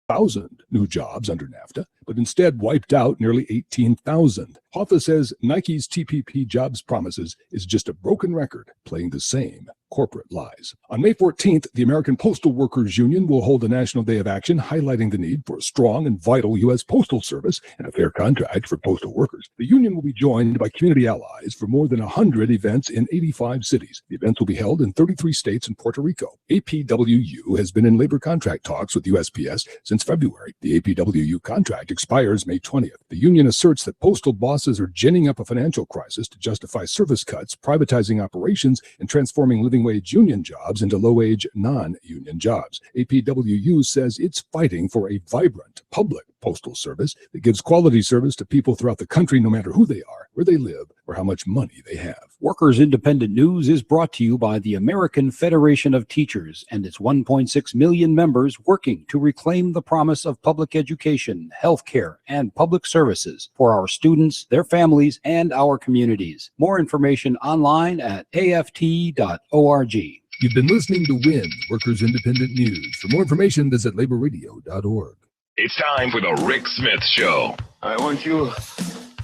1,000 new jobs under NAFTA, but instead wiped out nearly 18,000. Hoffa says Nike's TPP jobs promises is just a broken record playing the same corporate lies. On May 14th, the American Postal Workers Union will hold a national day of action highlighting the need for a strong and vital U.S. Postal Service and a fair contract for postal workers. The union will be joined by community allies for more than 100 events in 85 cities. The events will be held in 33 states and Puerto Rico. APWU has been in labor contract talks with USPS since February. The APWU contract expires May 20th. The union asserts that postal bosses are ginning up a financial crisis to justify service cuts, privatizing operations, and transforming living wage union jobs into low-wage non-union jobs. APWU says it's fighting for a vibrant public postal service that gives quality service to people throughout the country, no matter who they are, where they live, or how much money they have. Workers Independent News is brought to you by the American Federation of Teachers and its 1.6 million members working to reclaim the promise of public education, healthcare, and public services for our students, their families, and our communities. More information online at aft.org. You've been listening to WIN, Workers Independent News. For more information, visit laborradio.org. It's time for the Rick Smith Show. I want you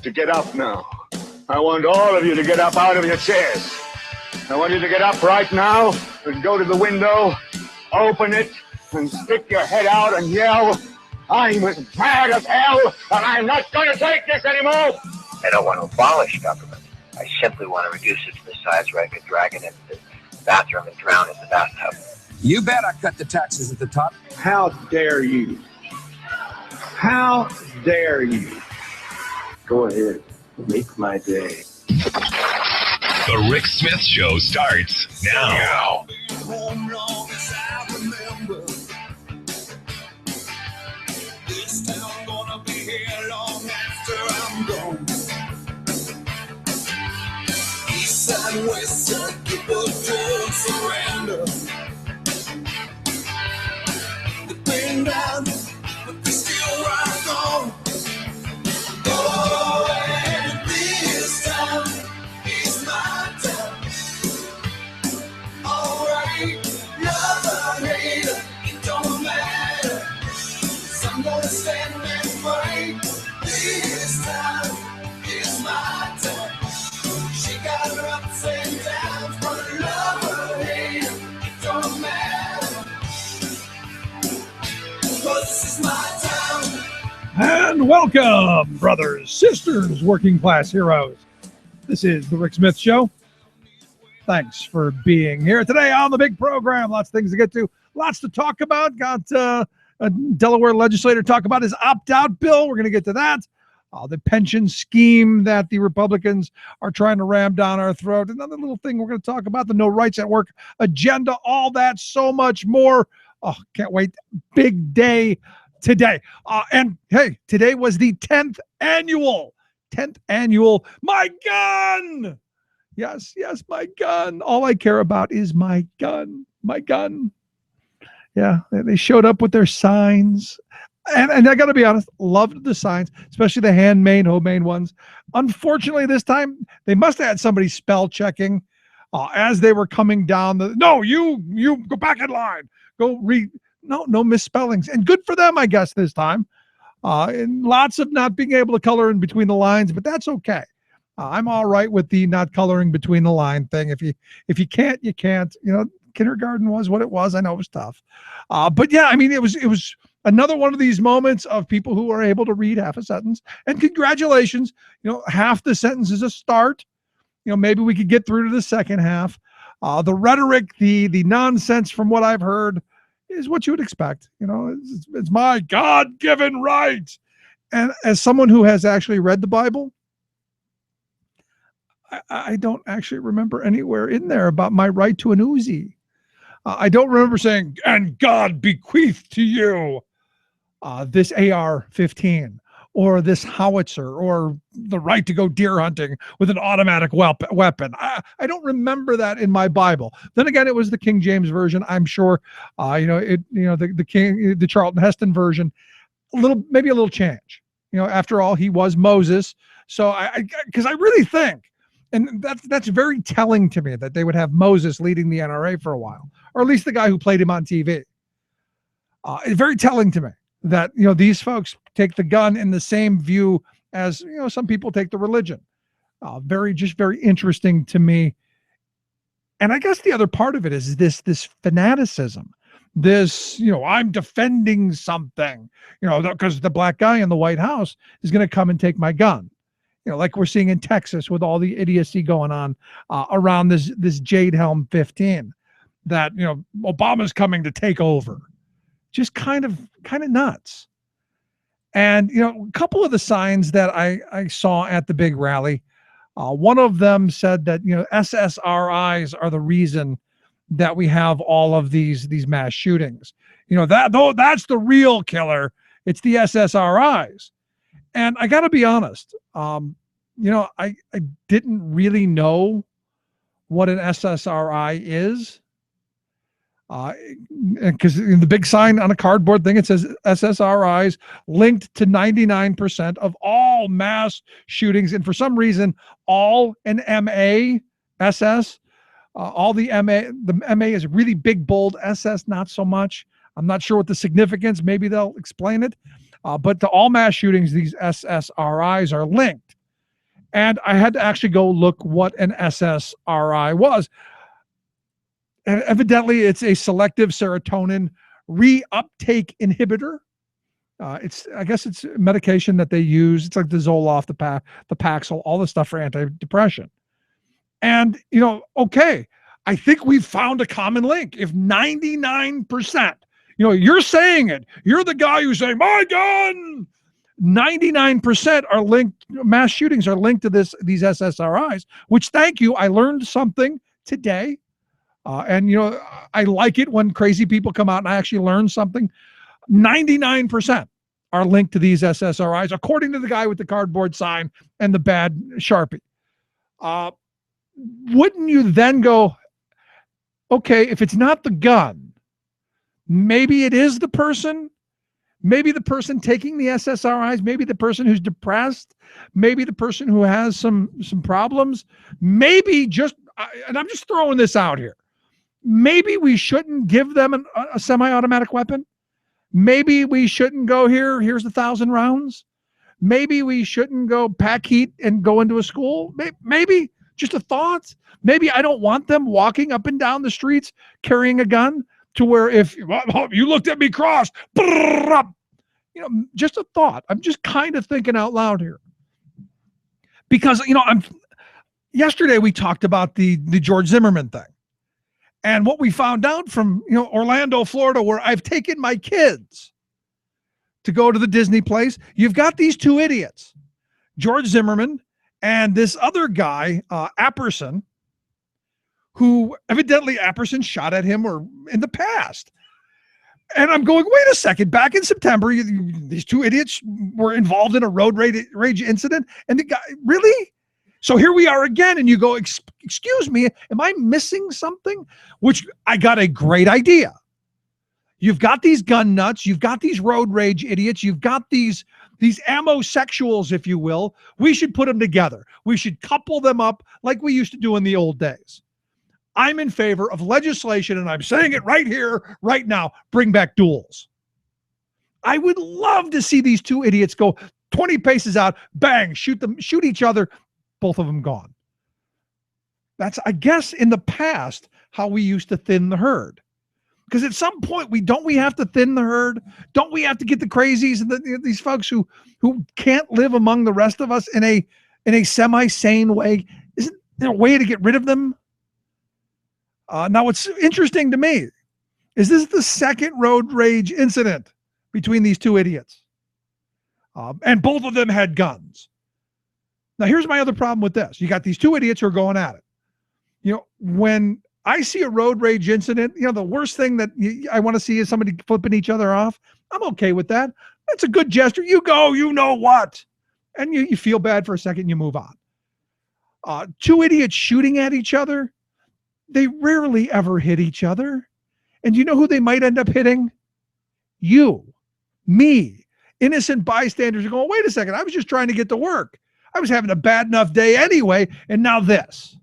to get up now. I want all of you to get up out of your chairs. I want you to get up right now and go to the window, open it, and stick your head out and yell, "I'm as mad as hell, and I'm not going to take this anymore!" I don't want to abolish government. I simply want to reduce it to the size where I could drag it into the bathroom and drown in the bathtub. You bet I cut the taxes at the top. How dare you? How dare you? Go ahead. Make my day. The Rick Smith Show starts now. This town gonna be here long after I'm gone. East side, west side, people don't surrender. They've been down, but they still rock on. Oh, and this time is my time. All right, love or hate, it don't matter. So I'm gonna stand and fight. This time is my time. She got her ups and downs, but love or hate, it don't matter. 'Cause this is my time. And welcome, brothers, sisters, working class heroes. This is the Rick Smith Show. Thanks for being here today on the big program. Lots of things to get to, lots to talk about. Got a Delaware legislator talk about his opt-out bill. We're going to get to that. The pension scheme that the Republicans are trying to ram down our throat. Another little thing we're going to talk about, the No Rights at Work agenda, all that, so much more. Oh, can't wait. Big day today. And hey, today was the 10th annual My Gun. Yes, my gun. All I care about is my gun. Yeah, they showed up with their signs. And I got to be honest, loved the signs, especially the homemade ones. Unfortunately, this time, they must have had somebody spell checking as they were coming down. No, you go back in line. Go read. No misspellings. And good for them, I guess, this time. And lots of not being able to color in between the lines, but that's okay. I'm all right with the not coloring between the line thing. If you can't, you can't. You know, kindergarten was what it was. I know it was tough. But yeah, I mean, it was another one of these moments of people who are able to read half a sentence. And congratulations, half the sentence is a start. Maybe we could get through to the second half. The rhetoric, the nonsense from what I've heard is what you would expect. It's my God-given right. And as someone who has actually read the Bible, I don't actually remember anywhere in there about my right to an Uzi. I don't remember saying, and God bequeathed to you this AR-15 or this howitzer or the right to go deer hunting with an automatic weapon. I don't remember that in my Bible. Then again, it was the King James version. I'm sure, the Charlton Heston version, maybe a little change. After all, he was Moses. So because I really think, and that's very telling to me that they would have Moses leading the NRA for a while, or at least the guy who played him on TV. It's very telling to me. that, these folks take the gun in the same view as, some people take the religion. Very interesting to me. And I guess the other part of it is this fanaticism, this, I'm defending something, because the black guy in the White House is going to come and take my gun. Like we're seeing in Texas with all the idiocy going on around this Jade Helm 15, that, Obama's coming to take over. Just kind of nuts. And, a couple of the signs that I saw at the big rally, one of them said that, SSRIs are the reason that we have all of these mass shootings. That's the real killer. It's the SSRIs. And I got to be honest, I didn't really know what an SSRI is. Because in the big sign on a cardboard thing, it says SSRIs linked to 99% of all mass shootings. And for some reason, all an MA, SS, all the MA is really big, bold, SS, not so much. I'm not sure what the significance, maybe they'll explain it. But to all mass shootings, these SSRIs are linked. And I had to actually go look what an SSRI was. And evidently, it's a selective serotonin reuptake inhibitor. I guess it's medication that they use. It's like the Zoloft, the Paxil, all the stuff for antidepressant. And, okay, I think we've found a common link. If 99%, you're saying it, you're the guy who's saying, my gun, 99% are linked, mass shootings are linked to these SSRIs, which, thank you, I learned something today. And, I like it when crazy people come out and I actually learn something. 99% are linked to these SSRIs, according to the guy with the cardboard sign and the bad Sharpie. Wouldn't you then go, okay, if it's not the gun, maybe it is the person, maybe the person taking the SSRIs, maybe the person who's depressed, maybe the person who has some problems, maybe just, and I'm just throwing this out here, maybe we shouldn't give them a semi-automatic weapon. Maybe we shouldn't go here's 1,000 rounds. Maybe we shouldn't go pack heat and go into a school. Maybe just a thought. Maybe I don't want them walking up and down the streets carrying a gun to where if you looked at me cross, just a thought. I'm just kind of thinking out loud here. Because, yesterday we talked about the George Zimmerman thing. And what we found out from, Orlando, Florida, where I've taken my kids to go to the Disney place, you've got these two idiots, George Zimmerman and this other guy, Apperson, who evidently Apperson shot at him or in the past. And I'm going, wait a second, back in September, these two idiots were involved in a road rage incident. And the guy, really? So here we are again, and you go, excuse me, am I missing something? Which I got a great idea. You've got these gun nuts, you've got these road rage idiots, you've got these amosexuals, if you will. We should put them together. We should couple them up like we used to do in the old days. I'm in favor of legislation, and I'm saying it right here, right now, bring back duels. I would love to see these two idiots go 20 paces out, bang, shoot each other, both of them gone. That's, I guess, in the past, how we used to thin the herd. Because at some point, we have to thin the herd? Don't we have to get the crazies and these folks who can't live among the rest of us in a semi-sane way? Isn't there a way to get rid of them? Now, what's interesting to me is this is the second road rage incident between these two idiots. And both of them had guns. Now, here's my other problem with this. You got these two idiots who are going at it. When I see a road rage incident, the worst thing that I want to see is somebody flipping each other off. I'm okay with that. That's a good gesture. You go, you know what? And you feel bad for a second, you move on. Two idiots shooting at each other, they rarely ever hit each other. And you know who they might end up hitting? You, me, innocent bystanders are going, wait a second, I was just trying to get to work. I was having a bad enough day anyway, and now this.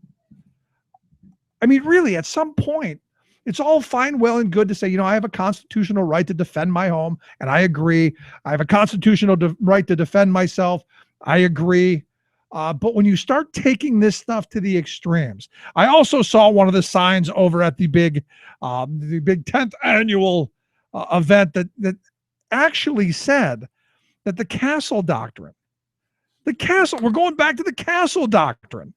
I mean, really, at some point, It's all fine, well, and good to say, I have a constitutional right to defend my home, and I agree. I have a constitutional right to defend myself. I agree. But when you start taking this stuff to the extremes, I also saw one of the signs over at the big 10th annual event that actually said that the Castle Doctrine, we're going back to the Castle Doctrine,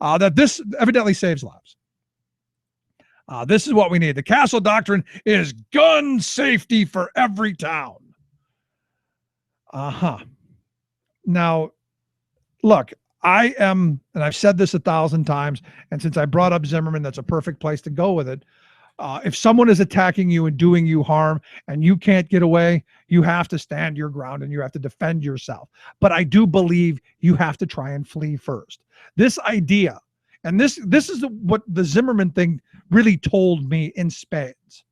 that this evidently saves lives. This is what we need. The Castle Doctrine is gun safety for every town. Now, look, I am, and I've said this 1,000 times, and since I brought up Zimmerman, that's a perfect place to go with it. If someone is attacking you and doing you harm and you can't get away, you have to stand your ground and you have to defend yourself. But I do believe you have to try and flee first. This idea, and this is what the Zimmerman thing really told me in spades.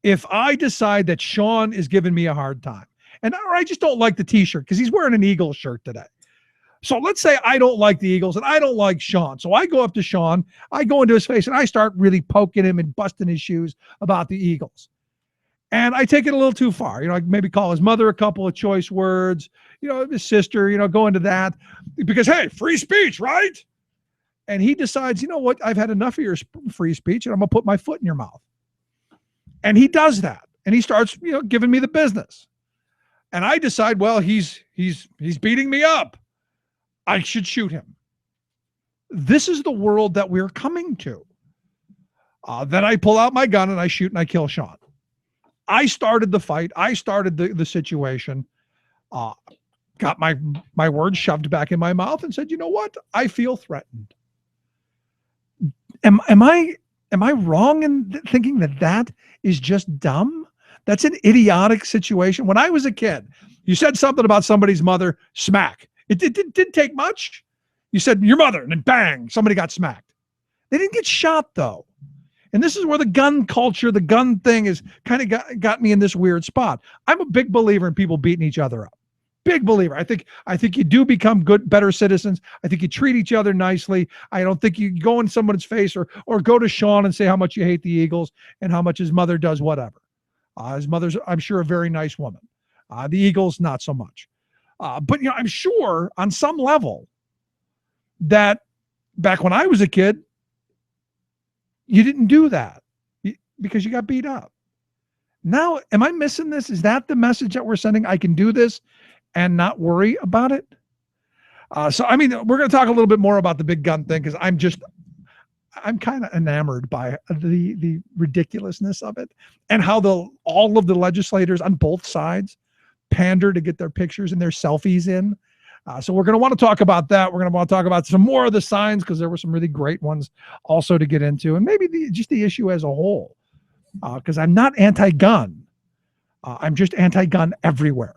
If I decide that Sean is giving me a hard time, or I just don't like the t-shirt because he's wearing an Eagles shirt today. So let's say I don't like the Eagles and I don't like Sean. So I go up to Sean, I go into his face and I start really poking him and busting his shoes about the Eagles. And I take it a little too far. I maybe call his mother a couple of choice words, his sister, go into that because, hey, free speech, right? And he decides, you know what? I've had enough of your free speech and I'm going to put my foot in your mouth. And he does that. And he starts, giving me the business. And I decide, well, he's beating me up. I should shoot him. This is the world that we're coming to. Then I pull out my gun and I shoot and I kill Sean. I started the fight. I started the situation. Got my words shoved back in my mouth and said, you know what? I feel threatened. Am I wrong in thinking that is just dumb? That's an idiotic situation. When I was a kid, you said something about somebody's mother, smack. It didn't take much. You said your mother, and then bang, somebody got smacked. They didn't get shot, though. And this is where the gun culture, the gun thing is kind of got me in this weird spot. I'm a big believer in people beating each other up. Big believer. I think you do become better citizens. I think you treat each other nicely. I don't think you go in someone's face or go to Sean and say how much you hate the Eagles and how much his mother does whatever. His mother's, I'm sure, a very nice woman. The Eagles, not so much. But I'm sure on some level that back when I was a kid, you didn't do that because you got beat up. Now, am I missing this? Is that the message that we're sending? I can do this and not worry about it. So, we're going to talk a little bit more about the big gun thing because I'm kind of enamored by the ridiculousness of it and how all of the legislators on both sides pander to get their pictures and their selfies in. So we're going to want to talk about that. We're going to want to talk about some more of the signs because there were some really great ones also to get into, and maybe just the issue as a whole. Because I'm not anti-gun. I'm just anti-gun everywhere.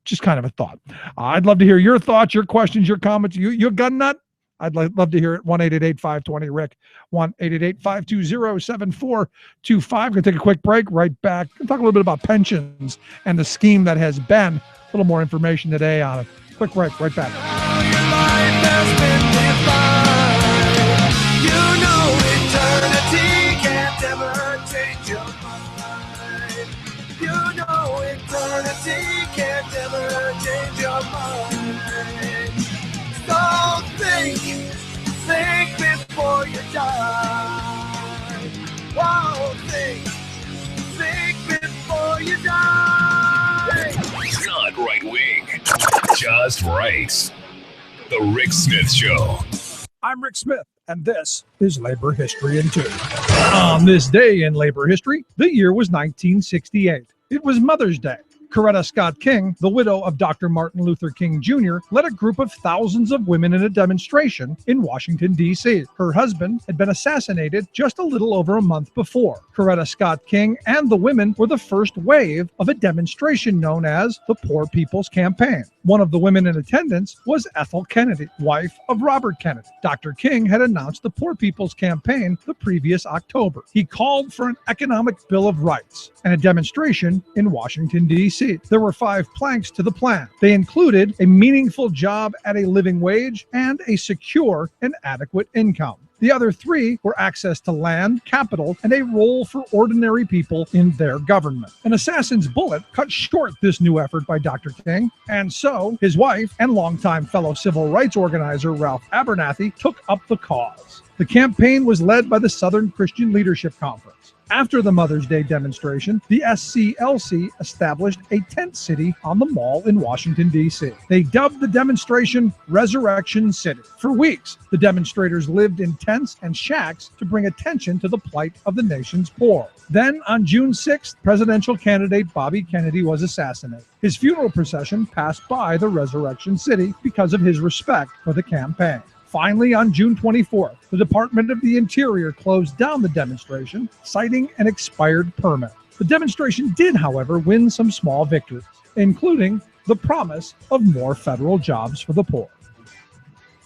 Just kind of a thought. I'd love to hear your thoughts, your questions, your comments. You a gun nut? I'd love to hear it. 1-888-520-RICK. 1-888-520-7425. Going to take a quick break. Right back. Going to talk a little bit about pensions and the scheme that has been. A little more information today on it. Quick break. Right back. Eternity can't ever change your mind. Eternity can't ever change your mind. So think before you die. Whoa, think before you die. Not right wing, just right. The Rick Smith Show. I'm Rick Smith, and this is Labor History in 2. On this day in labor history, the year was 1968. It was Mother's Day. Coretta Scott King, the widow of Dr. Martin Luther King Jr., led a group of thousands of women in a demonstration in Washington, D.C. Her husband had been assassinated just a little over a month before. Coretta Scott King and the women were the first wave of a demonstration known as the Poor People's Campaign. One of the women in attendance was Ethel Kennedy, wife of Robert Kennedy. Dr. King had announced the Poor People's Campaign the previous October. He called for an economic Bill of Rights and a demonstration in Washington, D.C. There were 5 planks to the plan. They included a meaningful job at a living wage and a secure and adequate income. The other 3 were access to land, capital, and a role for ordinary people in their government. An assassin's bullet cut short this new effort by Dr. King, and so his wife and longtime fellow civil rights organizer Ralph Abernathy took up the cause. The campaign was led by the Southern Christian Leadership Conference. After the Mother's Day demonstration, the SCLC established a tent city on the Mall in Washington, D.C. They dubbed the demonstration Resurrection City. For weeks, the demonstrators lived in tents and shacks to bring attention to the plight of the nation's poor. Then, on June 6th, presidential candidate Bobby Kennedy was assassinated. His funeral procession passed by the Resurrection City because of his respect for the campaign. Finally, on June 24th, the Department of the Interior closed down the demonstration, citing an expired permit. The demonstration did, however, win some small victories, including the promise of more federal jobs for the poor.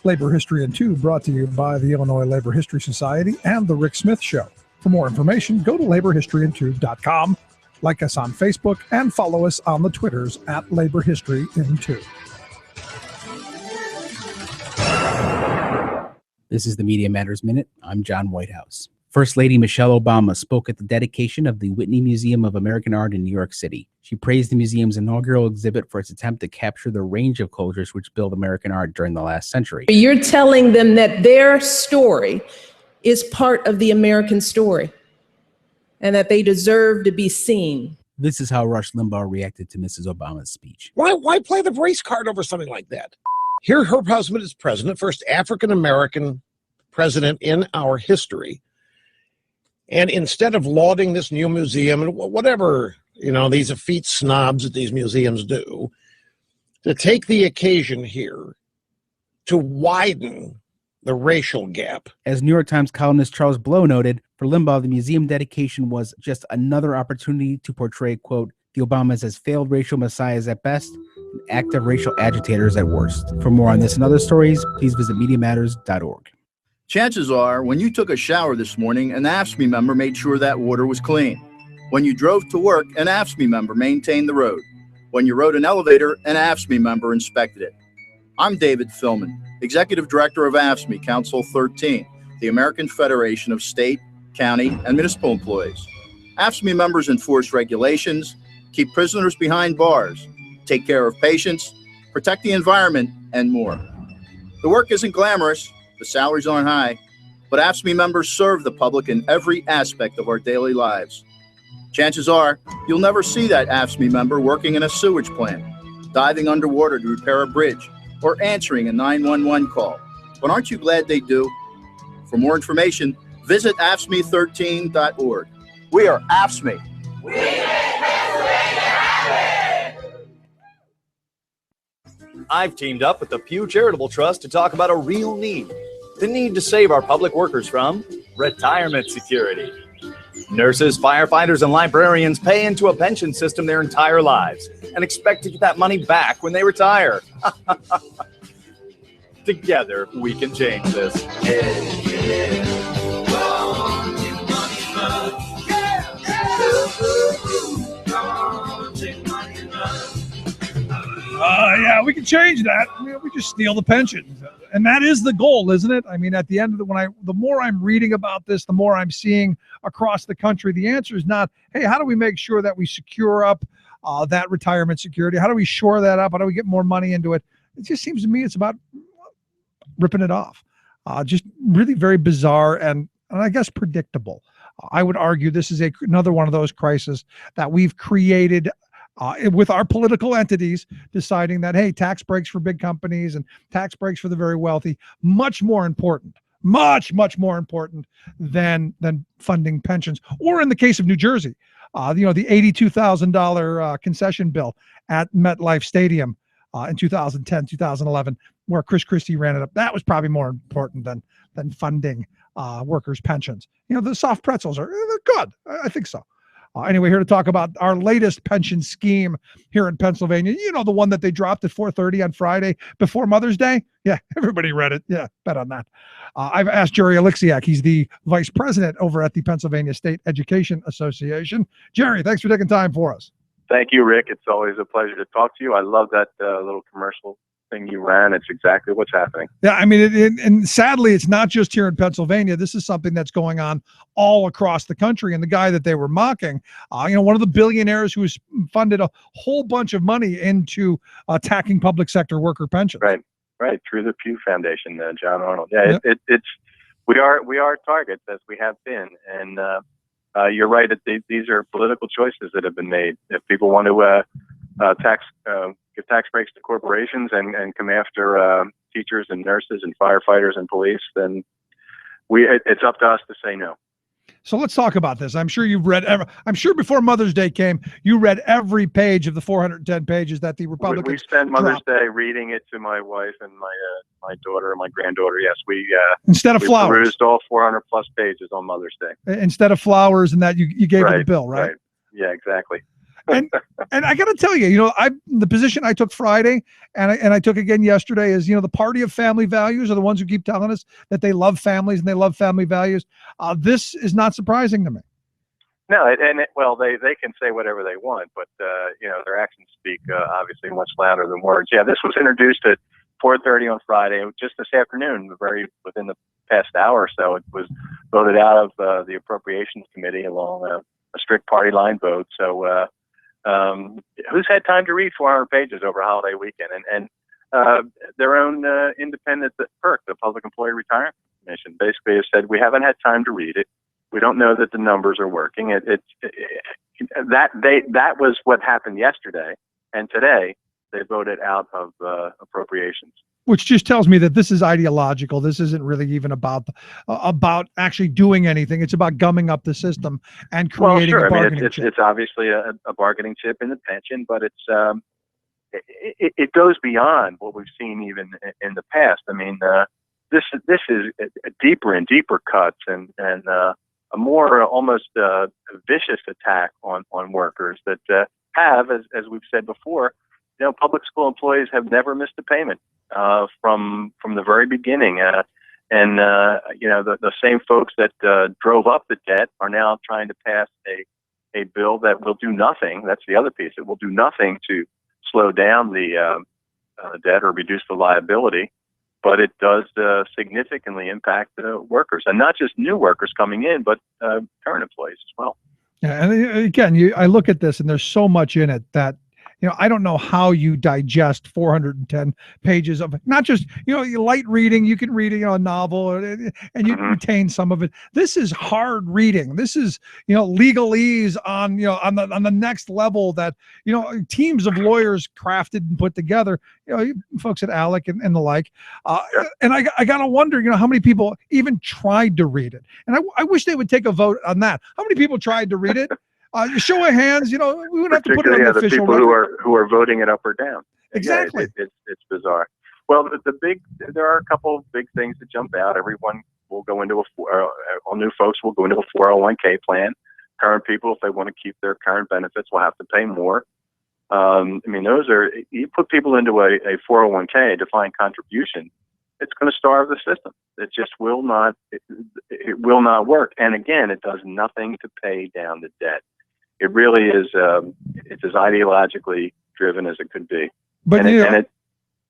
Labor History in 2 brought to you by the Illinois Labor History Society and The Rick Smith Show. For more information, go to laborhistoryin2.com, like us on Facebook, and follow us on the Twitters at Labor History in 2. This is the Media Matters Minute. I'm John Whitehouse. First Lady Michelle Obama spoke at the dedication of the Whitney Museum of American Art in New York City. She praised the museum's inaugural exhibit for its attempt to capture the range of cultures which built American art during the last century. You're telling them that their story is part of the American story and that they deserve to be seen. This is how Rush Limbaugh reacted to Mrs. Obama's speech. Why play the race card over something like that? Here, her husband is president, first African-American president in our history. And instead of lauding this new museum and whatever, these effete snobs at these museums do, to take the occasion here to widen the racial gap. As New York Times columnist Charles Blow noted, for Limbaugh, the museum dedication was just another opportunity to portray, quote, the Obamas as failed racial messiahs at best, and active racial agitators at worst. For more on this and other stories, please visit MediaMatters.org. Chances are, when you took a shower this morning, an AFSCME member made sure that water was clean. When you drove to work, an AFSCME member maintained the road. When you rode an elevator, an AFSCME member inspected it. I'm David Philman, Executive Director of AFSCME Council 13, the American Federation of State, County, and Municipal Employees. AFSCME members enforce regulations, keep prisoners behind bars, take care of patients, protect the environment, and more. The work isn't glamorous, the salaries aren't high, but AFSCME members serve the public in every aspect of our daily lives. Chances are, you'll never see that AFSCME member working in a sewage plant, diving underwater to repair a bridge, or answering a 911 call. But aren't you glad they do? For more information, visit AFSCME13.org. We are AFSCME. I've teamed up with the Pew Charitable Trust to talk about a real need. The need to save our public workers from retirement security. Nurses, firefighters, and librarians pay into a pension system their entire lives and expect to get that money back when they retire. Together, we can change this. Yeah, we can change that. We just steal the pensions. And that is the goal, isn't it? I mean, at the end of the more I'm reading about this, the more I'm seeing across the country, the answer is not, hey, how do we make sure that we secure up that retirement security? How do we shore that up? How do we get more money into it? It just seems to me it's about ripping it off. Just really very bizarre and I guess predictable. I would argue this is another one of those crises that we've created with our political entities deciding that, hey, tax breaks for big companies and tax breaks for the very wealthy, much more important than funding pensions. Or in the case of New Jersey, the $82,000 concession bill at MetLife Stadium in 2010, 2011, where Chris Christie ran it up. That was probably more important than funding workers' pensions. The soft pretzels they're good. I think so. Anyway, here to talk about our latest pension scheme here in Pennsylvania. The one that they dropped at 4:30 on Friday before Mother's Day? Yeah, everybody read it. Yeah, bet on that. I've asked Jerry Alexiak. He's the vice president over at the Pennsylvania State Education Association. Jerry, thanks for taking time for us. Thank you, Rick. It's always a pleasure to talk to you. I love that little commercial thing you ran. It's exactly what's happening. Yeah, I mean, and sadly, it's not just here in Pennsylvania. This is something that's going on all across the country. And the guy that they were mocking, one of the billionaires who's funded a whole bunch of money into attacking public sector worker pensions. Right, through the Pew Foundation, John Arnold. Yeah, it's we are targets, as we have been, and you're right. These are political choices that have been made. If people want to give tax breaks to corporations and come after teachers and nurses and firefighters and police, then it's up to us to say no. So let's talk about this. I'm sure you've read. I'm sure before Mother's Day came, you read every page of the 410 pages that the Republicans. We spent Mother's Day reading it to my wife and my daughter and my granddaughter. Yes, we instead of flowers, perused all 400 plus pages on Mother's Day. Instead of flowers, and that you gave her the bill, right? Right. Yeah, exactly. and I got to tell you, the position I took Friday and I took again yesterday is, the party of family values are the ones who keep telling us that they love families and they love family values. This is not surprising to me. No, they can say whatever they want, but their actions speak obviously much louder than words. Yeah, this was introduced at 4:30 on Friday, just this afternoon, within the past hour or so. It was voted out of the Appropriations Committee along a strict party line vote. So. Who's had time to read 400 pages over holiday weekend? And their own independent PERC, the Public Employee Retirement Commission, basically has said we haven't had time to read it. We don't know that the numbers are working. That was what happened yesterday, and today they voted out of appropriations. Which just tells me that this is ideological. This isn't really even about actually doing anything. It's about gumming up the system and creating a bargaining chip. It's obviously a bargaining chip in the pension, but it goes beyond what we've seen even in the past. I mean, this is a deeper and deeper cuts and a more almost vicious attack on workers that have, as we've said before, public school employees have never missed a payment. From the very beginning, the same folks that drove up the debt are now trying to pass a bill that will do nothing. That's the other piece. It will do nothing to slow down the debt or reduce the liability, but it does significantly impact workers, and not just new workers coming in, but current employees as well. Yeah, and again, I look at this, and there's so much in it that. I don't know how you digest 410 pages of not just, light reading. You can read, a novel and you can retain some of it. This is hard reading. This is, legalese on the next level that, teams of lawyers crafted and put together, folks at ALEC and the like. And I got to wonder, how many people even tried to read it. And I wish they would take a vote on that. How many people tried to read it? Show of hands, we wouldn't have to put it on the official people record. who are voting it up or down. Exactly. Yeah, it's bizarre. Well, there are a couple of big things that jump out. Everyone will go into all new folks will go into a 401k plan. Current people, if they want to keep their current benefits, will have to pay more. You put people into a 401k, defined contribution, it's going to starve the system. It just will not. It will not work. And again, it does nothing to pay down the debt. It really is. It's as ideologically driven as it could be. But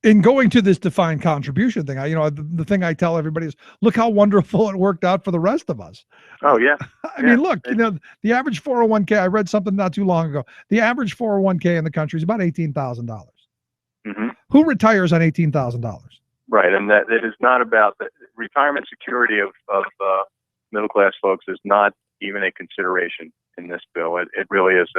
in going to this defined contribution thing, the thing I tell everybody is, look how wonderful it worked out for the rest of us. Oh yeah. I mean, look, the average 401k. I read something not too long ago. The average 401k in the country is about $18,000. Mm-hmm. Who retires on $18,000? Right, and that it is not about the retirement security of middle class folks is not even a consideration in this bill. It really is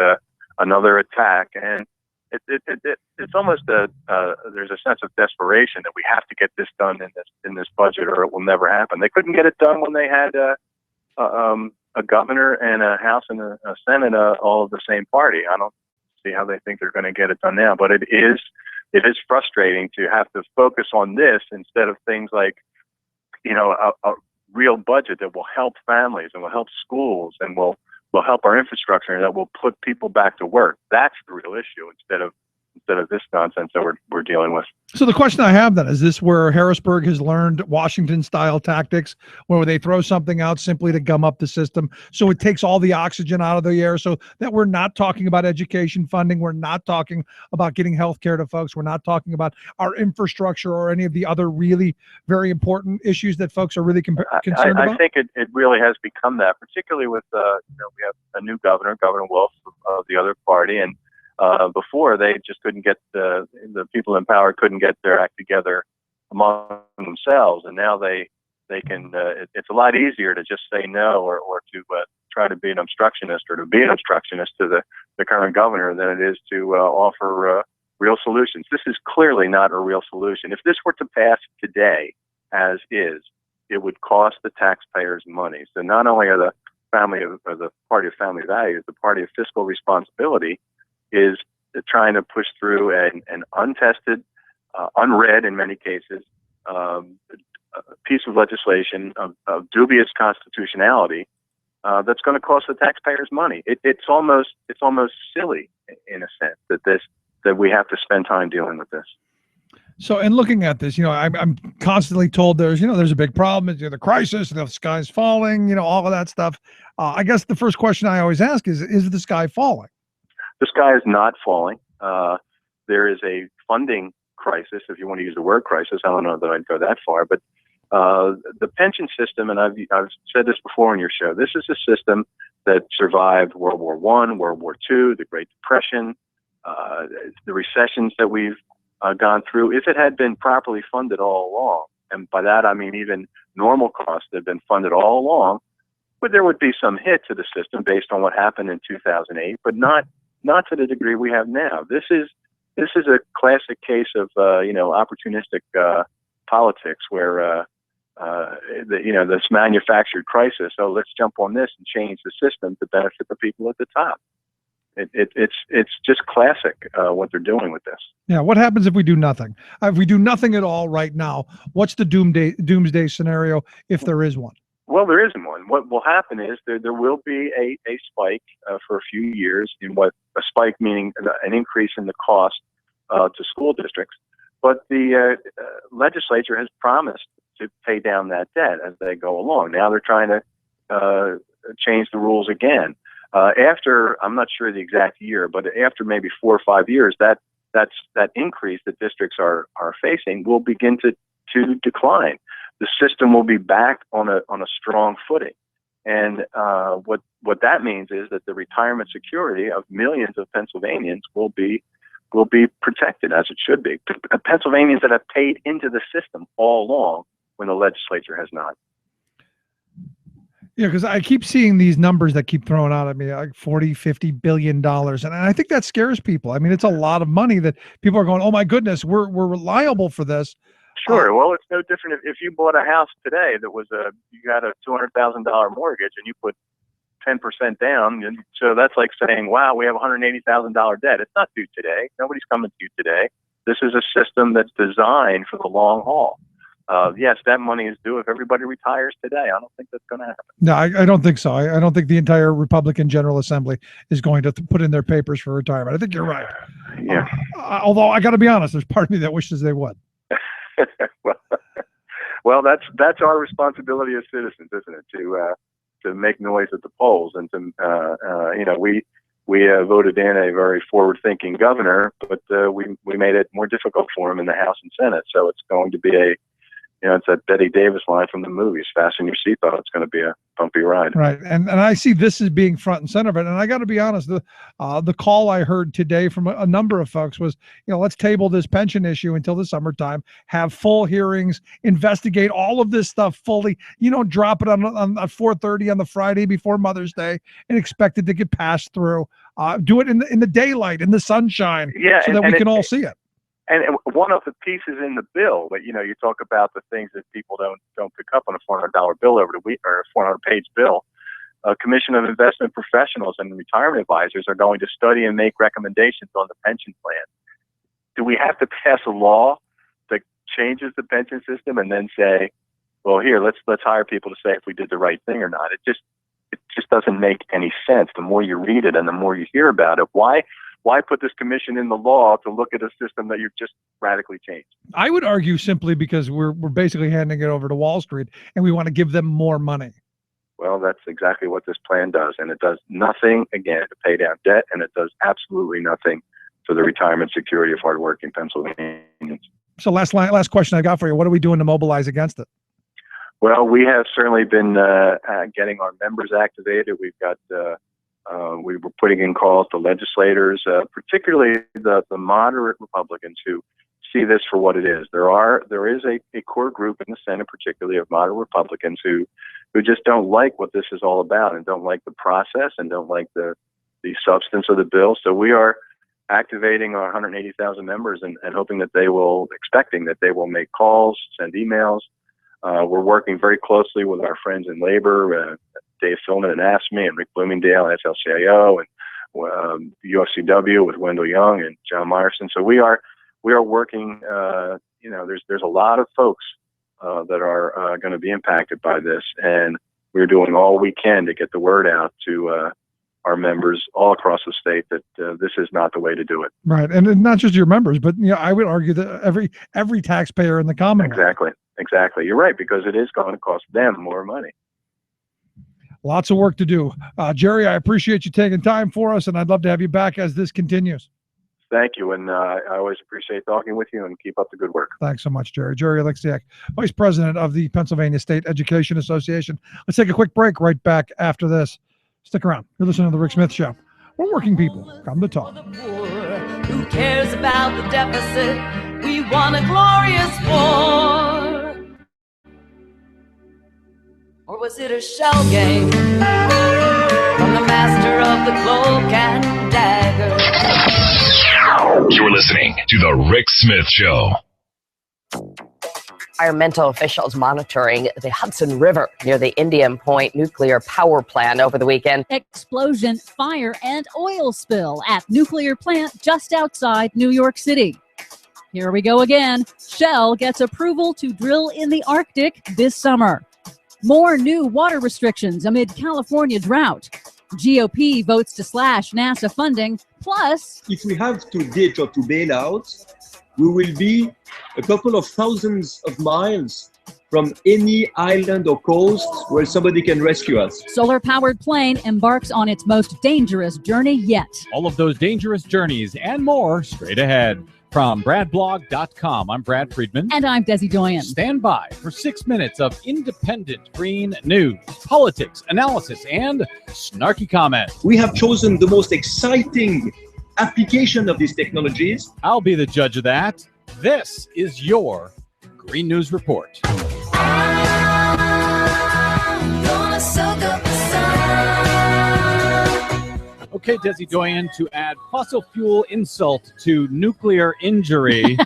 another attack, and it's almost there's a sense of desperation that we have to get this done in this budget, or it will never happen. They couldn't get it done when they had a governor and a House and a Senate all of the same party. I don't see how they think they're going to get it done now, but it is frustrating to have to focus on this instead of things like, a real budget that will help families and will help schools and will help our infrastructure and that will put people back to work. That's the real issue instead of instead of this nonsense that we're dealing with. So the question I have then, is this where Harrisburg has learned Washington-style tactics, where they throw something out simply to gum up the system, so it takes all the oxygen out of the air, so that we're not talking about education funding, we're not talking about getting health care to folks, we're not talking about our infrastructure or any of the other really very important issues that folks are really concerned about? I think it really has become that, particularly with we have a new governor, Governor Wolf of the other party, and before they just couldn't get the people in power couldn't get their act together among themselves, and now they can. It's a lot easier to just say no or to try to be an obstructionist or to be an obstructionist to the current governor than it is to offer real solutions. This is clearly not a real solution. If this were to pass today, as is, it would cost the taxpayers money. So not only are the party of family values, the party of fiscal responsibility is trying to push through an untested, unread in many cases, piece of legislation of dubious constitutionality that's going to cost the taxpayers money. It's almost silly in a sense that we have to spend time dealing with this. So, in looking at this, I'm constantly told there's a big problem. It's the crisis, the sky's falling, all of that stuff. I guess the first question I always ask is the sky falling? The sky is not falling. There is a funding crisis, if you want to use the word crisis. I don't know that I'd go that far, but the pension system, and I've said this before on your show, this is a system that survived World War I, World War II, the Great Depression, the recessions that we've gone through. If it had been properly funded all along, and by that I mean even normal costs had been funded all along, but there would be some hit to the system based on what happened in 2008, but not to the degree we have now. This is a classic case of opportunistic politics where this manufactured crisis. So let's jump on this and change the system to benefit the people at the top. It's just classic what they're doing with this. Yeah. What happens if we do nothing? If we do nothing at all right now, what's the doomsday scenario if there is one? Well, there isn't one. What will happen is there will be a spike for a few years in what a spike meaning an increase in the cost to school districts. But the legislature has promised to pay down that debt as they go along. Now they're trying to change the rules again. After, I'm not sure the exact year, but after maybe 4 or 5 years, that increase that districts are facing will begin to decline. The system will be back on a strong footing. And what that means is that the retirement security of millions of Pennsylvanians will be protected as it should be. Pennsylvanians that have paid into the system all along when the legislature has not. Yeah, because I keep seeing these numbers that keep throwing out at me, like $40-50 billion. And I think that scares people. I mean, it's a lot of money that people are going, oh my goodness, we're liable for this. Sure. Well, it's no different if you bought a house today that was you got a $200,000 mortgage and you put 10% down. And so that's like saying, wow, we have $180,000 debt. It's not due today. Nobody's coming to you today. This is a system that's designed for the long haul. Yes, that money is due if everybody retires today. I don't think that's going to happen. No, I don't think so. I don't think the entire Republican General Assembly is going to put in their papers for retirement. I think you're right. Yeah. Although I got to be honest, there's part of me that wishes they would. well, that's our responsibility as citizens, isn't it? To make noise at the polls and to we voted in a very forward-thinking governor, but we made it more difficult for him in the House and Senate. So it's going to be it's that Betty Davis line from the movies, fasten your seatbelt. It's going to be a bumpy ride. Right. And I see this as being front and center of it. And I got to be honest, the call I heard today from a number of folks was, let's table this pension issue until the summertime, have full hearings, investigate all of this stuff fully, drop it on 4:30 on the Friday before Mother's Day and expect it to get passed through. Do it in the daylight, in the sunshine, so that we can all see it. And one of the pieces in the bill that, you talk about the things that people don't pick up on a $400 bill over the week or a 400-page bill. Commission of Investment Professionals and retirement advisors are going to study and make recommendations on the pension plan. Do we have to pass a law that changes the pension system and then say, well, here, let's hire people to say if we did the right thing or not? It just doesn't make any sense. The more you read it and the more you hear about it, why why put this commission in the law to look at a system that you've just radically changed? I would argue simply because we're basically handing it over to Wall Street and we want to give them more money. Well, that's exactly what this plan does. And it does nothing, again, to pay down debt, and it does absolutely nothing for the retirement security of hardworking Pennsylvanians. So last question I got for you. What are we doing to mobilize against it? Well, we have certainly been getting our members activated. We've got we were putting in calls to legislators, particularly the moderate Republicans who see this for what it is. There is a core group in the Senate, particularly of moderate Republicans who just don't like what this is all about and don't like the process and don't like the substance of the bill. So we are activating our 180,000 members and hoping that expecting that they will make calls, send emails. We're working very closely with our friends in labor, Dave Philman and AFSCME, and Rick Bloomingdale, SLCIO, and UFCW with Wendell Young and John Myerson. So we are working. There's a lot of folks that are going to be impacted by this, and we're doing all we can to get the word out to our members all across the state that this is not the way to do it. Right, and not just your members, but I would argue that every taxpayer in the Commonwealth. Exactly. You're right, because it is going to cost them more money. Lots of work to do. Jerry, I appreciate you taking time for us, and I'd love to have you back as this continues. Thank you, and I always appreciate talking with you, and keep up the good work. Thanks so much, Jerry. Jerry Alexiak, Vice President of the Pennsylvania State Education Association. Let's take a quick break right back after this. Stick around. You're listening to The Rick Smith Show. We're working people. Come to talk. Who cares about the deficit? We want a glorious war. Or was it a shell game from the master of the cloak and dagger? You're listening to The Rick Smith Show. Environmental officials monitoring the Hudson River near the Indian Point nuclear power plant over the weekend. Explosion, fire, and oil spill at nuclear plant just outside New York City. Here we go again. Shell gets approval to drill in the Arctic this summer. More new water restrictions amid California drought. GOP votes to slash NASA funding. Plus, if we have to ditch or to bail out, we will be a couple of thousands of miles from any island or coast where somebody can rescue us. solar-powered plane embarks on its most dangerous journey yet. All of those dangerous journeys and more straight ahead. From BradBlog.com, I'm Brad Friedman. And I'm Desi Doyen. Stand by for 6 minutes of independent green news, politics, analysis, and snarky comments. We have chosen the most exciting application of these technologies. I'll be the judge of that. This is your Green News Report. Okay, Desi Doyen, to add fossil fuel insult to nuclear injury,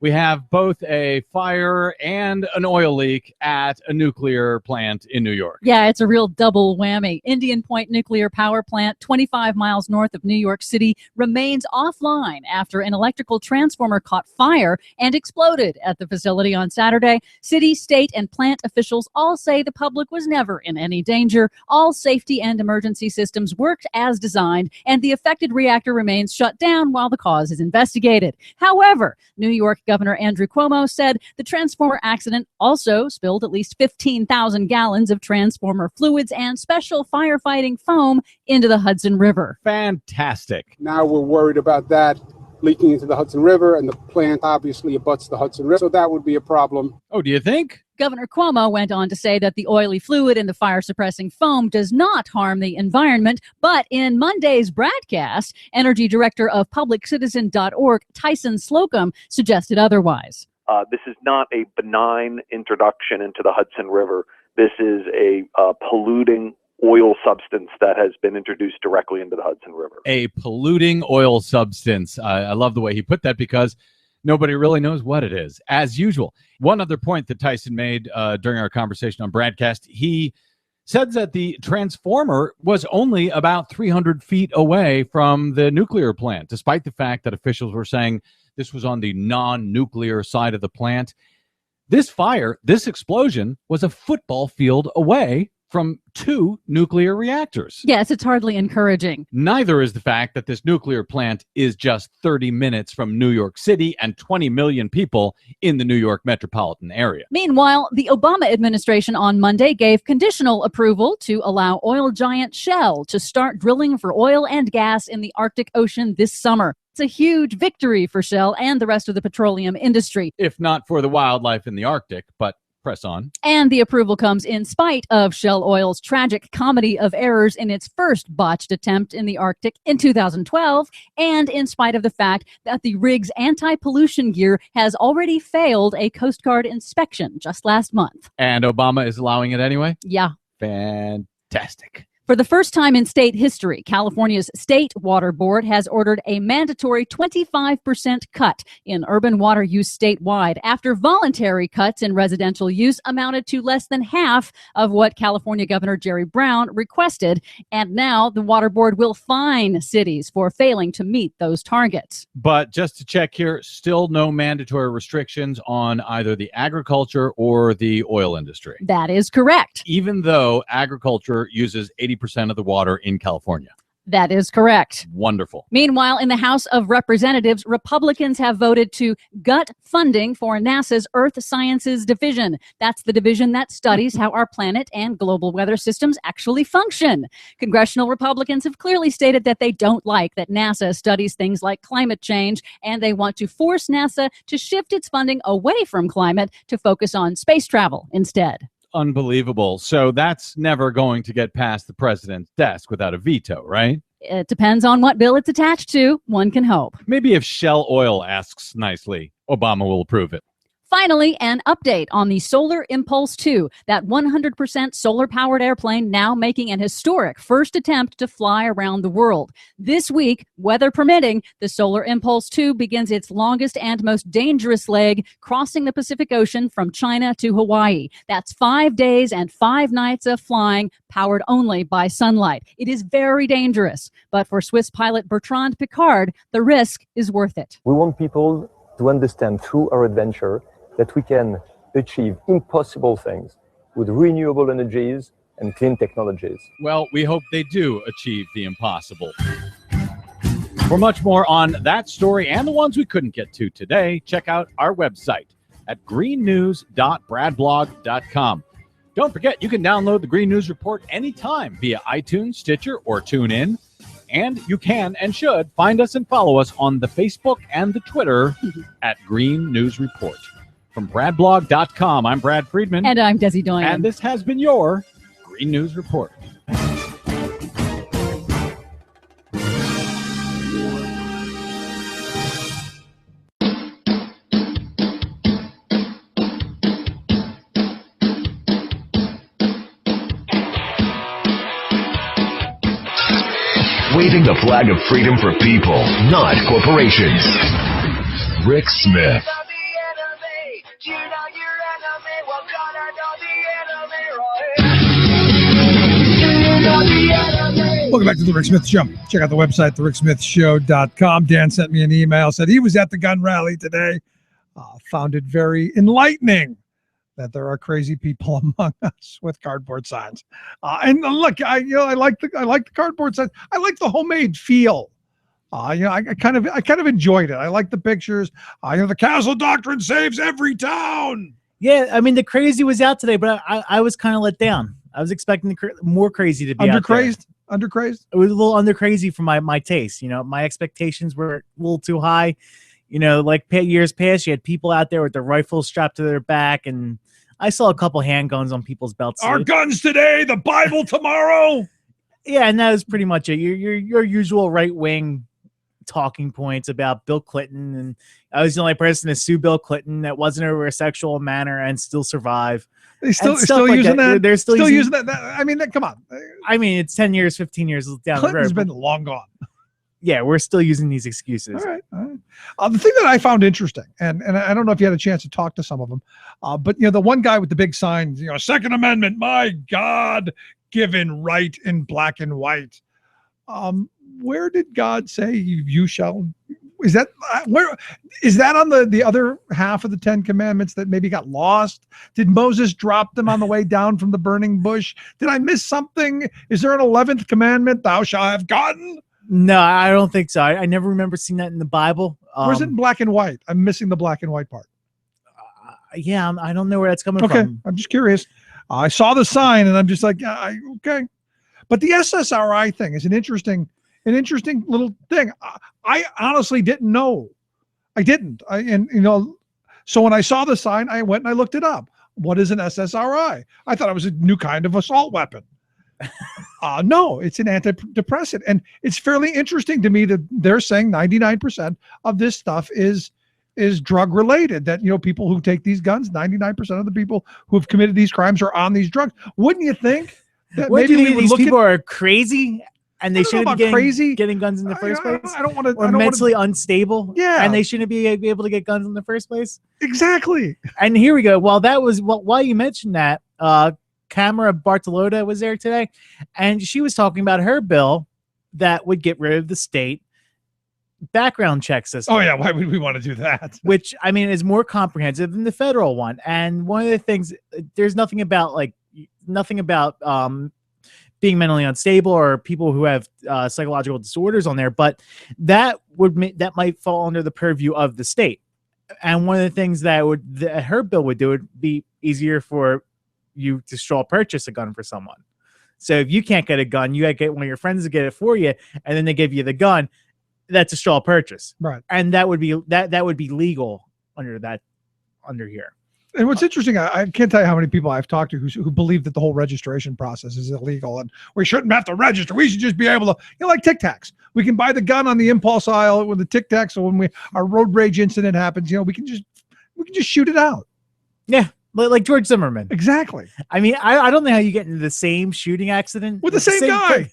we have both a fire and an oil leak at a nuclear plant in New York. Yeah, it's a real double whammy. Indian Point Nuclear Power Plant, 25 miles north of New York City, remains offline after an electrical transformer caught fire and exploded at the facility on Saturday. City, state, and plant officials all say the public was never in any danger. All safety and emergency systems worked as designed, and the affected reactor remains shut down while the cause is investigated. However, New York Governor Andrew Cuomo said the transformer accident also spilled at least 15,000 gallons of transformer fluids and special firefighting foam into the Hudson River. Fantastic. Now we're worried about that leaking into the Hudson River, and the plant obviously abuts the Hudson River, so that would be a problem. Oh, do you think? Governor Cuomo went on to say that the oily fluid in the fire-suppressing foam does not harm the environment, but in Monday's broadcast, Energy Director of PublicCitizen.org, Tyson Slocum, suggested otherwise. This is not a benign introduction into the Hudson River. This is a polluting oil substance that has been introduced directly into the Hudson River. A polluting oil substance. I love the way he put that because nobody really knows what it is, as usual. One other point that Tyson made during our conversation on broadcast, he said that the transformer was only about 300 feet away from the nuclear plant, despite the fact that officials were saying this was on the non-nuclear side of the plant. This fire, this explosion, was a football field away from 2 nuclear reactors. Yes, it's hardly encouraging. Neither is the fact that this nuclear plant is just 30 minutes from New York City and 20 million people in the New York metropolitan area. Meanwhile, the Obama administration on Monday gave conditional approval to allow oil giant Shell to start drilling for oil and gas in the Arctic Ocean this summer. It's a huge victory for Shell and the rest of the petroleum industry. If not for the wildlife in the Arctic, but press on. And the approval comes in spite of Shell Oil's tragic comedy of errors in its first botched attempt in the Arctic in 2012, and in spite of the fact that the rig's anti-pollution gear has already failed a Coast Guard inspection just last month. And Obama is allowing it anyway? Yeah. Fantastic. For the first time in state history, California's State Water Board has ordered a mandatory 25% cut in urban water use statewide after voluntary cuts in residential use amounted to less than half of what California Governor Jerry Brown requested. And now the Water Board will fine cities for failing to meet those targets. But just to check here, still no mandatory restrictions on either the agriculture or the oil industry. That is correct. Even though agriculture uses 80% of the water in California. That is correct. Wonderful. Meanwhile, in the House of Representatives, Republicans have voted to gut funding for NASA's Earth Sciences Division. That's the division that studies how our planet and global weather systems actually function. Congressional Republicans have clearly stated that they don't like that NASA studies things like climate change, and they want to force NASA to shift its funding away from climate to focus on space travel instead. Unbelievable. So that's never going to get past the president's desk without a veto, right? It depends on what bill it's attached to. One can hope. Maybe if Shell Oil asks nicely, Obama will approve it. Finally, an update on the Solar Impulse 2, that 100% solar-powered airplane now making an historic first attempt to fly around the world. This week, weather permitting, the Solar Impulse 2 begins its longest and most dangerous leg, crossing the Pacific Ocean from China to Hawaii. That's 5 days and 5 nights of flying, powered only by sunlight. It is very dangerous, but for Swiss pilot Bertrand Piccard, the risk is worth it. We want people to understand through our adventure that we can achieve impossible things with renewable energies and clean technologies. Well, we hope they do achieve the impossible. For much more on that story and the ones we couldn't get to today, check out our website at greennews.bradblog.com. Don't forget, you can download the Green News Report anytime via iTunes, Stitcher, or TuneIn. And you can and should find us and follow us on the Facebook and the Twitter at Green News Report. From bradblog.com, I'm Brad Friedman. And I'm Desi Doyen. And this has been your Green News Report. Waving the flag of freedom for people, not corporations. Rick Smith. Welcome back to the Rick Smith Show. Check out the website, thericksmithshow.com. Dan sent me an email, said he was at the gun rally today. Found it very enlightening that there are crazy people among us with cardboard signs. And look, I like the cardboard signs. I like the homemade feel. I kind of enjoyed it. I like the pictures. The Castle Doctrine saves every town. Yeah, I mean the crazy was out today, but I was kind of let down. I was expecting more crazy to be undercrazed. Undercrazed. It was a little under crazy for my taste. My expectations were a little too high. Like years past, you had people out there with their rifles strapped to their back, and I saw a couple handguns on people's belts. Our guns today, the Bible tomorrow. Yeah, and that was pretty much it. Your usual right wing talking points about Bill Clinton, and I was the only person to sue Bill Clinton that wasn't over a sexual manner and still survive. They still using that. They're still using that. I mean, come on. I mean, it's 10 years, 15 years down the road. Clinton's been long gone. Yeah, we're still using these excuses. All right. The thing that I found interesting, and I don't know if you had a chance to talk to some of them, but the one guy with the big sign, Second Amendment, my God, given right in black and white. Where did God say you shall? Is that where is that on the other half of the 10 commandments that maybe got lost? Did Moses drop them on the way down from the burning bush? Did I miss something? Is there an 11th commandment? Thou shalt have gotten? No, I don't think so. I never remember seeing that in the Bible. Or is it in black and white? I'm missing the black and white part. Yeah, I don't know where that's coming Okay, from. I'm just curious. I saw the sign and I'm just like, okay. But the SSRI thing is an interesting little thing. I honestly didn't know. I didn't. So when I saw the sign, I went and I looked it up. What is an SSRI? I thought it was a new kind of assault weapon. No, it's an antidepressant. And it's fairly interesting to me that they're saying 99% of this stuff is drug related, that, people who take these guns, 99% of the people who have committed these crimes are on these drugs. Wouldn't you think that maybe we would these look people at, are crazy and they shouldn't be getting guns in the first place? I don't want to. Or mentally unstable. Yeah. And they shouldn't be able to get guns in the first place. Exactly. And here we go. Well, while you mentioned that, Camera Bartolotta was there today, and she was talking about her bill that would get rid of the state background check system. Oh yeah, why would we want to do that? Which, I mean, is more comprehensive than the federal one. And one of the things, there's nothing about being mentally unstable or people who have psychological disorders on there, but that might fall under the purview of the state. And one of the things that her bill would do would be easier for you to straw purchase a gun for someone. So if you can't get a gun, you get one of your friends to get it for you, and then they give you the gun. That's a straw purchase, right? And that would be legal under here. And what's interesting, I can't tell you how many people I've talked to who believe that the whole registration process is illegal and we shouldn't have to register. We should just be able to, like Tic Tacs. We can buy the gun on the impulse aisle with the Tic Tacs. So when our road rage incident happens, we can just shoot it out. Yeah. Like George Zimmerman. Exactly. I mean, I don't know how you get into the same shooting accident with the same guy.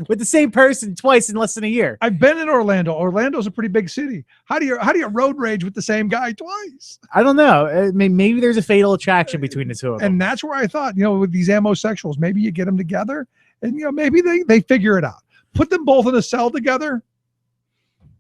With the same person twice in less than a year. I've been in Orlando. Orlando's a pretty big city. How do you road rage with the same guy twice? I don't know. Maybe there's a fatal attraction between the two of them. And that's where I thought, with these amosexuals, maybe you get them together and, maybe they figure it out. Put them both in a cell together.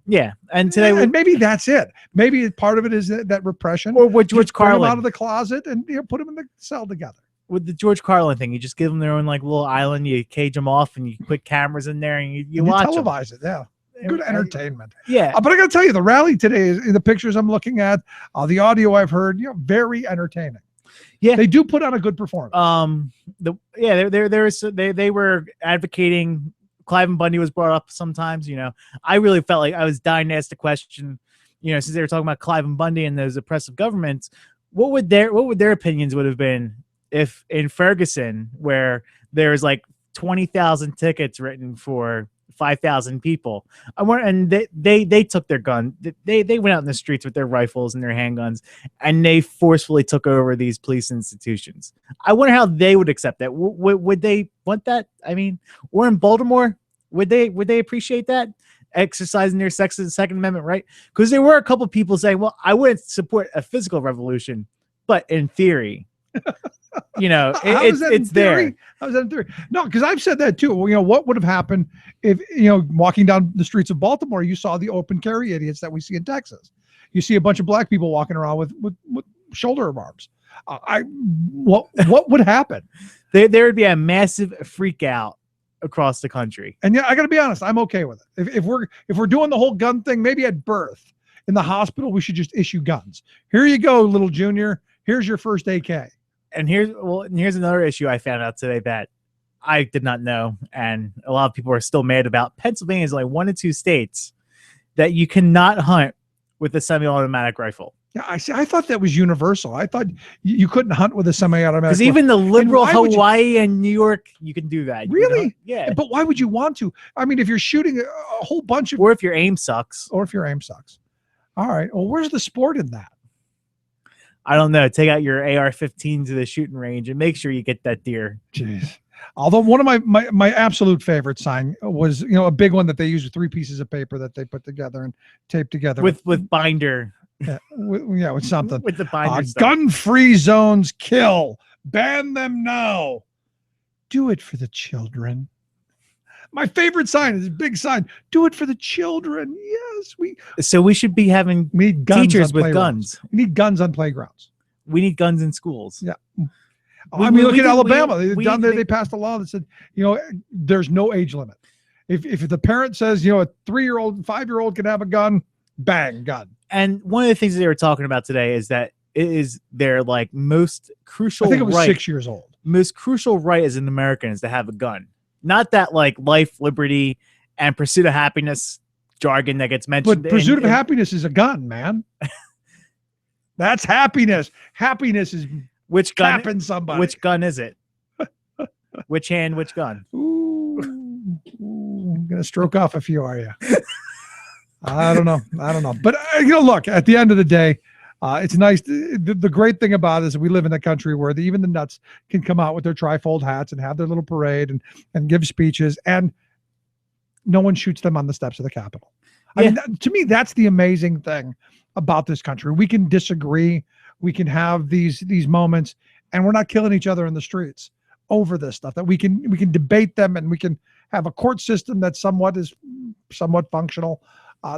Yeah. And today, and maybe that's it. Maybe part of it is that repression. Or what George Carlin, Carlin out of the closet and put them in the cell together. With the George Carlin thing, you just give them their own little island, you cage them off, and you put cameras in there, and you watch televise them. it. Yeah, good entertainment. Yeah, but I got to tell you, the rally today, the pictures I'm looking at, the audio I've heard, very entertaining. Yeah, they do put on a good performance. They were advocating. Clive Bundy was brought up sometimes. I really felt like I was dying to ask the question. Since they were talking about Clive and Bundy and those oppressive governments, what would their opinions would have been if in Ferguson, where there's like 20,000 tickets written for 5,000 people, and they took their gun, they went out in the streets with their rifles and their handguns, and they forcefully took over these police institutions. I wonder how they would accept that. Would they want that? I mean, or in Baltimore, would they appreciate that? Exercising their Second Amendment right? Because there were a couple people saying, well, I wouldn't support a physical revolution, but in theory, it's there. How is that in theory? No, because I've said that too. What would have happened if, walking down the streets of Baltimore, you saw the open carry idiots that we see in Texas. You see a bunch of black people walking around with shoulder arms. What would happen? There would be a massive freak out across the country. And yeah, I got to be honest, I'm okay with it. If we're doing the whole gun thing, maybe at birth in the hospital, we should just issue guns. Here you go, little junior. Here's your first AK. And here's another issue I found out today that I did not know, and a lot of people are still mad about. Pennsylvania is only 1 of 2 states that you cannot hunt with a semi-automatic rifle. Yeah, I thought that was universal. I thought you couldn't hunt with a semi-automatic. Because even the liberal Hawaii and New York, you can do that. Really? Yeah. But why would you want to? I mean, if you're shooting a whole bunch of, or if your aim sucks. All right. Well, where's the sport in that? I don't know. Take out your AR-15 to the shooting range and make sure you get that deer. Jeez. Although one of my absolute favorite sign was, a big one that they used with 3 pieces of paper that they put together and taped together with binder. Yeah, with something. With the binder stuff. Gun-free zones kill. Ban them now. Do it for the children. My favorite sign is a big sign. Do it for the children. Yes, So we should be having need guns teachers on with playgrounds. guns. We need guns on playgrounds. We need guns in schools. Yeah. We- I mean, we- look we at need- Alabama. we Down need there, to they make- passed a law that said, there's no age limit. If the parent says, a 3-year-old, 5-year-old can have a gun, bang, gun. And one of the things they were talking about today is that it is their like most crucial I think it was right. 6 years old. Most crucial right as an American is to have a gun. Not that like life, liberty, and pursuit of happiness jargon that gets mentioned. But pursuit of in- happiness is a gun, man. That's happiness. Happiness is which gun? tapping somebody. Which gun is it? Which hand? Which gun? Ooh, I'm gonna stroke off a few, are you? I don't know. But look, at the end of the day, it's nice. The great thing about it is we live in a country where even the nuts can come out with their trifold hats and have their little parade and give speeches, and no one shoots them on the steps of the Capitol. I mean, to me, that's the amazing thing about this country. We can disagree, we can have these moments, and we're not killing each other in the streets over this stuff. That we can debate them, and we can have a court system that somewhat functional.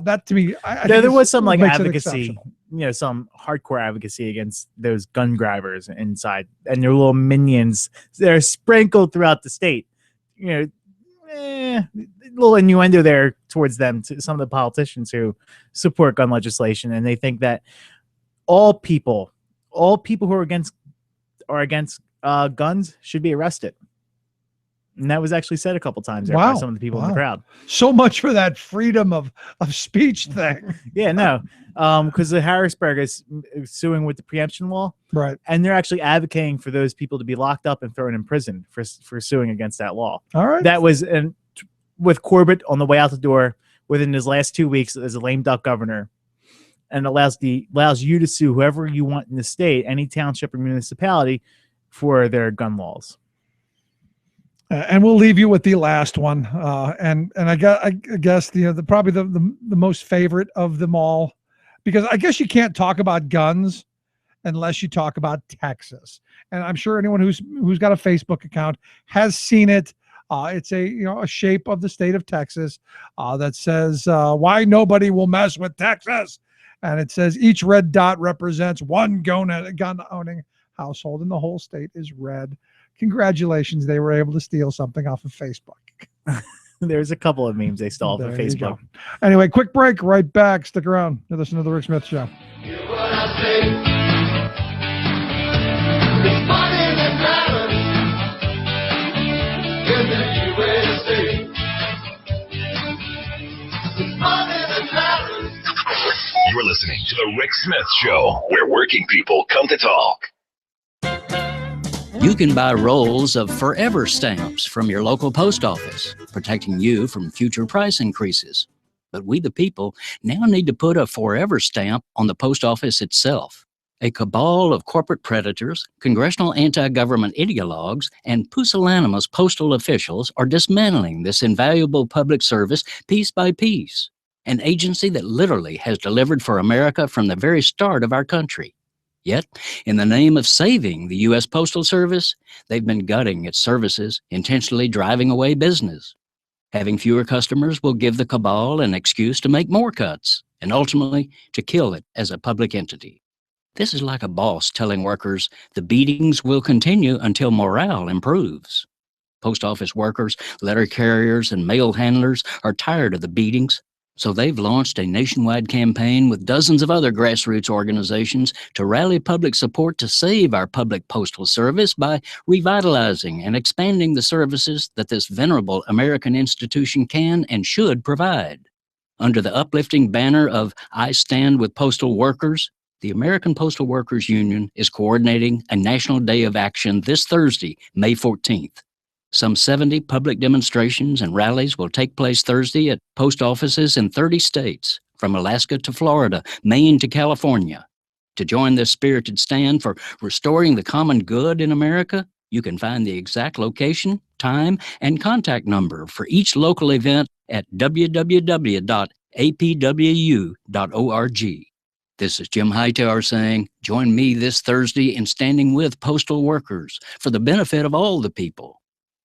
That to me, I think there was some like makes it advocacy, exceptional. some hardcore advocacy against those gun grabbers inside and their little minions. They're sprinkled throughout the state. A little innuendo there towards them, to some of the politicians who support gun legislation, and they think that all people who are against guns should be arrested. And that was actually said a couple times there by some of the people in the crowd. So much for that freedom of speech thing. Yeah, no, because the Harrisburg is suing with the preemption law, right? And they're actually advocating for those people to be locked up and thrown in prison for suing against that law. All right, that was with Corbett on the way out the door within his last 2 weeks as a lame duck governor, and allows you to sue whoever you want in the state, any township or municipality, for their gun laws. And we'll leave you with the last one, and I guess probably the most favorite of them all, because I guess you can't talk about guns unless you talk about Texas. And I'm sure anyone who's got a Facebook account has seen it. It's a shape of the state of Texas that says why nobody will mess with Texas, and it says each red dot represents one gun-owning household, and the whole state is red. Congratulations, they were able to steal something off of Facebook. There's a couple of memes they stole from There you Facebook. go. Anyway, quick break, right back. Stick around. You're listening to The Rick Smith Show. You're listening to The Rick Smith Show, where working people come to talk. You can buy rolls of Forever stamps from your local post office, protecting you from future price increases. But we, the people, now need to put a Forever stamp on the post office itself. A cabal of corporate predators, congressional anti-government ideologues, and pusillanimous postal officials are dismantling this invaluable public service piece by piece, an agency that literally has delivered for America from the very start of our country. Yet, in the name of saving the U.S. Postal Service, they've been gutting its services, intentionally driving away business. Having fewer customers will give the cabal an excuse to make more cuts, and ultimately to kill it as a public entity. This is like a boss telling workers the beatings will continue until morale improves. Post office workers, letter carriers, and mail handlers are tired of the beatings, so they've launched a nationwide campaign with dozens of other grassroots organizations to rally public support to save our public postal service by revitalizing and expanding the services that this venerable American institution can and should provide. Under the uplifting banner of I Stand with Postal Workers, the American Postal Workers Union is coordinating a National Day of Action this Thursday, May 14th. Some 70 public demonstrations and rallies will take place Thursday at post offices in 30 states, from Alaska to Florida, Maine to California. To join this spirited stand for restoring the common good in America, you can find the exact location, time, and contact number for each local event at www.apwu.org. This is Jim Hightower saying, join me this Thursday in standing with postal workers for the benefit of all the people.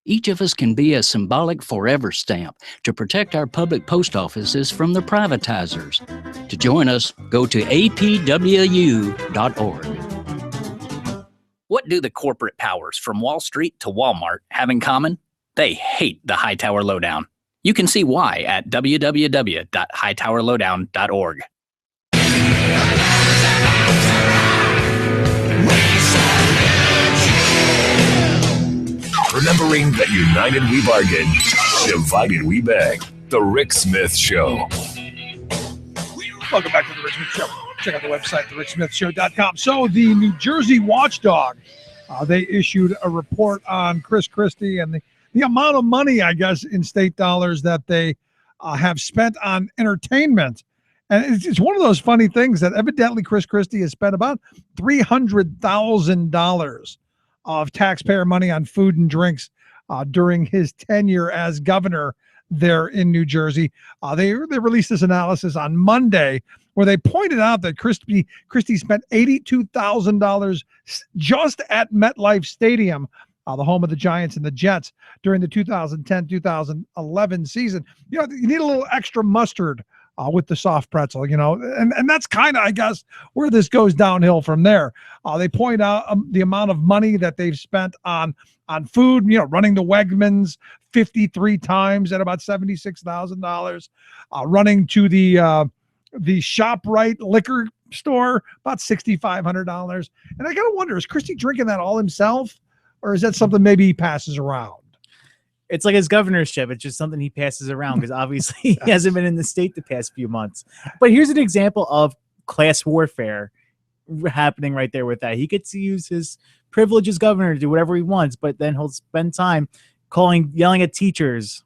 Each of us can be a symbolic forever stamp to protect our public post offices from the privatizers. To join us, go to apwu.org. What do the corporate powers from Wall Street to Walmart have in common? They hate the Hightower Lowdown. You can see why at www.hightowerlowdown.org. Remembering that united we bargain, divided we beg. The Rick Smith Show. Welcome back to the Rick Smith Show. Check out the website, thericksmithshow.com. So the New Jersey Watchdog, they issued a report on Chris Christie and the amount of money, I guess, in state dollars that they have spent on entertainment. And it's one of those funny things that evidently Chris Christie has spent about $300,000 of taxpayer money on food and drinks during his tenure as governor there in New Jersey. They released this analysis on Monday where they pointed out that Christie spent $82,000 just at MetLife Stadium, the home of the Giants and the Jets, during the 2010-2011 season. You need a little extra mustard with the soft pretzel, and that's kind of, I guess, where this goes downhill from there. They point out the amount of money that they've spent on food, running the Wegmans 53 times at about $76,000, running to the ShopRite liquor store, about $6,500. And I gotta wonder, is Christie drinking that all himself, or is that something maybe he passes around? It's like his governorship. It's just something he passes around because obviously he hasn't been in the state the past few months. But here's an example of class warfare happening right there with that. He gets to use his privilege as governor to do whatever he wants, but then he'll spend time yelling at teachers,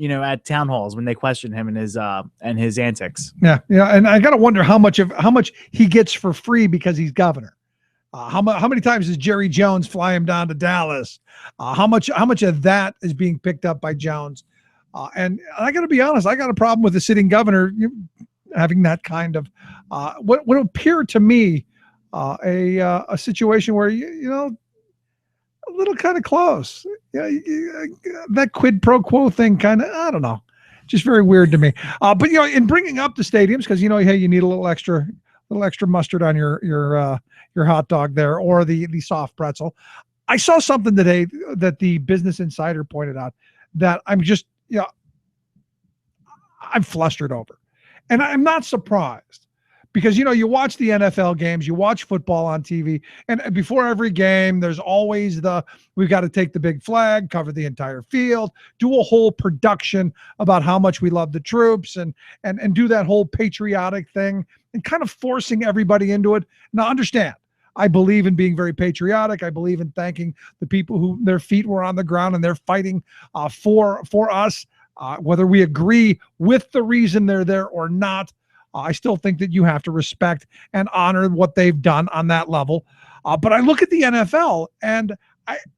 at town halls when they question him and his antics. Yeah. And I got to wonder how much he gets for free because he's governor. How many times does Jerry Jones fly him down to Dallas? How much of that is being picked up by Jones? And I got to be honest, I got a problem with the sitting governor having that kind of what would appear to me a situation where a little kind of close. That quid pro quo thing kind of, I don't know, just very weird to me. But in bringing up the stadiums, because hey, you need a little extra mustard on your hot dog there, or the soft pretzel. I saw something today that the Business Insider pointed out that I'm just, I'm flustered over. And I'm not surprised because, you watch the NFL games, you watch football on TV, and before every game, there's always we've got to take the big flag, cover the entire field, do a whole production about how much we love the troops and do that whole patriotic thing and kind of forcing everybody into it. Now, understand, I believe in being very patriotic. I believe in thanking the people who their feet were on the ground and they're fighting for us, whether we agree with the reason they're there or not. I still think that you have to respect and honor what they've done on that level. But I look at the NFL, and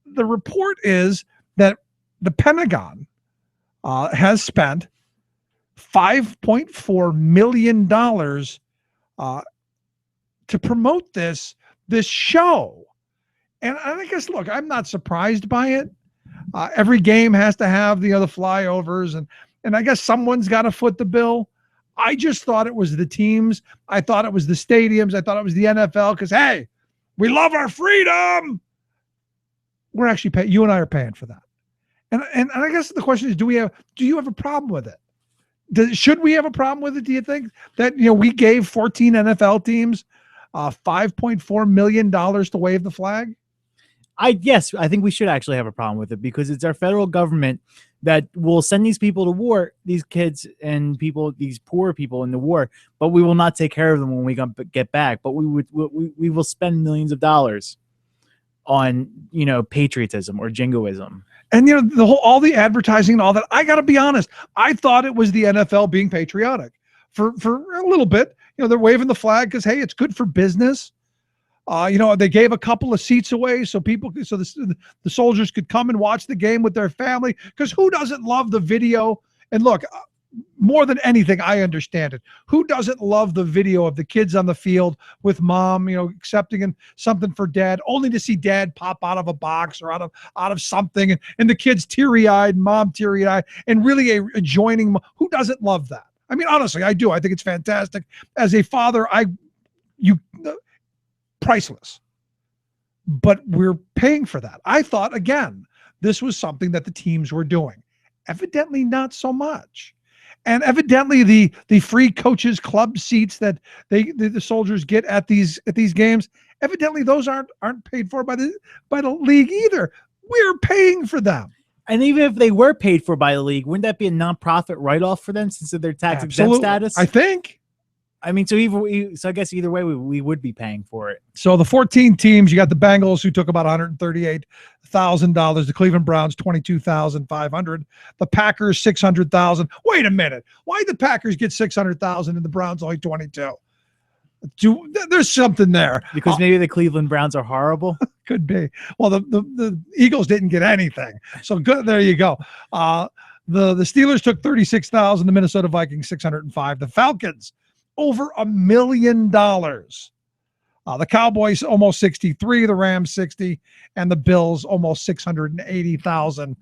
the report is that the Pentagon has spent $5.4 million to promote this show. And I guess, look, I'm not surprised by it. Every game has to have the flyovers, and I guess someone's got to foot the bill. I just thought it was the teams. I thought it was the stadiums. I thought it was the NFL because, hey, we love our freedom. We're actually you and I are paying for that. And I guess the question is, do you have a problem with it? Should we have a problem with it? Do you think that, we gave 14 NFL teams $5.4 million to wave the flag? Yes, I think we should actually have a problem with it because it's our federal government that will send these people to war, these kids and people, these poor people in the war, but we will not take care of them when we get back. But we will spend millions of dollars on, patriotism or jingoism. And, all the advertising and all that, I got to be honest, I thought it was the NFL being patriotic for a little bit. They're waving the flag because, hey, it's good for business. They gave a couple of seats away so the soldiers could come and watch the game with their family. Because who doesn't love the video? And look, more than anything, I understand it. Who doesn't love the video of the kids on the field with mom, accepting something for dad, only to see dad pop out of a box or out of something, and the kids teary-eyed, mom teary-eyed, and really joining. Who doesn't love that? I mean, honestly, I do. I think it's fantastic. As a father, priceless. But we're paying for that. I thought, again, this was something that the teams were doing. Evidently not so much. And evidently the free coaches club seats that the soldiers get at these games, evidently those aren't paid for by the league either. We're paying for them. And even if they were paid for by the league, wouldn't that be a nonprofit write-off for them since of their tax exempt status? I think. I mean, so I guess either way we would be paying for it. So the 14 teams, you got the Bengals who took about $138,000, the Cleveland Browns $22,500, the Packers $600,000. Wait a minute, why did the Packers get $600,000 and the Browns only 22? There's something there. Because maybe the Cleveland Browns are horrible. Could be. Well, the Eagles didn't get anything, so good. There you go. The Steelers took $36,000, the Minnesota Vikings $605,000, the Falcons over $1 million. The Cowboys almost 63, the Rams 60, and the Bills almost 680,000.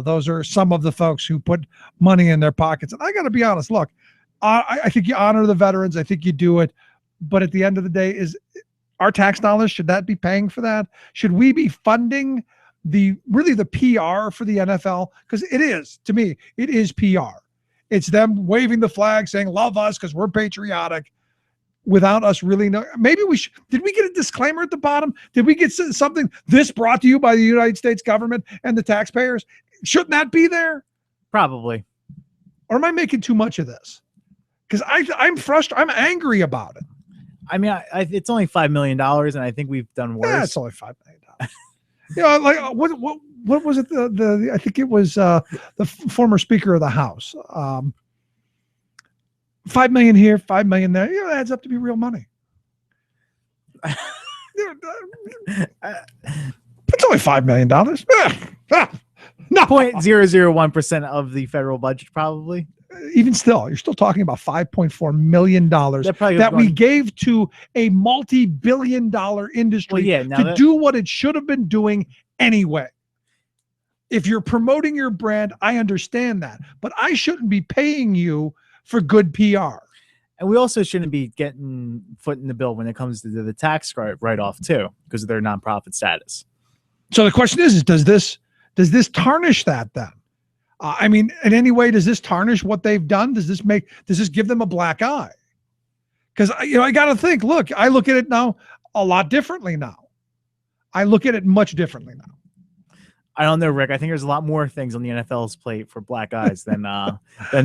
Those are some of the folks who put money in their pockets. And I got to be honest, look, I think you honor the veterans. I think you do it. But at the end of the day, is our tax dollars, should that be paying for that? Should we be funding the PR for the NFL? Because it is, to me, it is PR. It's them waving the flag saying, love us because we're patriotic, without us really knowing. Maybe did we get a disclaimer at the bottom? Did we get something, this brought to you by the United States government and the taxpayers? Shouldn't that be there? Probably. Or am I making too much of this? Because I'm frustrated. I'm angry about it. I mean, it's only $5 million, and I think we've done worse. Yeah, it's only $5 million. Like what was it? I think it was the former Speaker of the House. $5 million here, $5 million there. It adds up to be real money. It's only $5 million. No. 0.001% of the federal budget, probably. Even still, you're still talking about $5.4 million that we gave to a multi-billion-dollar industry to do what it should have been doing anyway. If you're promoting your brand, I understand that, but I shouldn't be paying you for good PR. And we also shouldn't be getting foot in the bill when it comes to the tax write-off too, because of their nonprofit status. So the question is does this tarnish that then? I mean, in any way, does this tarnish what they've done? Does this give them a black eye? Because, I got to think, look, I look at it now a lot differently now. I look at it much differently now. I don't know, Rick. I think there's a lot more things on the NFL's plate for black eyes than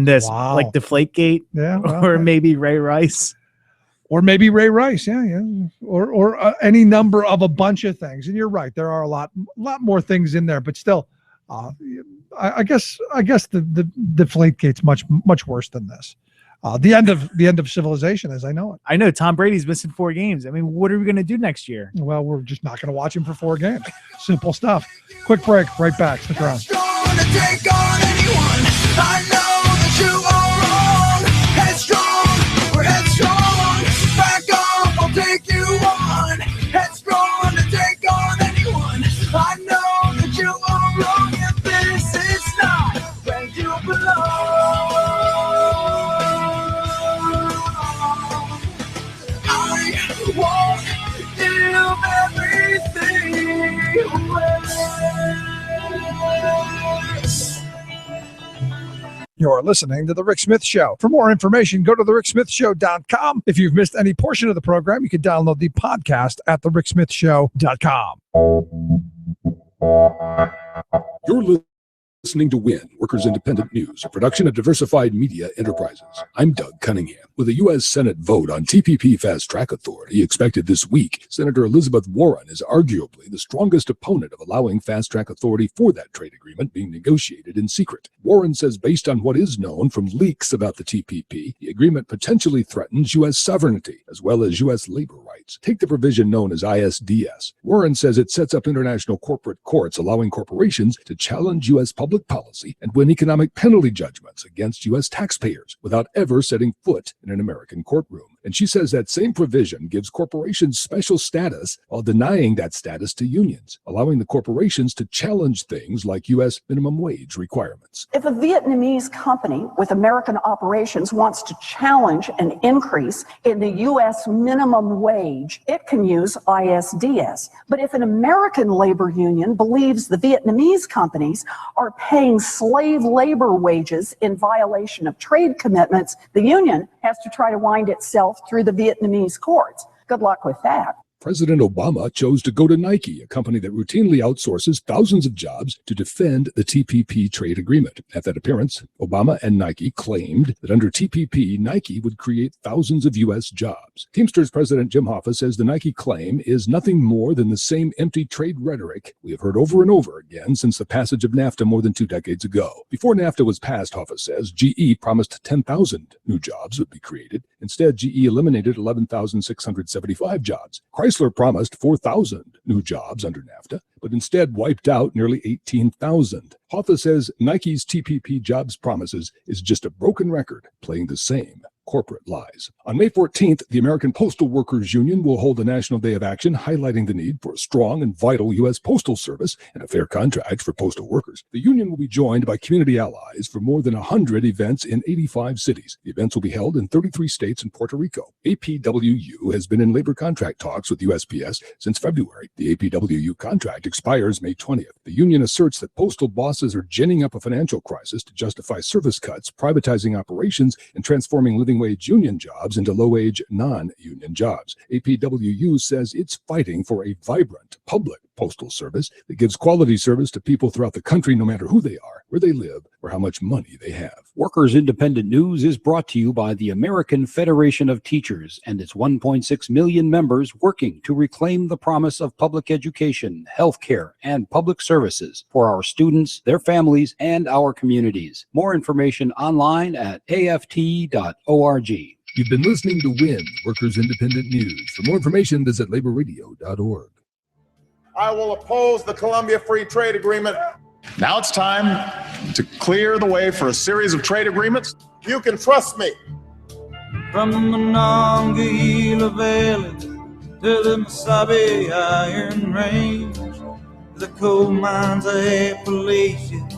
this, Wow. like Deflategate, or maybe Ray Rice. Or maybe Ray Rice, yeah. Or any number of a bunch of things. And you're right, there are a lot more things in there, but still, I guess the Deflategate's much worse than this. The end of civilization, as I know it. I know Tom Brady's missing 4 games. I mean, what are we going to do next year? Well, we're just not going to watch him for 4 games. Simple stuff. Quick break. Right back. Stick around. I know that you are wrong. Headstrong, we're headstrong. Back off, I'll take you on. Headstrong to take on anyone. I know that you are wrong. If this is not where you belong, I won't give everything away. You're listening to The Rick Smith Show. For more information, go to thericksmithshow.com. If you've missed any portion of the program, you can download the podcast at thericksmithshow.com. You're listening to WIN, Workers Independent News, a production of Diversified Media Enterprises. I'm Doug Cunningham. With a U.S. Senate vote on TPP Fast Track Authority expected this week, Senator Elizabeth Warren is arguably the strongest opponent of allowing Fast Track Authority for that trade agreement being negotiated in secret. Warren says based on what is known from leaks about the TPP, the agreement potentially threatens U.S. sovereignty as well as U.S. labor rights. courts. Take the provision known as ISDS. Warren says it sets up international corporate courts, allowing corporations to challenge U.S. public policy and win economic penalty judgments against U.S. taxpayers without ever setting foot in an American courtroom. And she says that same provision gives corporations special status while denying that status to unions, allowing the corporations to challenge things like U.S. minimum wage requirements. If a Vietnamese company with American operations wants to challenge an increase in the U.S. minimum wage, it can use ISDS. But if an American labor union believes the Vietnamese companies are paying slave labor wages in violation of trade commitments, the union has to try to wind itself through the Vietnamese courts. Good luck with that. President Obama chose to go to Nike, a company that routinely outsources thousands of jobs, to defend the TPP trade agreement. At that appearance, Obama and Nike claimed that under TPP, Nike would create thousands of U.S. jobs. Teamsters President Jim Hoffa says the Nike claim is nothing more than the same empty trade rhetoric we have heard over and over again since the passage of NAFTA more than 2 decades ago. Before NAFTA was passed, Hoffa says, GE promised 10,000 new jobs would be created. Instead, GE eliminated 11,675 jobs. Chrysler promised 4,000 new jobs under NAFTA, but instead wiped out nearly 18,000. Hoffa says Nike's TPP jobs promises is just a broken record, playing the same corporate lies. On May 14th, the American Postal Workers Union will hold a national day of action highlighting the need for a strong and vital U.S. postal service and a fair contract for postal workers. The union will be joined by community allies for more than 100 events in 85 cities. The events will be held in 33 states and Puerto Rico. APWU has been in labor contract talks with USPS since February. The APWU contract expires May 20th. The union asserts that postal bosses are ginning up a financial crisis to justify service cuts, privatizing operations, and transforming living wage union jobs into low-wage non-union jobs. APWU says it's fighting for a vibrant public postal service that gives quality service to people throughout the country, no matter who they are, where they live, or how much money they have. Workers Independent News is brought to you by the American Federation of Teachers and its 1.6 million members working to reclaim the promise of public education, healthcare, and public services for our students, their families, and our communities. More information online at aft.org. You've been listening to WIN, Workers Independent News. For more information, visit laborradio.org. I will oppose the Colombia Free Trade Agreement. Now it's time to clear the way for a series of trade agreements. You can trust me. From the Monongahela Valley to the Mesabi Iron Range, the coal mines of Appalachia,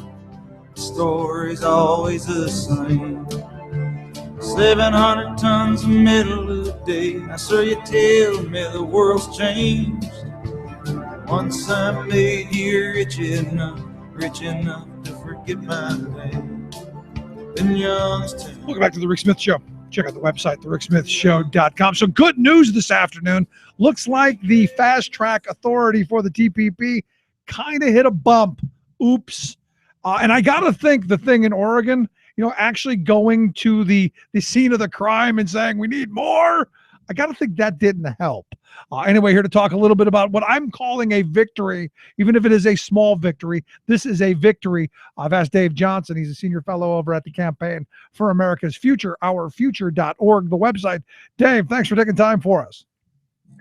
the story's always the same. 700 tons of metal a day. Now, sir, you tell me the world's changed. Once I made you rich enough to forget my name. Been young as 10. Welcome back to the Rick Smith Show. Check out the website, thericksmithshow.com. So good news this afternoon. Looks like the fast track authority for the TPP kind of hit a bump. Oops. And I got to think the thing in Oregon, actually going to the scene of the crime and saying we need more, I got to think that didn't help. Anyway, here to talk a little bit about what I'm calling a victory, even if it is a small victory. This is a victory. I've asked Dave Johnson. He's a senior fellow over at the Campaign for America's Future, ourfuture.org, the website. Dave, thanks for taking time for us.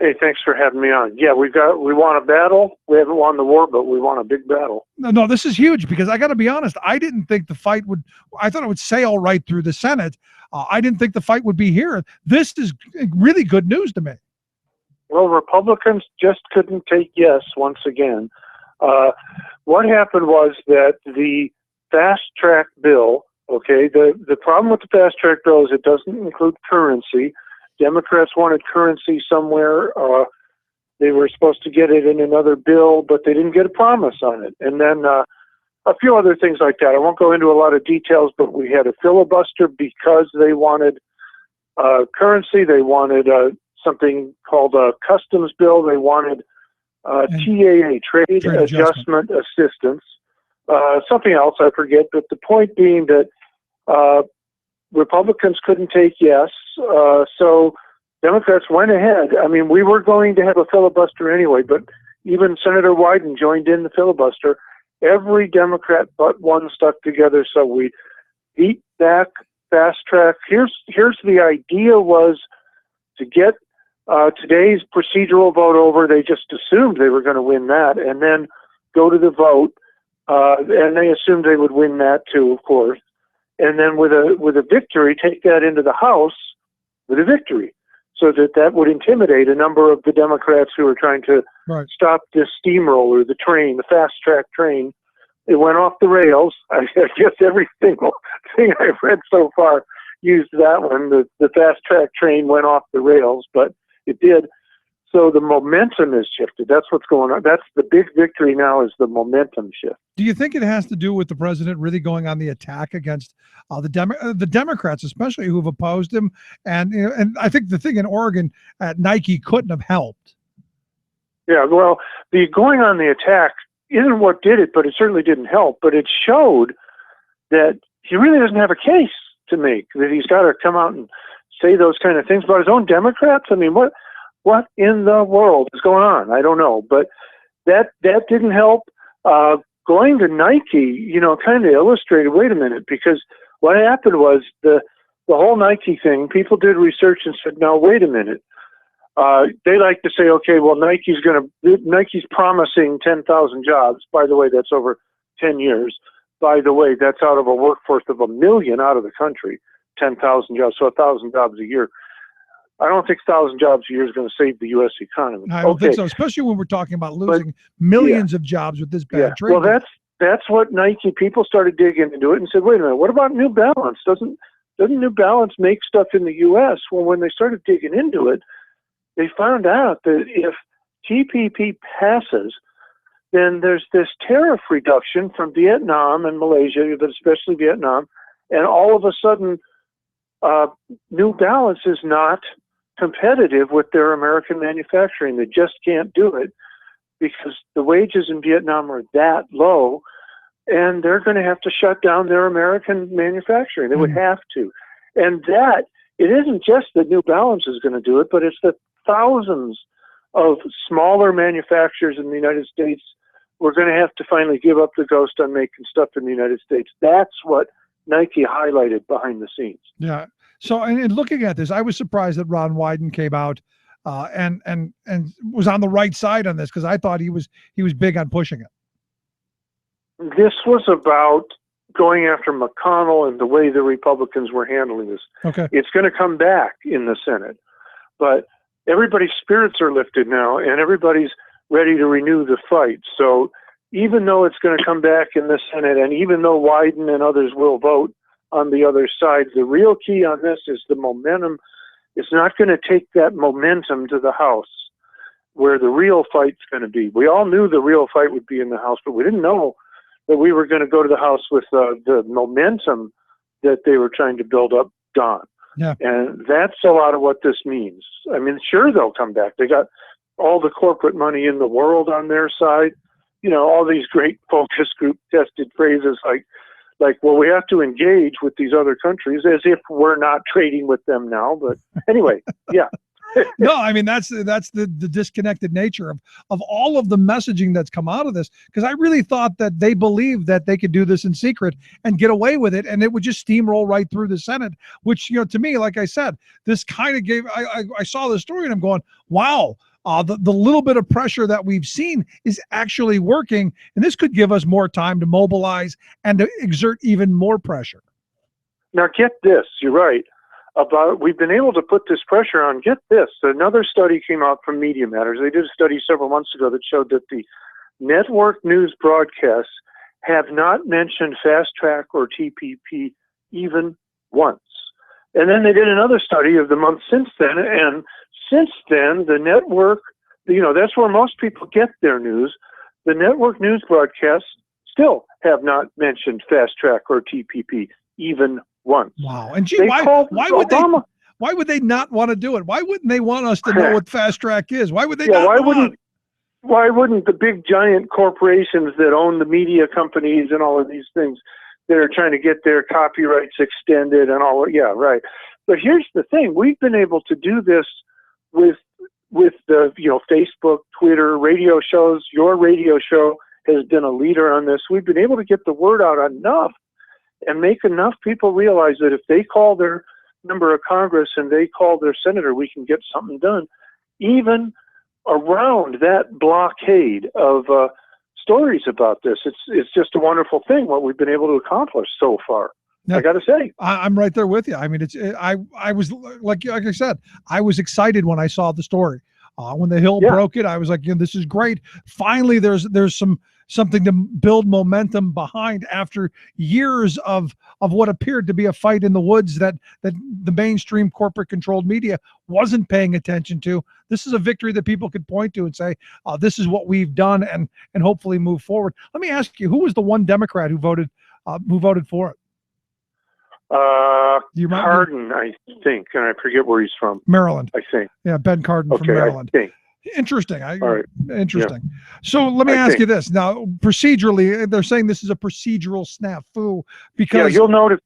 Hey, thanks for having me on. Yeah, we won a battle. We haven't won the war, but we won a big battle. No, this is huge because I got to be honest. I didn't think the fight I thought it would sail right through the Senate. I didn't think the fight would be here. This is really good news to me. Well, Republicans just couldn't take yes once again. What happened was that the fast track bill, the problem with the fast track bill is it doesn't include currency. Democrats wanted currency somewhere. They were supposed to get it in another bill, but they didn't get a promise on it. And then a few other things like that. I won't go into a lot of details, but we had a filibuster because they wanted currency. They wanted something called a customs bill. They wanted TAA, Trade Adjustment Assistance. Something else I forget, but the point being that Republicans couldn't take yes, so Democrats went ahead. I mean, we were going to have a filibuster anyway, but even Senator Wyden joined in the filibuster. Every Democrat but one stuck together, so we beat back fast track. Here's the idea was to get today's procedural vote over, they just assumed they were going to win that, and then go to the vote, and they assumed they would win that too, of course. And then with a victory, take that into the House with a victory, so that would intimidate a number of the Democrats who are trying to stop this steamroller, the train, the fast track train. It went off the rails. I guess every single thing I've read so far used that one. The fast track train went off the rails, but it did. So the momentum has shifted. That's what's going on. That's the big victory now, is the momentum shift. Do you think it has to do with the president really going on the attack against the Democrats, especially who have opposed him? And and I think the thing in Oregon at Nike couldn't have helped. Yeah, well, the going on the attack isn't what did it, but it certainly didn't help. But it showed that he really doesn't have a case to make, that he's got to come out and say those kind of things about his own Democrats. I mean, what in the world is going on? I don't know, but that didn't help. Going to Nike, kind of illustrated, wait a minute, because what happened was the whole Nike thing, people did research and said, now, wait a minute. They like to say, okay, well, Nike's promising 10,000 jobs. By the way, that's over 10 years. By the way, that's out of a workforce of 1 million out of the country, 10,000 jobs, so 1,000 jobs a year. I don't think 1,000 jobs a year is going to save the U.S. economy. I don't think so, especially when we're talking about losing millions of jobs with this bad trade. Well, that's what Nike people started digging into it and said, wait a minute, what about New Balance? Doesn't New Balance make stuff in the U.S.? Well, when they started digging into it, they found out that if TPP passes, then there's this tariff reduction from Vietnam and Malaysia, but especially Vietnam, and all of a sudden, New Balance is not competitive with their American manufacturing. They just can't do it because the wages in Vietnam are that low, and they're going to have to shut down their American manufacturing. They would have to. And that, it isn't just that New Balance is going to do it, but it's the thousands of smaller manufacturers in the United States. We're going to have to finally give up the ghost on making stuff in the United States. That's what Nike highlighted behind the scenes. Yeah. So, in looking at this, I was surprised that Ron Wyden came out and was on the right side on this, because I thought he was big on pushing it. This was about going after McConnell and the way the Republicans were handling this. Okay. It's going to come back in the Senate, but everybody's spirits are lifted now, and everybody's ready to renew the fight. So even though it's going to come back in the Senate, and even though Wyden and others will vote on the other side, the real key on this is the momentum. It's not going to take that momentum to the House, where the real fight's going to be. We all knew the real fight would be in the House, but we didn't know that we were going to go to the House with the momentum that they were trying to build up gone. Yeah. And that's a lot of what this means. I mean, sure, they'll come back. They got all the corporate money in the world on their side. All these great focus group tested phrases like, well, we have to engage with these other countries, as if we're not trading with them now. But anyway, yeah. No, I mean, that's the disconnected nature of all of the messaging that's come out of this, because I really thought that they believed that they could do this in secret and get away with it, and it would just steamroll right through the Senate, which, to me, like I said, this kind of gave, I saw the story and I'm going, wow, the little bit of pressure that we've seen is actually working, and this could give us more time to mobilize and to exert even more pressure. Now, get this, you're right. We've been able to put this pressure on. Get this, another study came out from Media Matters. They did a study several months ago that showed that the network news broadcasts have not mentioned Fast Track or TPP even once. And then they did another study of the month since then, and since then, the network, that's where most people get their news. The network news broadcasts still have not mentioned Fast Track or TPP even once. Wow. And gee, why would they not want to do it? Why wouldn't they want us to know what Fast Track is? Why would they not why wouldn't the big giant corporations that own the media companies and all of these things that are trying to get their copyrights extended and all? Yeah, right. But here's the thing. We've been able to do this with the Facebook, Twitter, radio shows. Your radio show has been a leader on this. We've been able to get the word out enough and make enough people realize that if they call their member of Congress and they call their senator, we can get something done. even around that blockade of stories about this. It's just a wonderful thing what we've been able to accomplish so far. Yeah. I got to say. I'm right there with you. I mean, I was like I said, I was excited when I saw the story. When the Hill broke it, I was like, this is great. Finally, there's something to build momentum behind after years of what appeared to be a fight in the woods that the mainstream corporate controlled media wasn't paying attention to. This is a victory that people could point to and say, this is what we've done, and hopefully move forward. Let me ask you, who was the one Democrat who voted for it? Cardin, I think, and I forget where he's from. Maryland, I think. Yeah, Ben Cardin from Maryland. I think. Interesting. All right. Interesting. Yeah. So let me ask you this. Now, procedurally, they're saying this is a procedural snafu because you'll notice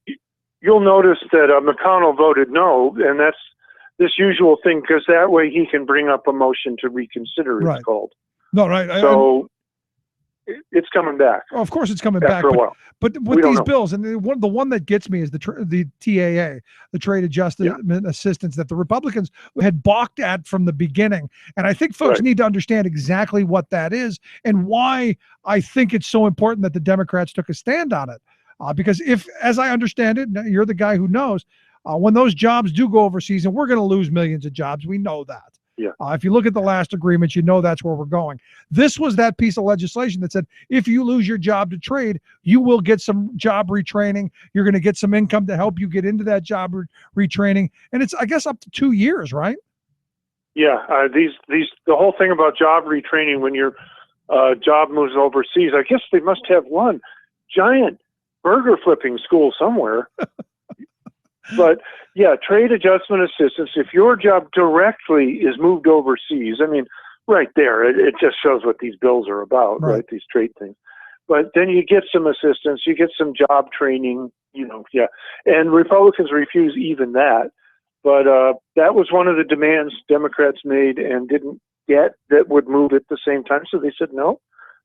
that McConnell voted no, and that's this usual thing because that way he can bring up a motion to reconsider. It's called. No, right. So it's coming back. Oh, of course, it's coming back. After a while. But with these bills, and the one that gets me is the TAA, the Trade Adjustment Assistance, that the Republicans had balked at from the beginning. And I think folks need to understand exactly what that is and why I think it's so important that the Democrats took a stand on it. Because if, as I understand it, you're the guy who knows, when those jobs do go overseas, and we're going to lose millions of jobs, we know that. Yeah. If you look at the last agreement, you know that's where we're going. This was that piece of legislation that said, if you lose your job to trade, you will get some job retraining. You're going to get some income to help you get into that job retraining. And it's, I guess, up to 2 years, right? Yeah. The whole thing about job retraining when your job moves overseas, I guess they must have one giant burger flipping school somewhere. But yeah, trade adjustment assistance, if your job directly is moved overseas, I mean, right there, it just shows what these bills are about, right? These trade things. But then you get some assistance, you get some job training, and Republicans refuse even that. But that was one of the demands Democrats made and didn't get that would move at the same time. So they said, no,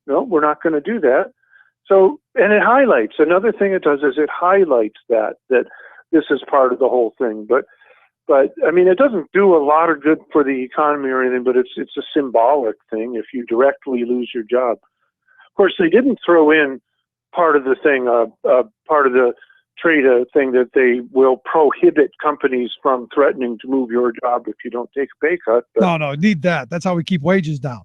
we're not going to do that. So, and it highlights, another thing it does is it highlights that this is part of the whole thing. But I mean, it doesn't do a lot of good for the economy or anything, but it's a symbolic thing if you directly lose your job. Of course, they didn't throw in part of the thing, part of the trade thing that they will prohibit companies from threatening to move your job if you don't take a pay cut. But, no, need that. That's how we keep wages down.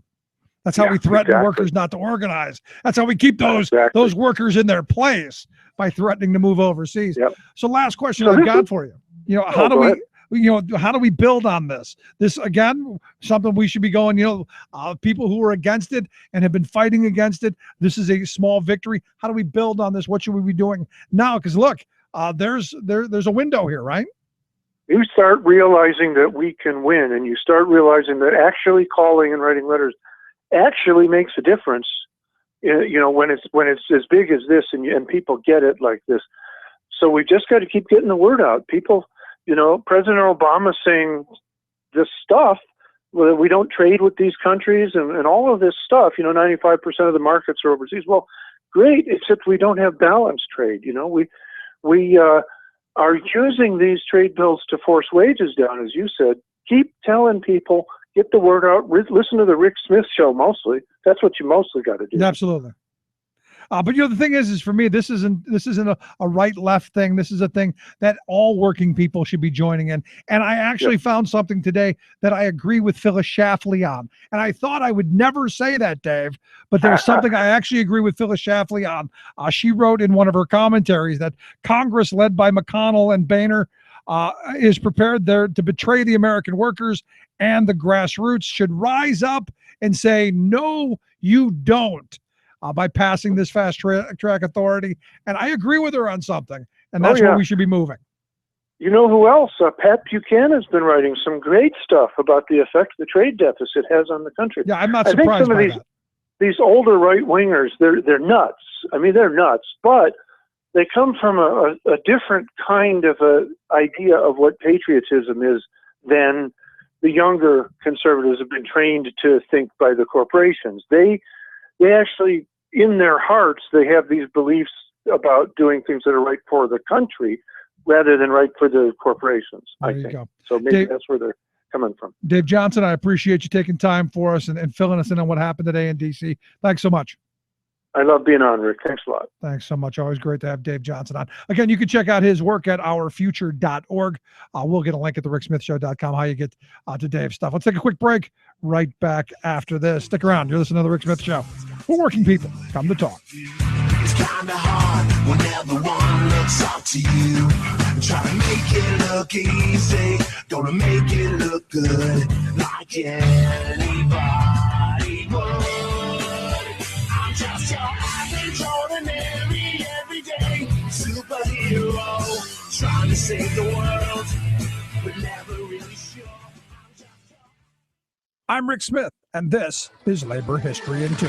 That's how we threaten workers not to organize. That's how we keep those workers in their place, by threatening to move overseas. Yep. So last question I've got for you. How do we build on this? This, again, something we should be going, people who are against it and have been fighting against it. This is a small victory. How do we build on this? What should we be doing now? Because look, there's a window here, right? You start realizing that we can win, and you start realizing that actually calling and writing letters actually makes a difference. When it's as big as this and people get it like this. So we just got to keep getting the word out. People, President Obama saying this stuff, whether we don't trade with these countries and all of this stuff, 95% of the markets are overseas. Well, great, except we don't have balanced trade. We are using these trade bills to force wages down, as you said. Keep telling people, get the word out. Listen to the Rick Smith show mostly. That's what you mostly got to do. Absolutely. But the thing is for me, this isn't a right-left thing. This is a thing that all working people should be joining in. And I actually found something today that I agree with Phyllis Schlafly on. And I thought I would never say that, Dave, but there's something I actually agree with Phyllis Schlafly on. She wrote in one of her commentaries that Congress, led by McConnell and Boehner, is prepared there to betray the American workers, and the grassroots should rise up and say, no, you don't, by passing this fast track authority. And I agree with her on something, and that's where we should be moving. You know who else? Pat Buchanan's been writing some great stuff about the effect the trade deficit has on the country. Yeah, I'm not surprised I think some by of that. These older right-wingers, they're nuts. I mean, they're nuts, but they come from a different kind of a idea of what patriotism is than the younger conservatives have been trained to think by the corporations. They actually, in their hearts, they have these beliefs about doing things that are right for the country rather than right for the corporations, I think. So maybe that's where they're coming from. Dave Johnson, I appreciate you taking time for us and filling us in on what happened today in D.C. Thanks so much. I love being on, Rick. Thanks a lot. Thanks so much. Always great to have Dave Johnson on. Again, you can check out his work at ourfuture.org. We'll get a link at thericksmithshow.com how you get to Dave's stuff. Let's take a quick break. Right back after this. Stick around. You're listening to The Rick Smith Show. We're working people. Come to talk. It's kinda hard when everyone looks up to you. Try to make it look easy, gonna make it look good, like anybody would. I'm just your average, ordinary, everyday superhero, trying to save the world, but never really sure. I'm Rick Smith, and this is Labor History in 2.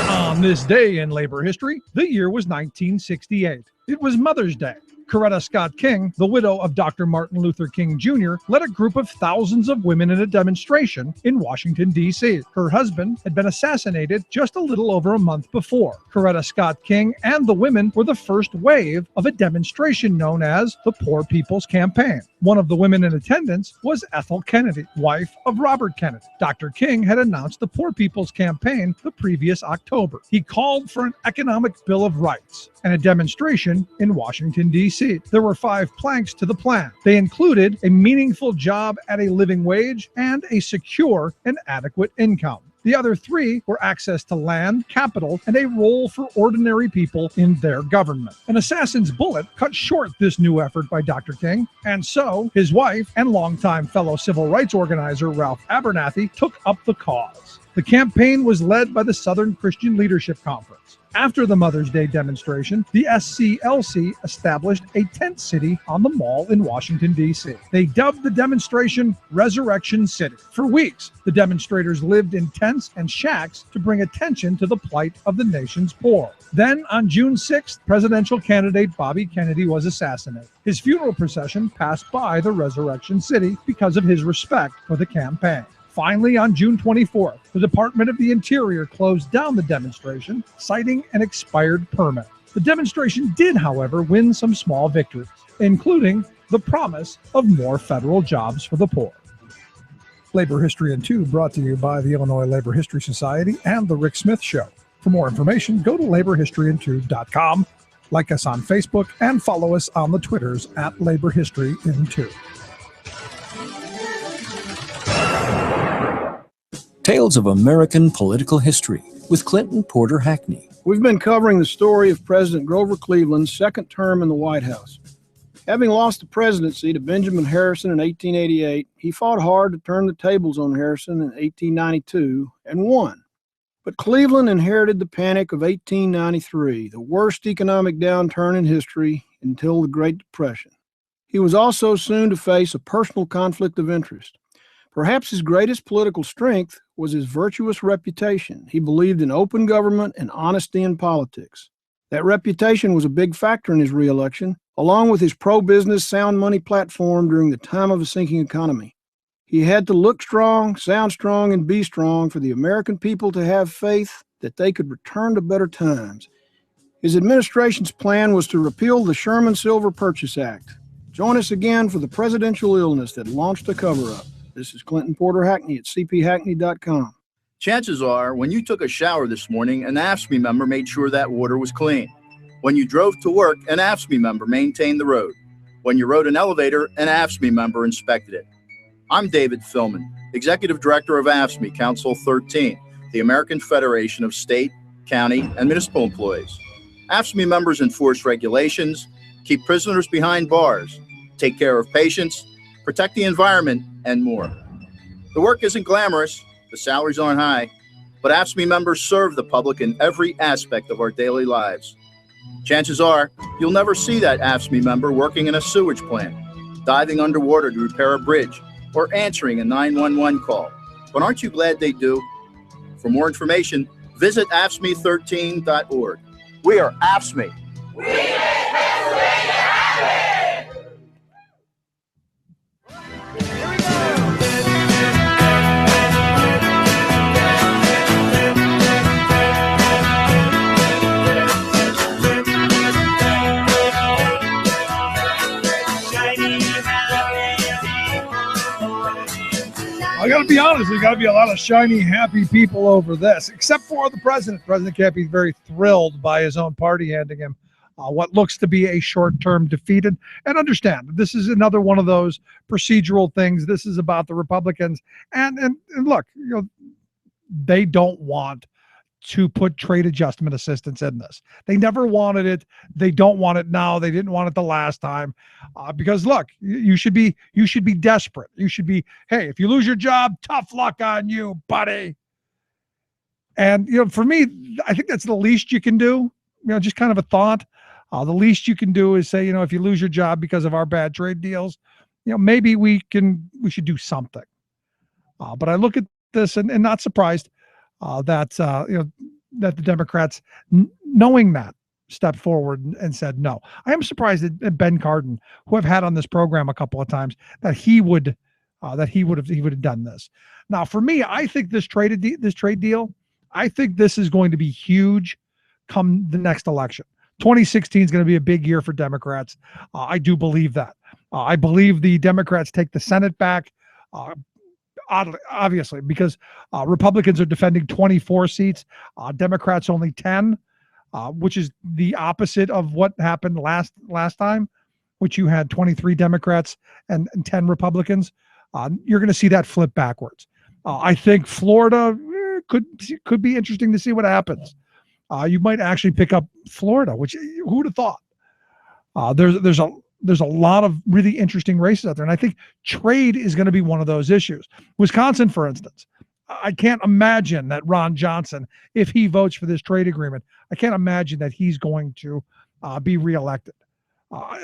On this day in labor history, the year was 1968. It was Mother's Day. Coretta Scott King, the widow of Dr. Martin Luther King Jr., led a group of thousands of women in a demonstration in Washington, D.C. Her husband had been assassinated just a little over a month before. Coretta Scott King and the women were the first wave of a demonstration known as the Poor People's Campaign. One of the women in attendance was Ethel Kennedy, wife of Robert Kennedy. Dr. King had announced the Poor People's Campaign the previous October. He called for an economic Bill of Rights and a demonstration in Washington, D.C. There were 5 planks to the plan. They included a meaningful job at a living wage and a secure and adequate income. The other 3 were access to land, capital, and a role for ordinary people in their government. An assassin's bullet cut short this new effort by Dr. King, and so his wife and longtime fellow civil rights organizer Ralph Abernathy took up the cause. The campaign was led by the Southern Christian Leadership Conference. After the Mother's Day demonstration, the SCLC established a tent city on the Mall in Washington, D.C. They dubbed the demonstration Resurrection City. For weeks, the demonstrators lived in tents and shacks to bring attention to the plight of the nation's poor. Then, on June 6th, presidential candidate Bobby Kennedy was assassinated. His funeral procession passed by the Resurrection City because of his respect for the campaign. Finally, on June 24th, the Department of the Interior closed down the demonstration, citing an expired permit. The demonstration did, however, win some small victories, including the promise of more federal jobs for the poor. Labor History in 2 brought to you by the Illinois Labor History Society and The Rick Smith Show. For more information, go to laborhistoryin2.com, like us on Facebook, and follow us on the Twitters at Labor History in 2. Tales of American Political History with Clinton Porter Hackney. We've been covering the story of President Grover Cleveland's second term in the White House. Having lost the presidency to Benjamin Harrison in 1888, he fought hard to turn the tables on Harrison in 1892 and won. But Cleveland inherited the panic of 1893, the worst economic downturn in history until the Great Depression. He was also soon to face a personal conflict of interest. Perhaps his greatest political strength was his virtuous reputation. He believed in open government and honesty in politics. That reputation was a big factor in his reelection, along with his pro-business sound money platform during the time of a sinking economy. He had to look strong, sound strong, and be strong for the American people to have faith that they could return to better times. His administration's plan was to repeal the Sherman Silver Purchase Act. Join us again for the presidential illness that launched the cover-up. This is Clinton Porter Hackney at cphackney.com. Chances are, when you took a shower this morning, an AFSCME member made sure that water was clean. When you drove to work, an AFSCME member maintained the road. When you rode an elevator, an AFSCME member inspected it. I'm David Philman, Executive Director of AFSCME Council 13, the American Federation of State, County, and Municipal Employees. AFSCME members enforce regulations, keep prisoners behind bars, take care of patients, protect the environment, and more. The work isn't glamorous, the salaries aren't high, but AFSCME members serve the public in every aspect of our daily lives. Chances are, you'll never see that AFSCME member working in a sewage plant, diving underwater to repair a bridge, or answering a 911 call. But aren't you glad they do? For more information, visit AFSCME13.org. We are AFSCME. We make Pennsylvania happy! to be honest, there's got to be a lot of shiny, happy people over this, except for the president. The president can't be very thrilled by his own party handing him what looks to be a short-term defeat. And understand, this is another one of those procedural things. This is about the Republicans. And look, they don't want to put trade adjustment assistance in this. They never wanted it. They don't want it now. They didn't want it the last time because look, you should be desperate. You should be, hey, if you lose your job, tough luck on you, buddy. And for me, I think that's the least you can do. Just kind of a thought. The least you can do is say, if you lose your job because of our bad trade deals, maybe we should do something. But I look at this and not surprised that the Democrats, knowing that, stepped forward and said no. I am surprised that Ben Cardin, who I've had on this program a couple of times, that he would have done this. Now, for me, I think this trade deal, I think this is going to be huge come the next election. 2016 is going to be a big year for Democrats. I do believe that. I believe the Democrats take the Senate back. Obviously, because Republicans are defending 24 seats, Democrats only 10, which is the opposite of what happened last time, which you had 23 Democrats and 10 Republicans. You're going to see that flip backwards. I think Florida could be interesting to see what happens. You might actually pick up Florida, which who would have thought? There's a lot of really interesting races out there. And I think trade is going to be one of those issues. Wisconsin, for instance, I can't imagine that Ron Johnson, if he votes for this trade agreement, I can't imagine that he's going to be reelected,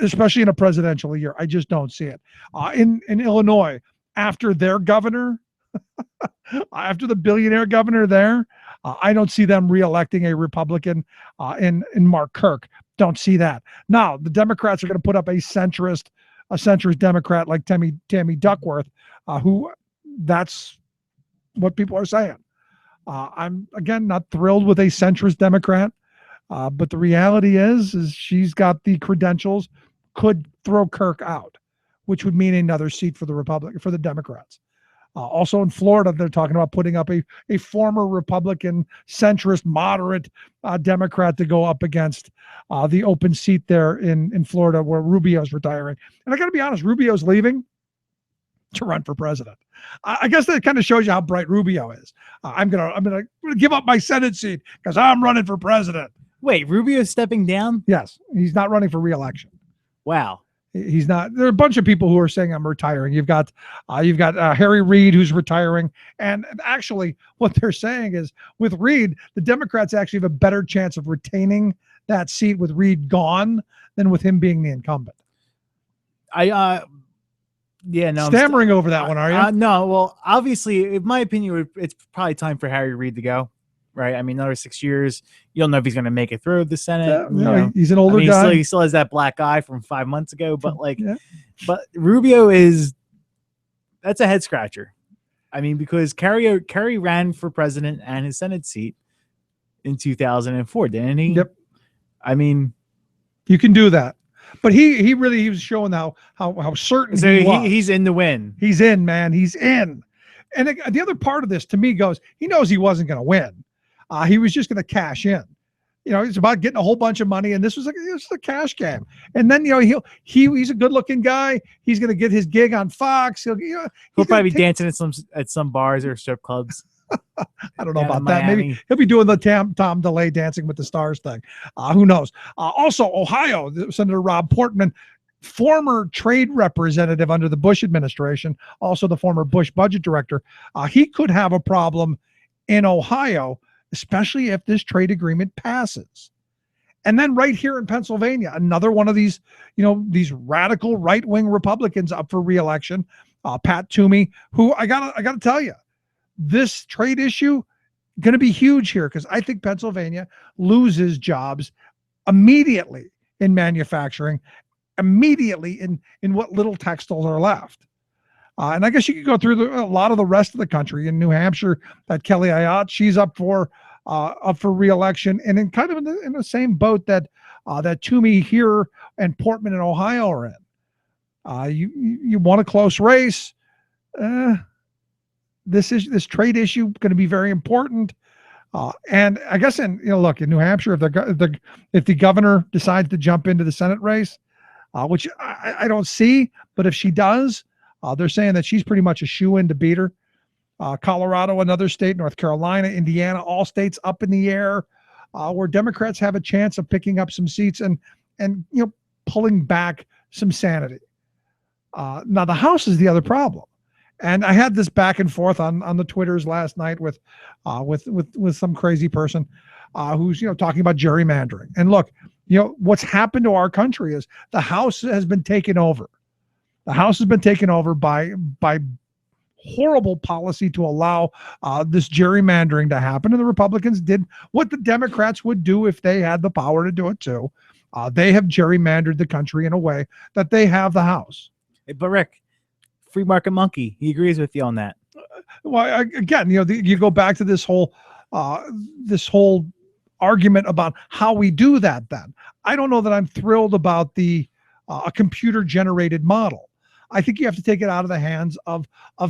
especially in a presidential year. I just don't see it. In Illinois, after their governor, after the billionaire governor there, I don't see them reelecting a Republican in Mark Kirk. Don't see that. Now, the Democrats are going to put up a centrist Democrat like Tammy Duckworth, who that's what people are saying. I'm, again, not thrilled with a centrist Democrat, but the reality is she's got the credentials, could throw Kirk out, which would mean another seat for the Democrats. Also in Florida, they're talking about putting up a former Republican, centrist, moderate Democrat to go up against the open seat there in Florida where Rubio's retiring. And I got to be honest, Rubio's leaving to run for president. I guess that kind of shows you how bright Rubio is. I'm gonna give up my Senate seat because I'm running for president. Wait, Rubio's stepping down? Yes, he's not running for re-election. Wow. He's not. There are a bunch of people who are saying I'm retiring. You've got Harry Reid who's retiring, and actually, what they're saying is with Reid, the Democrats actually have a better chance of retaining that seat with Reid gone than with him being the incumbent. Stammering over that one, are you? No. Well, obviously, in my opinion, it's probably time for Harry Reid to go. Right. I mean, another 6 years. You don't know if he's going to make it through the Senate. He's an older guy. He still has that black eye from 5 months ago. But but Rubio that's a head scratcher. I mean, because Kerry ran for president and his Senate seat in 2004, didn't he? Yep. I mean, you can do that. But he was showing how certain he was. He's in the win. He's in, man. He's in. And the other part of this to me goes, he knows he wasn't going to win. He was just going to cash in. It's about getting a whole bunch of money, and this was a cash game. And then he's a good-looking guy. He's going to get his gig on Fox. He'll probably be dancing at some bars or strip clubs. I don't know about that. Maybe he'll be doing the Tom DeLay Dancing with the Stars thing. Who knows? Also, Ohio, Senator Rob Portman, former trade representative under the Bush administration, also the former Bush budget director, he could have a problem in Ohio, especially if this trade agreement passes. And then right here in Pennsylvania, another one of these, these radical right-wing Republicans up for re-election, Pat Toomey, who I gotta tell you, this trade issue going to be huge here because I think Pennsylvania loses jobs immediately in manufacturing, immediately in what little textiles are left. And I guess you could go through a lot of the rest of the country. In New Hampshire, that Kelly Ayotte, she's up for re-election, and in kind of in the same boat that Toomey here and Portman in Ohio are in. You want a close race. this trade issue going to be very important. And I guess look, in New Hampshire, if the governor decides to jump into the Senate race, which I don't see, but if she does, they're saying that she's pretty much a shoo-in to beat her. Colorado, another state, North Carolina, Indiana, all states up in the air, where Democrats have a chance of picking up some seats and pulling back some sanity. Now the House is the other problem. And I had this back and forth on the Twitters last night with some crazy person who's talking about gerrymandering. And look, what's happened to our country is the House has been taken over. The House has been taken over by horrible policy to allow this gerrymandering to happen. And the Republicans did what the Democrats would do if they had the power to do it too. They have gerrymandered the country in a way that they have the House. Hey, but Rick, free market monkey, he agrees with you on that. Well, again, you go back to this whole argument about how we do that. Then I don't know that I'm thrilled about a computer generated model. I think you have to take it out of the hands of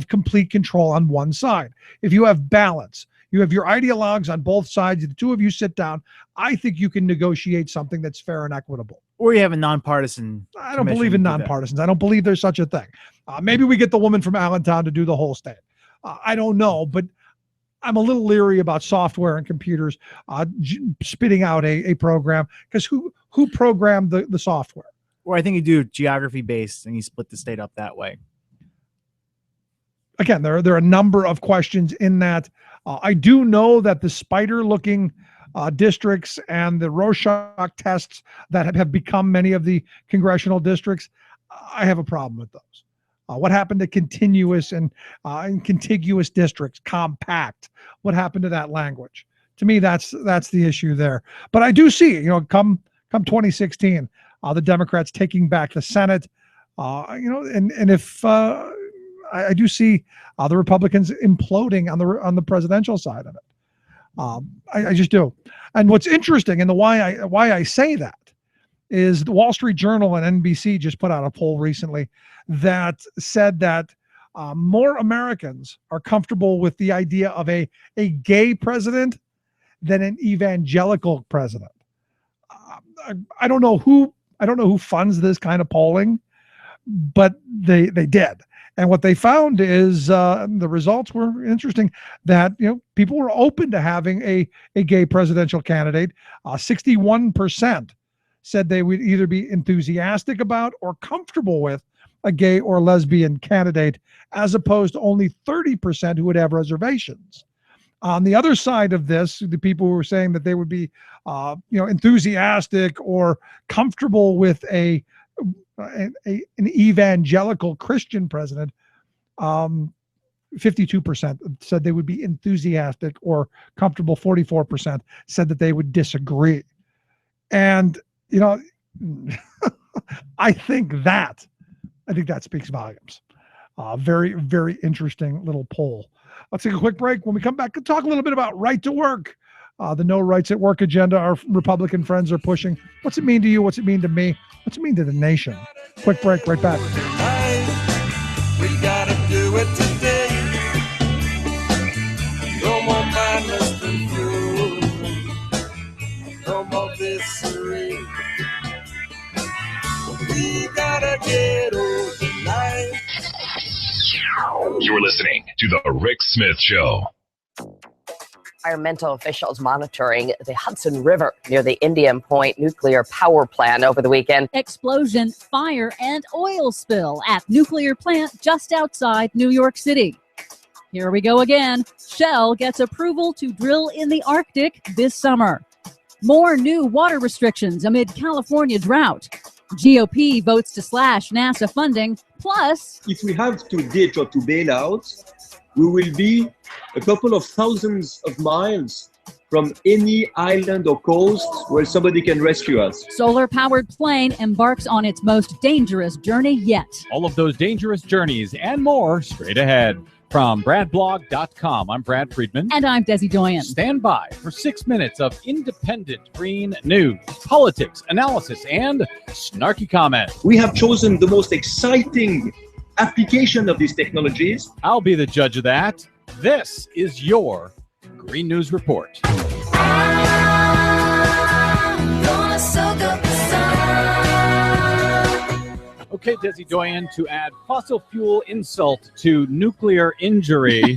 complete control on one side. If you have balance, you have your ideologues on both sides, the two of you sit down, I think you can negotiate something that's fair and equitable. Or you have a nonpartisan. I don't believe in nonpartisans. I don't believe there's such a thing. Maybe we get the woman from Allentown to do the whole state. I don't know, but I'm a little leery about software and computers spitting out a program, because who programmed the software? Or I think you do geography based and you split the state up that way. Again, there are a number of questions in that. I do know that the spider-looking districts and the Rorschach tests that have become many of the congressional districts, I have a problem with those. What happened to continuous and contiguous districts, compact? What happened to that language? To me, that's the issue there. But I do see, come 2016, the Democrats taking back the Senate, and if I do see the Republicans imploding on the presidential side of it. I just do. And what's interesting, and why I say that, is the Wall Street Journal and NBC just put out a poll recently that said that more Americans are comfortable with the idea of a gay president than an evangelical president. I don't know who funds this kind of polling, but they did. And what they found is the results were interesting, that people were open to having a gay presidential candidate. 61% said they would either be enthusiastic about or comfortable with a gay or lesbian candidate, as opposed to only 30% who would have reservations. On the other side of this, the people who were saying that they would be enthusiastic or comfortable with an evangelical Christian president, 52% said they would be enthusiastic or comfortable. 44% said that they would disagree. And I think that speaks volumes. Very, very interesting little poll. Let's take a quick break. When we come back, we'll talk a little bit about right to work, the no rights at work agenda our Republican friends are pushing. What's it mean to you? What's it mean to me? What's it mean to the nation? Quick break, right back. We gotta do it today. No more madness than fuel. No more disarray. We gotta get over tonight. You're listening to The Rick Smith Show. Environmental officials monitoring the Hudson River near the Indian Point nuclear power plant over the weekend. Explosion, fire, and oil spill at nuclear plant just outside New York City. Here we go again. Shell gets approval to drill in the Arctic this summer. More new water restrictions amid California drought. GOP votes to slash NASA funding. Plus, if we have to ditch or to bail out, we will be a couple of thousands of miles from any island or coast where somebody can rescue us. Solar-powered plane embarks on its most dangerous journey yet. All of those dangerous journeys and more straight ahead. From BradBlog.com, I'm Brad Friedman. And I'm Desi Doyen. Stand by for 6 minutes of independent green news, politics, analysis, and snarky comments. We have chosen the most exciting application of these technologies. I'll be the judge of that. This is your Green News Report. Okay, Desi Doyen, to add fossil fuel insult to nuclear injury,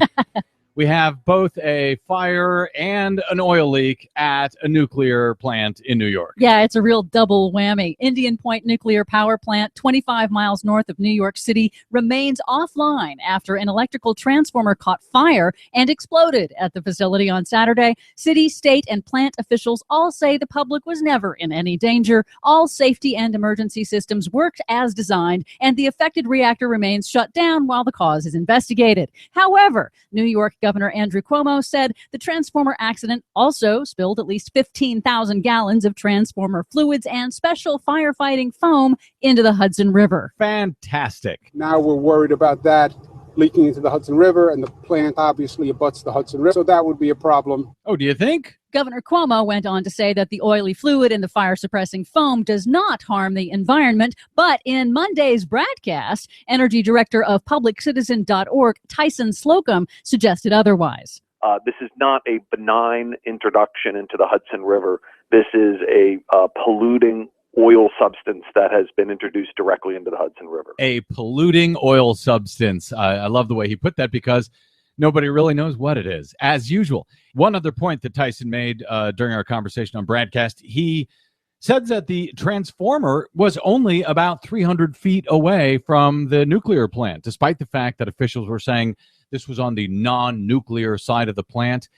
we have both a fire and an oil leak at a nuclear plant in New York. Yeah, it's a real double whammy. Indian Point Nuclear Power Plant, 25 miles north of New York City, remains offline after an electrical transformer caught fire and exploded at the facility on Saturday. City, state, and plant officials all say the public was never in any danger. All safety and emergency systems worked as designed, and the affected reactor remains shut down while the cause is investigated. However, New York Governor Andrew Cuomo said the transformer accident also spilled at least 15,000 gallons of transformer fluids and special firefighting foam into the Hudson River. Fantastic. Now we're worried about that leaking into the Hudson River, and the plant obviously abuts the Hudson River, so that would be a problem. Oh, do you think? Governor Cuomo went on to say that the oily fluid in the fire-suppressing foam does not harm the environment, but in Monday's broadcast, Energy Director of PublicCitizen.org, Tyson Slocum, suggested otherwise. This is not a benign introduction into the Hudson River. This is a polluting oil substance that has been introduced directly into the Hudson River. A polluting oil substance. I love the way he put that because nobody really knows what it is, as usual. One other point that Tyson made during our conversation on broadcast, he said that the transformer was only about 300 feet away from the nuclear plant, despite the fact that officials were saying this was on the non-nuclear side of the plant.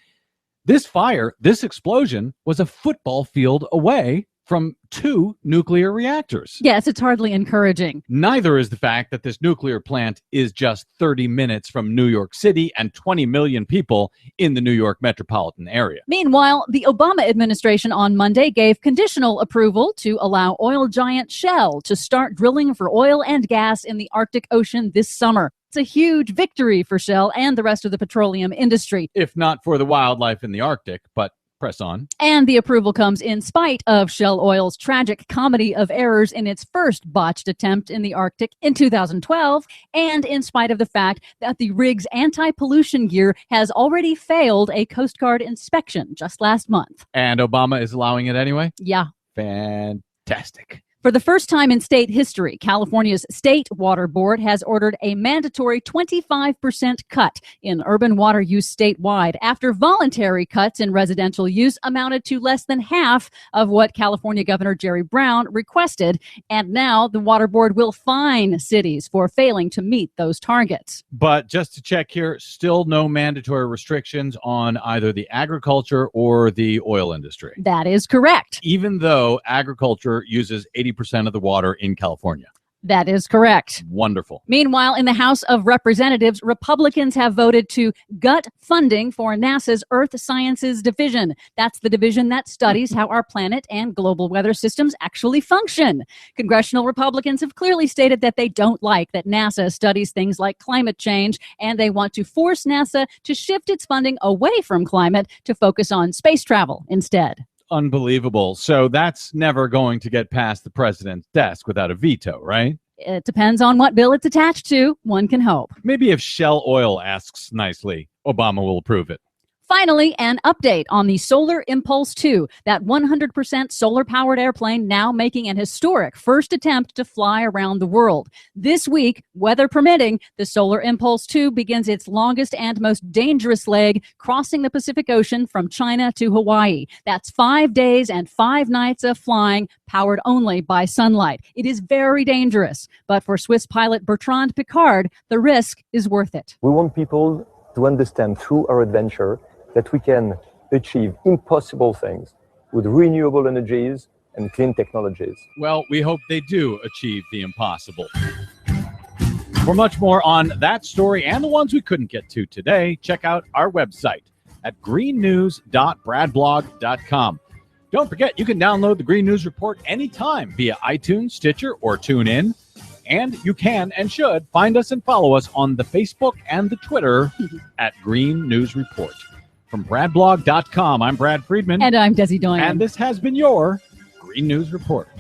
This fire, this explosion, was a football field away from 2 nuclear reactors. Yes, it's hardly encouraging. Neither is the fact that this nuclear plant is just 30 minutes from New York City and 20 million people in the New York metropolitan area. Meanwhile, the Obama administration on Monday gave conditional approval to allow oil giant Shell to start drilling for oil and gas in the Arctic Ocean this summer. It's a huge victory for Shell and the rest of the petroleum industry. If not for the wildlife in the Arctic, but press on. And the approval comes in spite of Shell Oil's tragic comedy of errors in its first botched attempt in the Arctic in 2012, and in spite of the fact that the rig's anti-pollution gear has already failed a Coast Guard inspection just last month. And Obama is allowing it anyway? Yeah. Fantastic. For the first time in state history, California's State Water Board has ordered a mandatory 25% cut in urban water use statewide after voluntary cuts in residential use amounted to less than half of what California Governor Jerry Brown requested. And now the Water Board will fine cities for failing to meet those targets. But just to check here, still no mandatory restrictions on either the agriculture or the oil industry. That is correct. Even though agriculture uses 80% of the water in California. That is correct. Wonderful. Meanwhile, in the House of Representatives, Republicans have voted to gut funding for NASA's Earth Sciences Division. That's the division that studies how our planet and global weather systems actually function. Congressional Republicans have clearly stated that they don't like that NASA studies things like climate change, and they want to force NASA to shift its funding away from climate to focus on space travel instead. Unbelievable. So that's never going to get past the president's desk without a veto, right? It depends on what bill it's attached to. One can hope. Maybe if Shell Oil asks nicely, Obama will approve it. Finally, an update on the Solar Impulse 2, that 100% solar-powered airplane now making an historic first attempt to fly around the world. This week, weather permitting, the Solar Impulse 2 begins its longest and most dangerous leg, crossing the Pacific Ocean from China to Hawaii. That's 5 days and 5 nights of flying, powered only by sunlight. It is very dangerous, but for Swiss pilot Bertrand Piccard, the risk is worth it. We want people to understand through our adventure that we can achieve impossible things with renewable energies and clean technologies. Well, we hope they do achieve the impossible. For much more on that story and the ones we couldn't get to today, check out our website at greennews.bradblog.com. Don't forget, you can download the Green News Report anytime via iTunes, Stitcher, or TuneIn. And you can and should find us and follow us on the Facebook and the Twitter at Green News Report. From bradblog.com, I'm Brad Friedman. And I'm Desi Doyen. And this has been your Green News Report.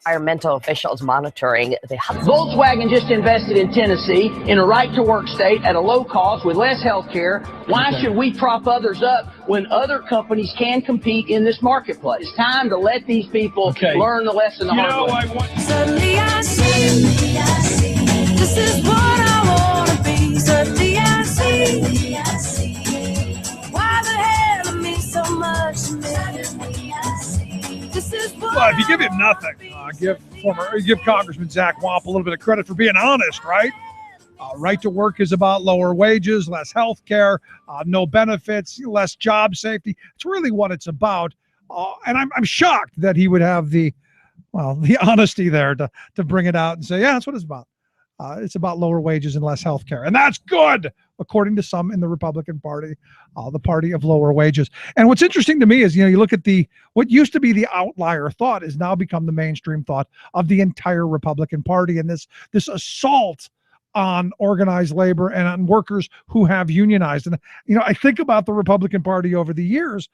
Environmental officials monitoring the Hudson. Volkswagen just invested in Tennessee in a right-to-work state at a low cost with less health care. Why should we prop others up when other companies can compete in this marketplace? It's time to let these people learn the lesson the hard way. Suddenly I see, this is what I want to be. Suddenly I see, why the hell it means so much to me. Suddenly I see, this is what Well, if you give him nothing, give Congressman Zach Wamp a little bit of credit for being honest, right? Right to work is about lower wages, less health care, no benefits, less job safety. It's really what it's about. And I'm shocked that he would have the honesty there to bring it out and say, yeah, that's what it's about. It's about lower wages and less health care. And that's good, according to some in the Republican Party, the party of lower wages. And what's interesting to me is, you look at what used to be the outlier thought has now become the mainstream thought of the entire Republican Party. And this assault on organized labor and on workers who have unionized. And, I think about the Republican Party over the years.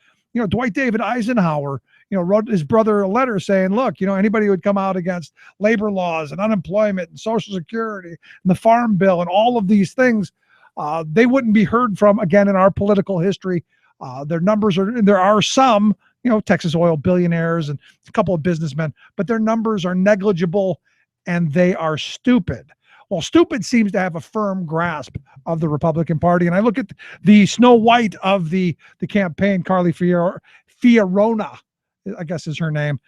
Dwight David Eisenhower, wrote his brother a letter saying, look, anybody who would come out against labor laws and unemployment and Social Security and the Farm Bill and all of these things, they wouldn't be heard from again in our political history. Their numbers there are some, Texas oil billionaires and a couple of businessmen, but their numbers are negligible and they are stupid. Well, stupid seems to have a firm grasp of the Republican Party. And I look at the Snow White of the campaign, Carly Fiorina, I guess is her name.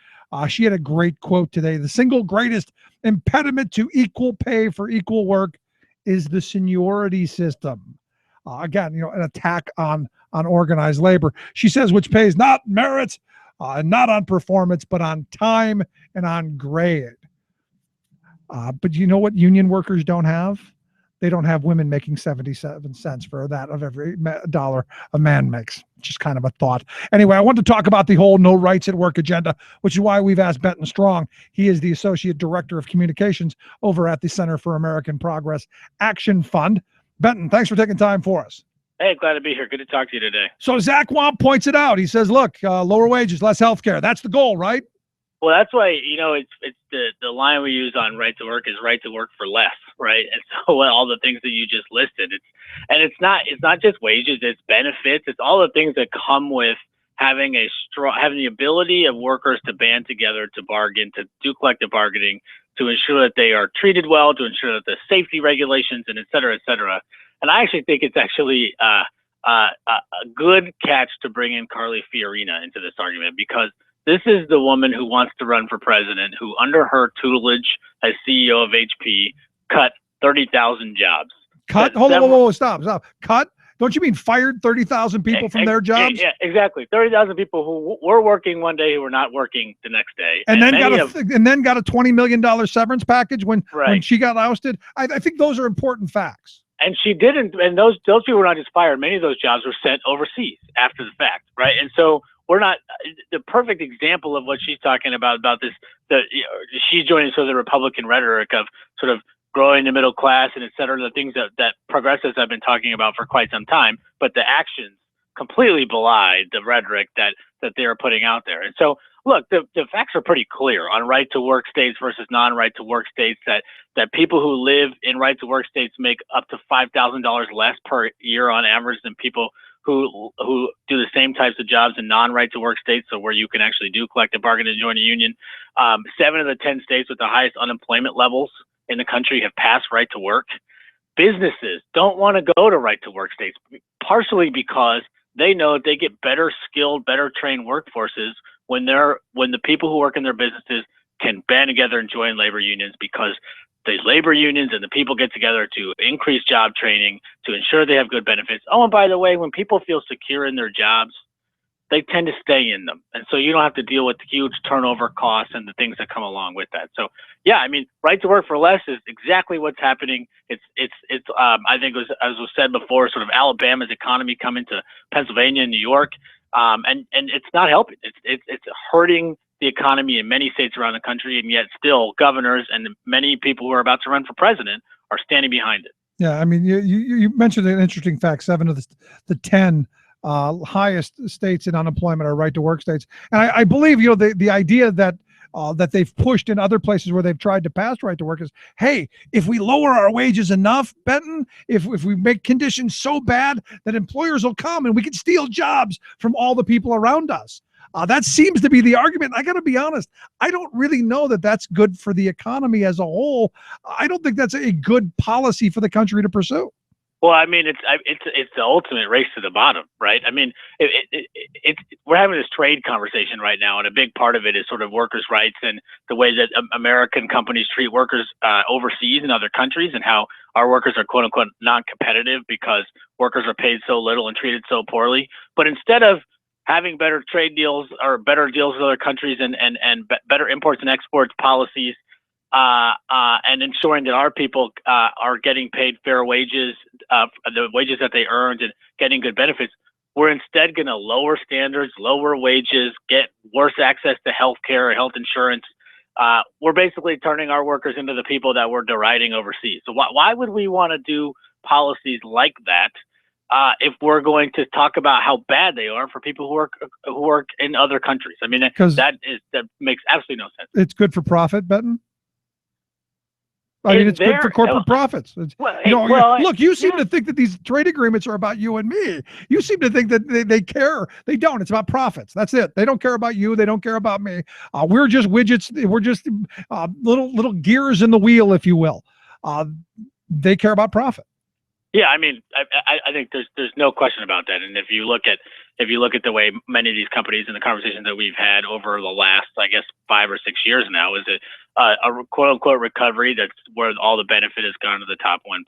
She had a great quote today. The single greatest impediment to equal pay for equal work is the seniority system. Again, an attack on organized labor. She says, which pays not merit, not on performance, but on time and on grade. But you know what union workers don't have? They don't have women making 77 cents for that of every dollar a man makes. Just kind of a thought. Anyway, I want to talk about the whole no rights at work agenda, which is why we've asked Benton Strong. He is the Associate Director of Communications over at the Center for American Progress Action Fund. Benton, thanks for taking time for us. Hey, glad to be here. Good to talk to you today. So Zach Wamp points it out. He says, look, lower wages, less health care. That's the goal, right? Well, that's why, it's the line we use on right to work is right to work for less, right? And so all the things that you just listed, it's not just wages, it's benefits, it's all the things that come with having the ability of workers to band together, to bargain, to do collective bargaining, to ensure that they are treated well, to ensure that the safety regulations and et cetera, et cetera. And I actually think it's actually a good catch to bring in Carly Fiorina into this argument, because this is the woman who wants to run for president, who under her tutelage as CEO of HP cut 30,000 jobs. Cut? Hold on, stop. Cut? Don't you mean fired 30,000 people from their jobs? Yeah, exactly. 30,000 people who were working one day who were not working the next day. And then got a $20 million severance package when she got ousted. I think those are important facts. And she didn't, and those people were not just fired. Many of those jobs were sent overseas after the fact, right? And so we're not the perfect example of what she's talking about this. She's joining sort of the Republican rhetoric of sort of growing the middle class and et cetera, the things that progressives have been talking about for quite some time, but the actions completely belie the rhetoric that they are putting out there. And so, look, the facts are pretty clear on right to work states versus non-right to work states, that people who live in right to work states make up to $5,000 less per year on average than people who do the same types of jobs in non-right to work states, so where you can actually do collective bargaining and join a union. 7 of the 10 states with the highest unemployment levels in the country have passed right to work. Businesses don't want to go to right to work states, partially because they know that they get better skilled, better trained workforces when the people who work in their businesses can band together and join labor unions, because the labor unions and the people get together to increase job training, to ensure they have good benefits. Oh, and by the way, when people feel secure in their jobs, they tend to stay in them. And so you don't have to deal with the huge turnover costs and the things that come along with that. So yeah, I mean, right to work for less is exactly what's happening. It's I think as was said before, sort of Alabama's economy coming to Pennsylvania and New York. And it's not helping. It's hurting the economy in many states around the country, and yet still governors and many people who are about to run for president are standing behind it. Yeah, I mean, you mentioned an interesting fact: 7 of the 10 highest states in unemployment are right to work states, and I believe the idea that that they've pushed in other places where they've tried to pass right to work is, hey, if we lower our wages enough, Benton, if we make conditions so bad that employers will come and we can steal jobs from all the people around us. That seems to be the argument. I got to be honest. I don't really know that that's good for the economy as a whole. I don't think that's a good policy for the country to pursue. Well, I mean, it's the ultimate race to the bottom, right? I mean, we're having this trade conversation right now, and a big part of it is sort of workers' rights and the way that American companies treat workers overseas in other countries, and how our workers are quote unquote non-competitive because workers are paid so little and treated so poorly. But instead of having better trade deals or better deals with other countries and better imports and exports policies, and ensuring that our people are getting paid fair wages, the wages that they earned, and getting good benefits, we're instead going to lower standards, lower wages, get worse access to health care and health insurance. We're basically turning our workers into the people that we're deriding overseas. So why would we want to do policies like that if we're going to talk about how bad they are for people who work in other countries? I mean, that makes absolutely no sense. It's good for profit, Benton. I mean, it's good for corporate profits. Look, you seem to think that these trade agreements are about you and me. You seem to think that they care. They don't. It's about profits. That's it. They don't care about you. They don't care about me. We're just widgets. We're just little gears in the wheel, if you will. They care about profit. Yeah, I mean, I think there's no question about that. And if you look at the way many of these companies and the conversations that we've had over the last, I guess, 5 or 6 years now, is a quote unquote recovery that's where all the benefit has gone to the top 1%,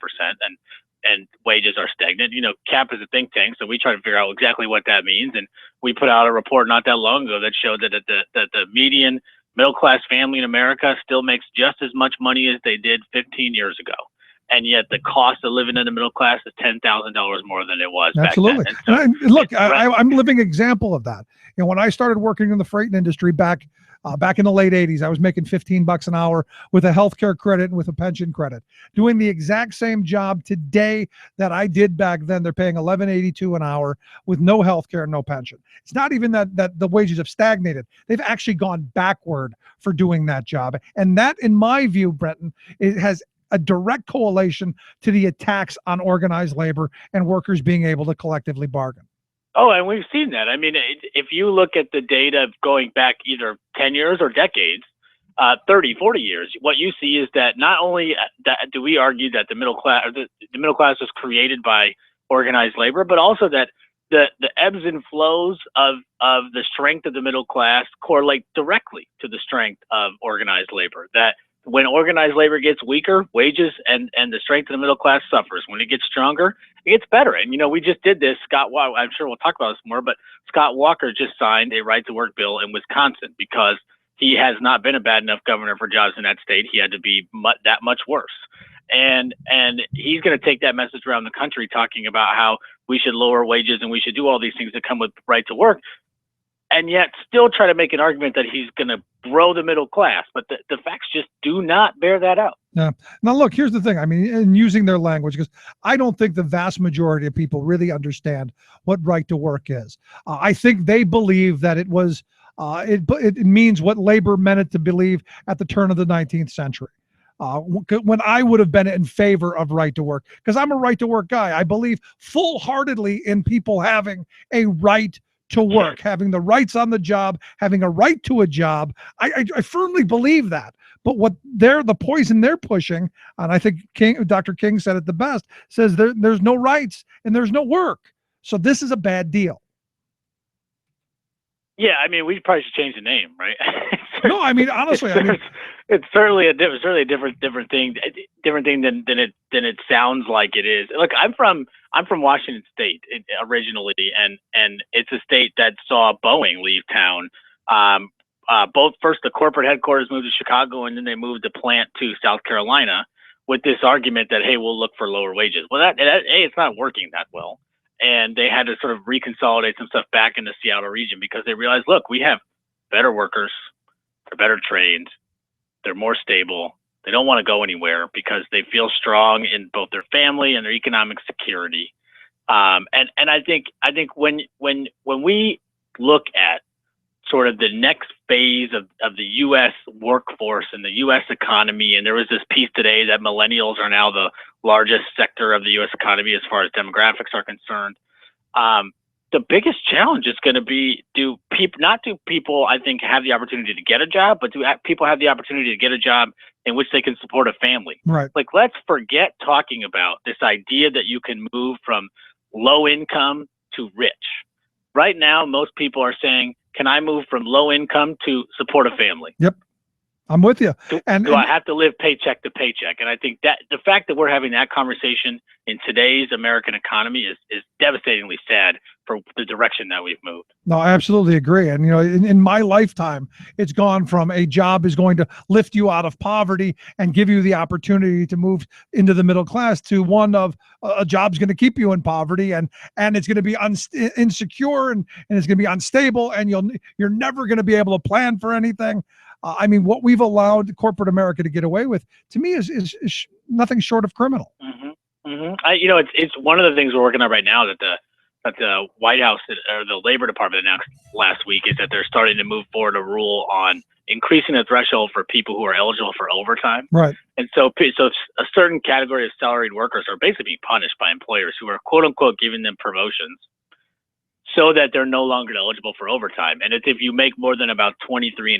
and wages are stagnant. You know, CAP is a think tank, so we try to figure out exactly what that means. And we put out a report not that long ago that showed that the median middle class family in America still makes just as much money as they did 15 years ago. And yet the cost of living in the middle class is $10,000 more than it was Absolutely. back then. I'm a living example of that. You know, when I started working in the freight industry back in the late 80s, I was making $15 an hour with a healthcare credit and with a pension credit. Doing the exact same job today that I did back then, they're paying $11.82 an hour with no healthcare and no pension. It's not even that the wages have stagnated. They've actually gone backward for doing that job. And that, in my view, Brenton, it has a direct correlation to the attacks on organized labor and workers being able to collectively bargain. Oh, and we've seen that. I mean, if you look at the data going back either 10 years or decades, 30, 40 years, what you see is that not only do we argue that the middle class was created by organized labor, but also that the ebbs and flows of the strength of the middle class correlate directly to the strength of organized labor. That when organized labor gets weaker, wages and the strength of the middle class suffers. When it gets stronger, it gets better. And, you know, we just did this. I'm sure we'll talk about this more, but Scott Walker just signed a right to work bill in Wisconsin because he has not been a bad enough governor for jobs in that state. He had to be that much worse. And he's going to take that message around the country, talking about how we should lower wages and we should do all these things that come with right to work, and yet still try to make an argument that he's going to grow the middle class. But the facts just do not bear that out. Yeah. Now, look, here's the thing. I mean, in using their language, because I don't think the vast majority of people really understand what right to work is. I think they believe that it was, it means what labor meant it to believe at the turn of the 19th century. When I would have been in favor of right to work, because I'm a right to work guy. I believe full-heartedly in people having a right to work, having the rights on the job, having a right to a job. I firmly believe that. But what the poison they're pushing, and I think Dr. King said it the best, says there's no rights and there's no work. So this is a bad deal. Yeah, I mean, we probably should change the name, right? No, I mean, honestly, it's certainly a different thing than it sounds like it is. Look, I'm from Washington State originally, and it's a state that saw Boeing leave town. Both first the corporate headquarters moved to Chicago, and then they moved the plant to South Carolina with this argument that, hey, we'll look for lower wages. Well, it's not working that well. And they had to sort of reconsolidate some stuff back in the Seattle region because they realized, look, we have better workers, they're better trained, they're more stable. They don't want to go anywhere because they feel strong in both their family and their economic security. And I think when we look at sort of the next phase of the U.S. workforce and the U.S. economy. And there was this piece today that millennials are now the largest sector of the U.S. economy as far as demographics are concerned. The biggest challenge is going to be, do people, I think, have the opportunity to get a job, but do people have the opportunity to get a job in which they can support a family? Right. Like, let's forget talking about this idea that you can move from low income to rich. Right now, most people are saying, can I move from low income to support a family? Yep. I'm with you. Do I have to live paycheck to paycheck? And I think that the fact that we're having that conversation in today's American economy is devastatingly sad for the direction that we've moved. No, I absolutely agree. And, in my lifetime, it's gone from a job is going to lift you out of poverty and give you the opportunity to move into the middle class to one of a job's going to keep you in poverty and it's going to be insecure and it's going to be unstable and you're never going to be able to plan for anything. I mean, what we've allowed corporate America to get away with, to me, is nothing short of criminal. Mm-hmm. Mm-hmm. It's one of the things we're working on right now that the White House or the Labor Department announced last week is that they're starting to move forward a rule on increasing the threshold for people who are eligible for overtime. Right. And so a certain category of salaried workers are basically being punished by employers who are quote unquote giving them promotions so that they're no longer eligible for overtime. And it's if you make more than about $23,500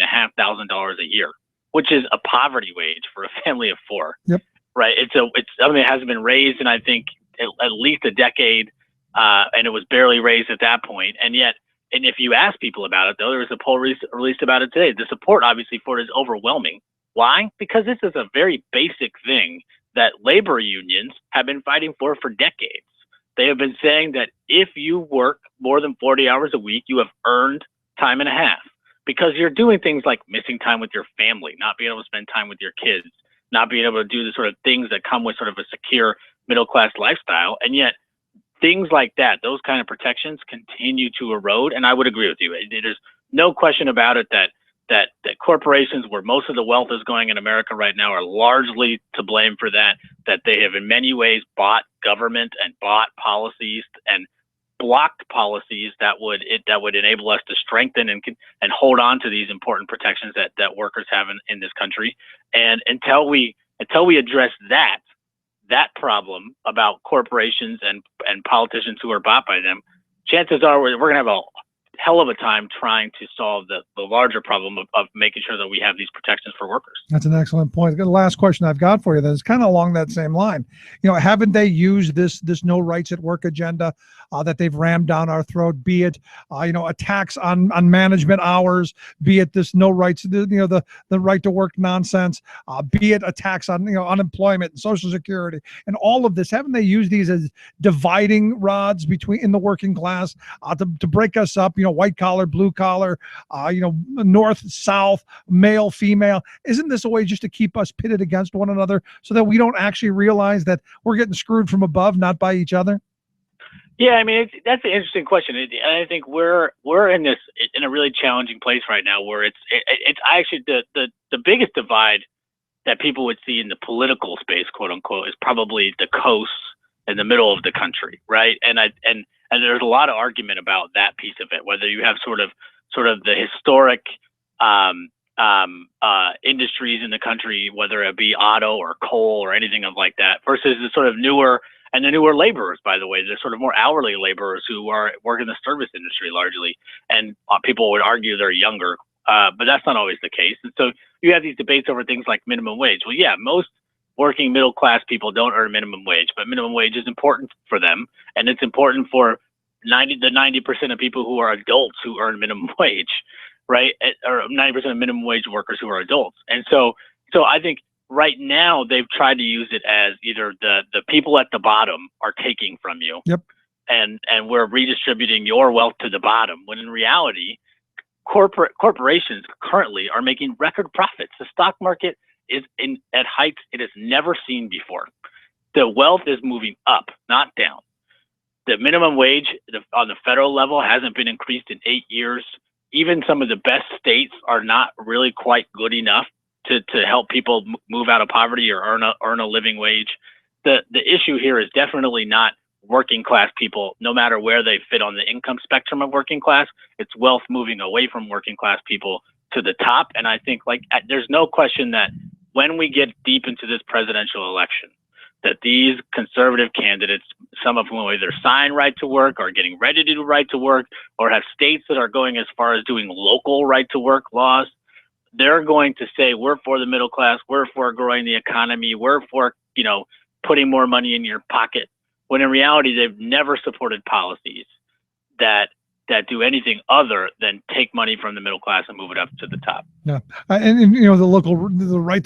a year, which is a poverty wage for a family of four. Yep. Right. It's something that hasn't been raised in, I think, at least a decade. And it was barely raised at that point. And if you ask people about it, though, there was a poll released about it today. The support, obviously, for it is overwhelming. Why? Because this is a very basic thing that labor unions have been fighting for decades. They have been saying that if you work more than 40 hours a week, you have earned time and a half because you're doing things like missing time with your family, not being able to spend time with your kids, not being able to do the sort of things that come with sort of a secure middle-class lifestyle. And yet things like that, those kind of protections continue to erode. And I would agree with you. There's no question about it that corporations, where most of the wealth is going in America right now, are largely to blame for that they have in many ways bought government and bought policies and blocked policies that would enable us to strengthen and hold on to these important protections that workers have in this country. And until we address that problem about corporations and politicians who are bought by them, chances are we're going to have a hell of a time trying to solve the larger problem of making sure that we have these protections for workers. That's an excellent point. The last question I've got for you then is kind of along that same line. Haven't they used this no rights at work agenda that they've rammed down our throat, be it, attacks on management hours, be it this no rights, the right to work nonsense, be it attacks on, unemployment and Social Security and all of this. Haven't they used these as dividing rods in the working class to break us up, white collar, blue collar, north, south, male, female? Isn't this a way just to keep us pitted against one another so that we don't actually realize that we're getting screwed from above, not by each other? Yeah, I mean, that's an interesting question. And I think we're in a really challenging place right now where it's actually the biggest divide that people would see in the political space, quote unquote, is probably the coast in the middle of the country, right? And there's a lot of argument about that piece of it, whether you have sort of the historic industries in the country, whether it be auto or coal or anything like that, versus the sort of newer laborers, by the way. They're sort of more hourly laborers who work in the service industry largely. And people would argue they're younger, but that's not always the case. And so you have these debates over things like minimum wage. Well, yeah, most working middle class people don't earn minimum wage, but minimum wage is important for them. And it's important for 90% of people who are adults who earn minimum wage, right? Or 90% of minimum wage workers who are adults. And so I think right now they've tried to use it as either the people at the bottom are taking from you. Yep. And we're redistributing your wealth to the bottom, when in reality, corporations currently are making record profits. The stock market is at heights it has never seen before. The wealth is moving up, not down. The minimum wage on the federal level hasn't been increased in 8 years. Even some of the best states are not really quite good enough to help people move out of poverty or earn a living wage. The issue here is definitely not working class people, no matter where they fit on the income spectrum of working class. It's wealth moving away from working class people to the top. And I think there's no question that when we get deep into this presidential election, that these conservative candidates, some of whom will either sign right to work or getting ready to do right to work, or have states that are going as far as doing local right to work laws, they're going to say, we're for the middle class, we're for growing the economy, we're for, putting more money in your pocket. When in reality, they've never supported policies that do anything other than take money from the middle class and move it up to the top. Yeah, and the right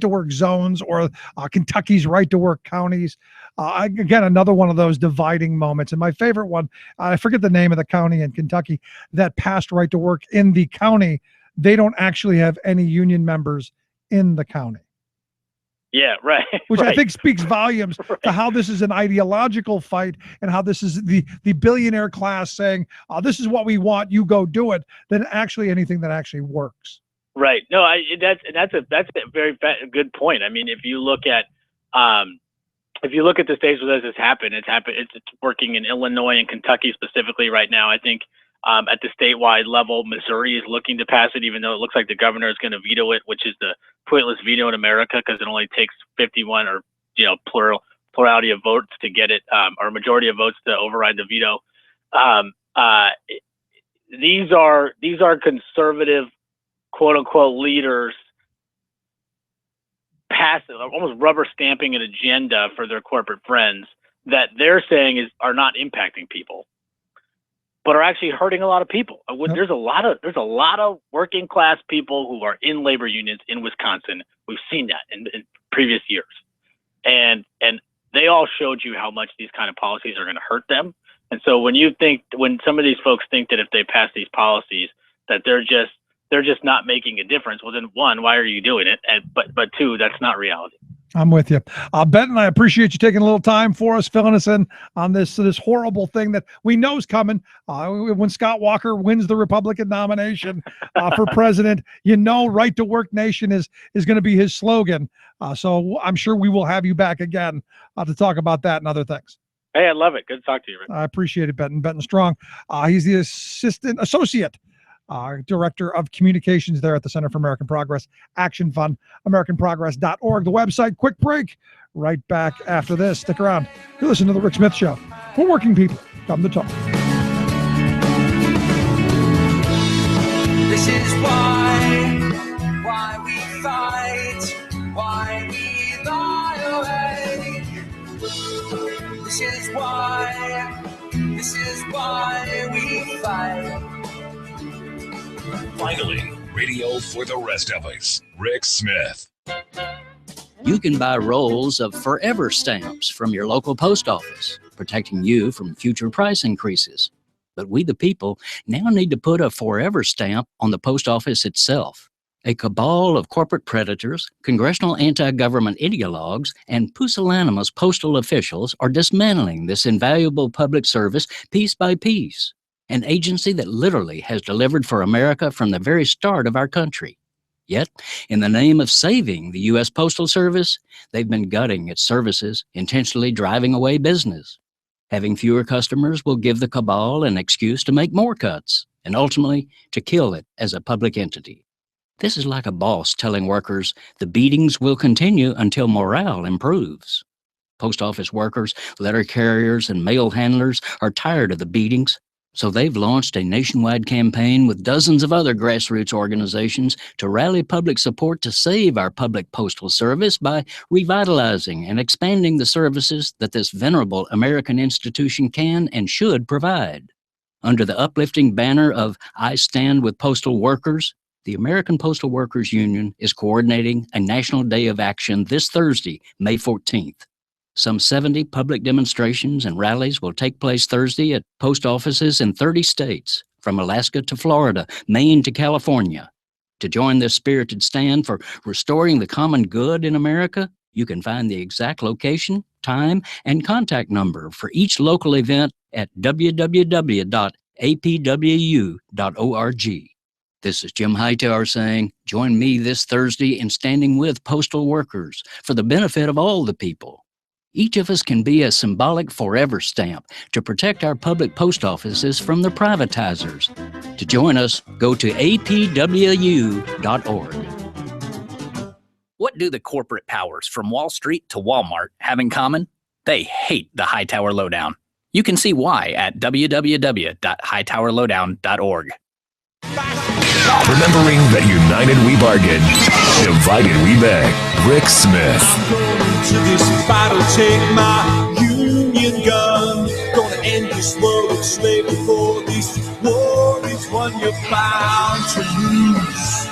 to work zones, or Kentucky's right to work counties. Again, another one of those dividing moments. And my favorite one, I forget the name of the county in Kentucky that passed right to work in the county. They don't actually have any union members in the county. Yeah, right. Which right. I think speaks volumes to how this is an ideological fight, and how this is the billionaire class saying, this is what we want, you go do it, than actually anything that actually works. Right. No, that's a very good point. I mean, if you look at the states where this has happened, it's working in Illinois and Kentucky specifically right now. I think at the statewide level, Missouri is looking to pass it, even though it looks like the governor is going to veto it, which is the pointless veto in America, because it only takes 51 or plurality of votes to get it, or majority of votes to override the veto. These are conservative, quote unquote, leaders passive, almost rubber stamping an agenda for their corporate friends that they're saying are not impacting people, but are actually hurting a lot of people. There's a lot of working class people who are in labor unions in Wisconsin. We've seen that in previous years, and they all showed you how much these kind of policies are going to hurt them. And so when some of these folks think that if they pass these policies that they're just not making a difference, well then, one, why are you doing it? But two, that's not reality. I'm with you. Benton, I appreciate you taking a little time for us, filling us in on this horrible thing that we know is coming. When Scott Walker wins the Republican nomination for president, right to work nation is going to be his slogan. So I'm sure we will have you back again to talk about that and other things. Hey, I love it. Good to talk to you, Rick. I appreciate it, Benton. Benton Strong. He's the associate Director of Communications there at the Center for American Progress Action Fund, AmericanProgress.org, the website. Quick break. Right back after this. Stick around. You listen to The Rick Smith Show. For working people, come to talk. This is why we fight, why we violate. This is why we fight. Finally, radio for the rest of us. Rick Smith. You can buy rolls of Forever stamps from your local post office, protecting you from future price increases. But we, the people, now need to put a Forever stamp on the post office itself. A cabal of corporate predators, congressional anti-government ideologues, and pusillanimous postal officials are dismantling this invaluable public service piece by piece. An agency that literally has delivered for America from the very start of our country. Yet, in the name of saving the U.S. Postal Service, they've been gutting its services, intentionally driving away business. Having fewer customers will give the cabal an excuse to make more cuts, and ultimately to kill it as a public entity. This is like a boss telling workers the beatings will continue until morale improves. Post office workers, letter carriers, and mail handlers are tired of the beatings, so they've launched a nationwide campaign with dozens of other grassroots organizations to rally public support to save our public postal service by revitalizing and expanding the services that this venerable American institution can and should provide. Under the uplifting banner of I Stand with Postal Workers, the American Postal Workers Union is coordinating a national day of action this Thursday, May 14th. Some 70 public demonstrations and rallies will take place Thursday at post offices in 30 states, from Alaska to Florida, Maine to California. To join this spirited stand for restoring the common good in America, you can find the exact location, time, and contact number for each local event at www.apwu.org. This is Jim Hightower saying, join me this Thursday in standing with postal workers for the benefit of all the people. Each of us can be a symbolic forever stamp to protect our public post offices from the privatizers. To join us, go to apwu.org. What do the corporate powers from Wall Street to Walmart have in common? They hate the Hightower Lowdown. You can see why at www.hightowerlowdown.org. Remembering that united we bargain, divided we beg. Rick Smith. I'm going to this battle, take my Union gun. Gonna end this world of slavery, for this war is one you're bound to lose.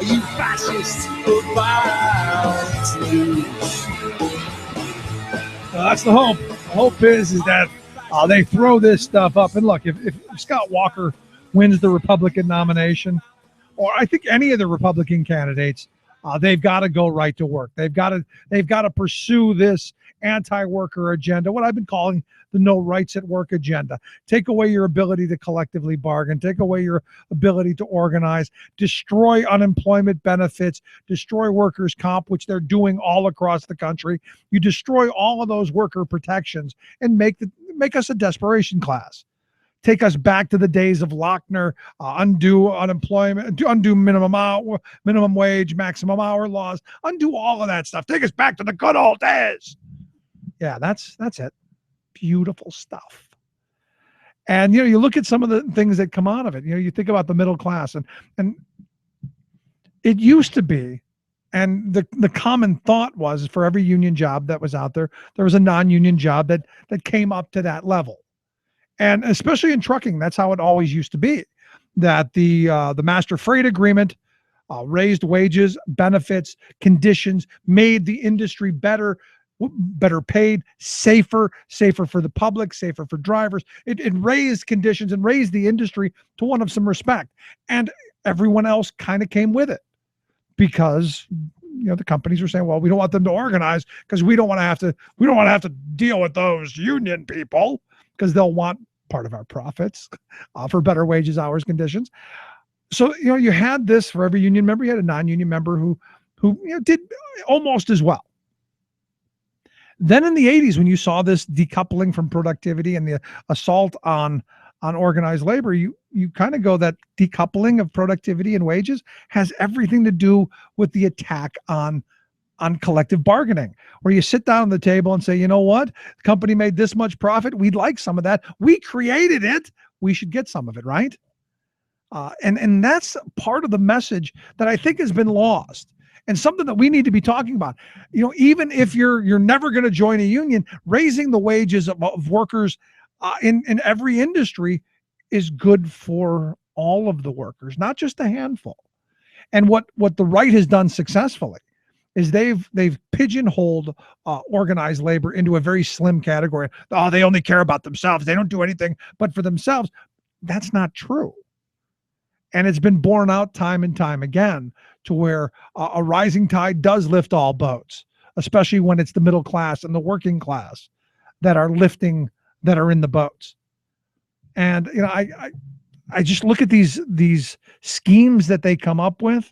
You fascists are bound to lose. That's the hope. The hope is that they throw this stuff up. And look, if Scott Walker wins the Republican nomination, or I think any of the Republican candidates, they've got to go right to work. They've got to pursue this anti-worker agenda, what I've been calling the no rights at work agenda. Take away your ability to collectively bargain, take away your ability to organize, destroy unemployment benefits, destroy workers' comp, which they're doing all across the country. You destroy all of those worker protections and make us a desperation class. Take us back to the days of Lochner, undo unemployment, undo minimum wage, maximum hour laws, undo all of that stuff. Take us back to the good old days. Yeah, that's it. Beautiful stuff. And you look at some of the things that come out of it. You think about the middle class, and it used to be, and the common thought was, for every union job that was out there, there was a non-union job that came up to that level. And especially in trucking, that's how it always used to be, that the master freight agreement raised wages, benefits, conditions, made the industry better paid, safer for the public, safer for drivers. It raised conditions and raised the industry to one of some respect. And everyone else kind of came with it, because the companies were saying, well, we don't want them to organize because we don't want to have to deal with those union people, because they'll want part of our profits for better wages, hours, conditions. So, you had this for every union member. You had a non-union member who did almost as well. Then in the 80s, when you saw this decoupling from productivity and the assault on organized labor, you kind of go, that decoupling of productivity and wages has everything to do with the attack on collective bargaining, where you sit down at the table and say, you know what, the company made this much profit, we'd like some of that, we created it, we should get some of it, right? And that's part of the message that I think has been lost, and something that we need to be talking about. Even if you're never going to join a union, raising the wages of workers in every industry is good for all of the workers, not just a handful. And what the right has done successfully is they've pigeonholed organized labor into a very slim category. Oh, they only care about themselves. They don't do anything but for themselves. That's not true. And it's been borne out time and time again, to where a rising tide does lift all boats, especially when it's the middle class and the working class that are in the boats. And I just look at these schemes that they come up with.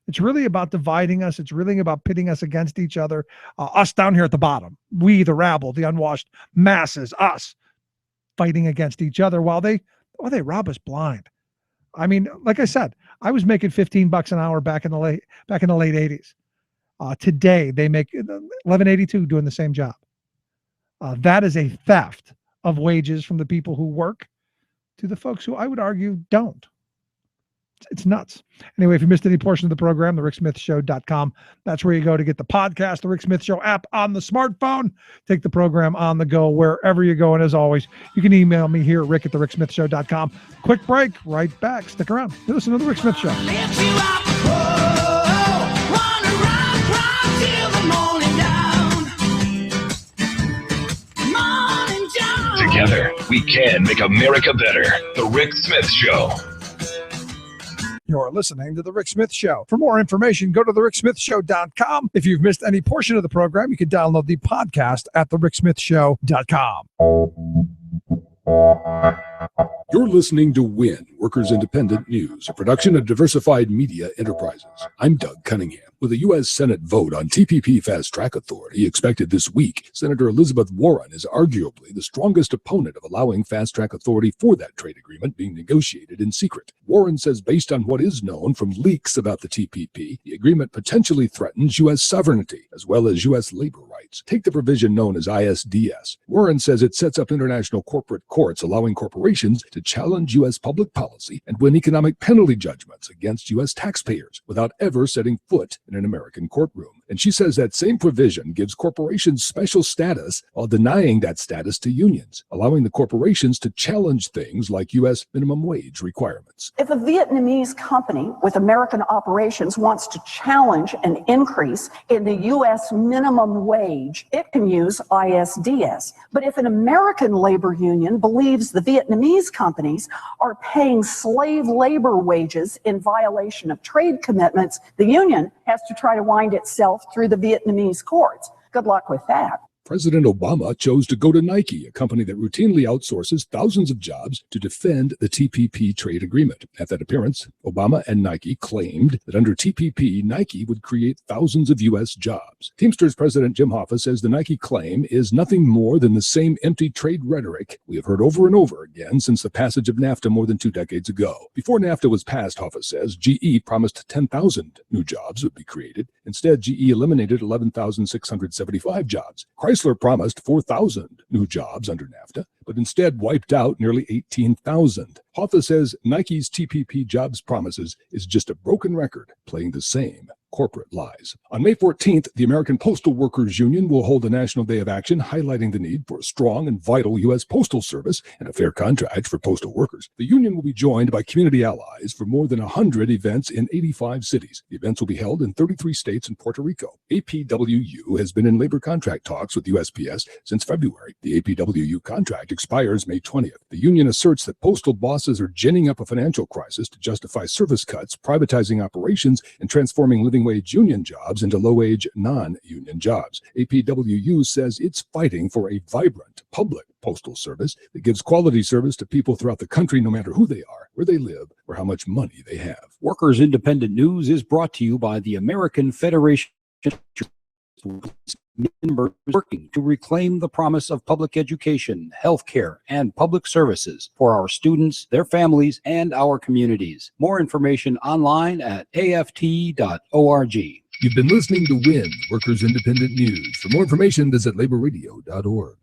It's really about dividing us. It's really about pitting us against each other. Us down here at the bottom, we, the rabble, the unwashed masses, us fighting against each other while they rob us blind. I mean, like I said, I was making $15 an hour back in the late 80s. Today they make $11.82 doing the same job. That is a theft of wages from the people who work to the folks who, I would argue, don't. It's nuts. Anyway, if you missed any portion of the program, thericksmithshow.com. That's where you go to get the podcast, the Rick Smith Show app on the smartphone. Take the program on the go wherever you go. And as always, you can email me here, rick@thericksmithshow.com. Quick break, right back. Stick around. You listen to the Rick Smith Show. Together, we can make America better. The Rick Smith Show. You're listening to The Rick Smith Show. For more information, go to thericksmithshow.com. If you've missed any portion of the program, you can download the podcast at thericksmithshow.com. You're listening to WIN, Workers Independent News, a production of Diversified Media Enterprises. I'm Doug Cunningham. With a U.S. Senate vote on TPP Fast Track Authority expected this week, Senator Elizabeth Warren is arguably the strongest opponent of allowing Fast Track Authority for that trade agreement being negotiated in secret. Warren says based on what is known from leaks about the TPP, the agreement potentially threatens U.S. sovereignty as well as U.S. labor rights. Take the provision known as ISDS. Warren says it sets up international corporate courts allowing corporations to challenge U.S. public policy and win economic penalty judgments against U.S. taxpayers without ever setting foot in an American courtroom. And she says that same provision gives corporations special status while denying that status to unions, allowing the corporations to challenge things like U.S. minimum wage requirements. If a Vietnamese company with American operations wants to challenge an increase in the U.S. minimum wage, it can use ISDS. But if an American labor union believes the Vietnamese companies are paying slave labor wages in violation of trade commitments, the union has to try to wind itself through the Vietnamese courts. Good luck with that. President Obama chose to go to Nike, a company that routinely outsources thousands of jobs, to defend the TPP trade agreement. At that appearance, Obama and Nike claimed that under TPP, Nike would create thousands of U.S. jobs. Teamsters President Jim Hoffa says the Nike claim is nothing more than the same empty trade rhetoric we have heard over and over again since the passage of NAFTA more than 2 decades ago. Before NAFTA was passed, Hoffa says, GE promised 10,000 new jobs would be created. Instead, GE eliminated 11,675 jobs. Chrysler promised 4,000 new jobs under NAFTA, but instead wiped out nearly 18,000. Hoffa says Nike's TPP jobs promises is just a broken record, playing the same corporate lies. On May 14th, the American Postal Workers Union will hold a National Day of Action highlighting the need for a strong and vital U.S. Postal Service and a fair contract for postal workers. The union will be joined by community allies for more than 100 events in 85 cities. The events will be held in 33 states and Puerto Rico. APWU has been in labor contract talks with USPS since February. The APWU contract expires May 20th. The union asserts that postal bosses are ginning up a financial crisis to justify service cuts, privatizing operations, and transforming living wage union jobs into low-wage non-union jobs. APWU says it's fighting for a vibrant public postal service that gives quality service to people throughout the country no matter who they are, where they live, or how much money they have. Workers Independent News is brought to you by the American Federation members working to reclaim the promise of public education, health care, and public services for our students, their families, and our communities. More information online at aft.org. You've been listening to WIN, Workers Independent News. For more information, visit laborradio.org.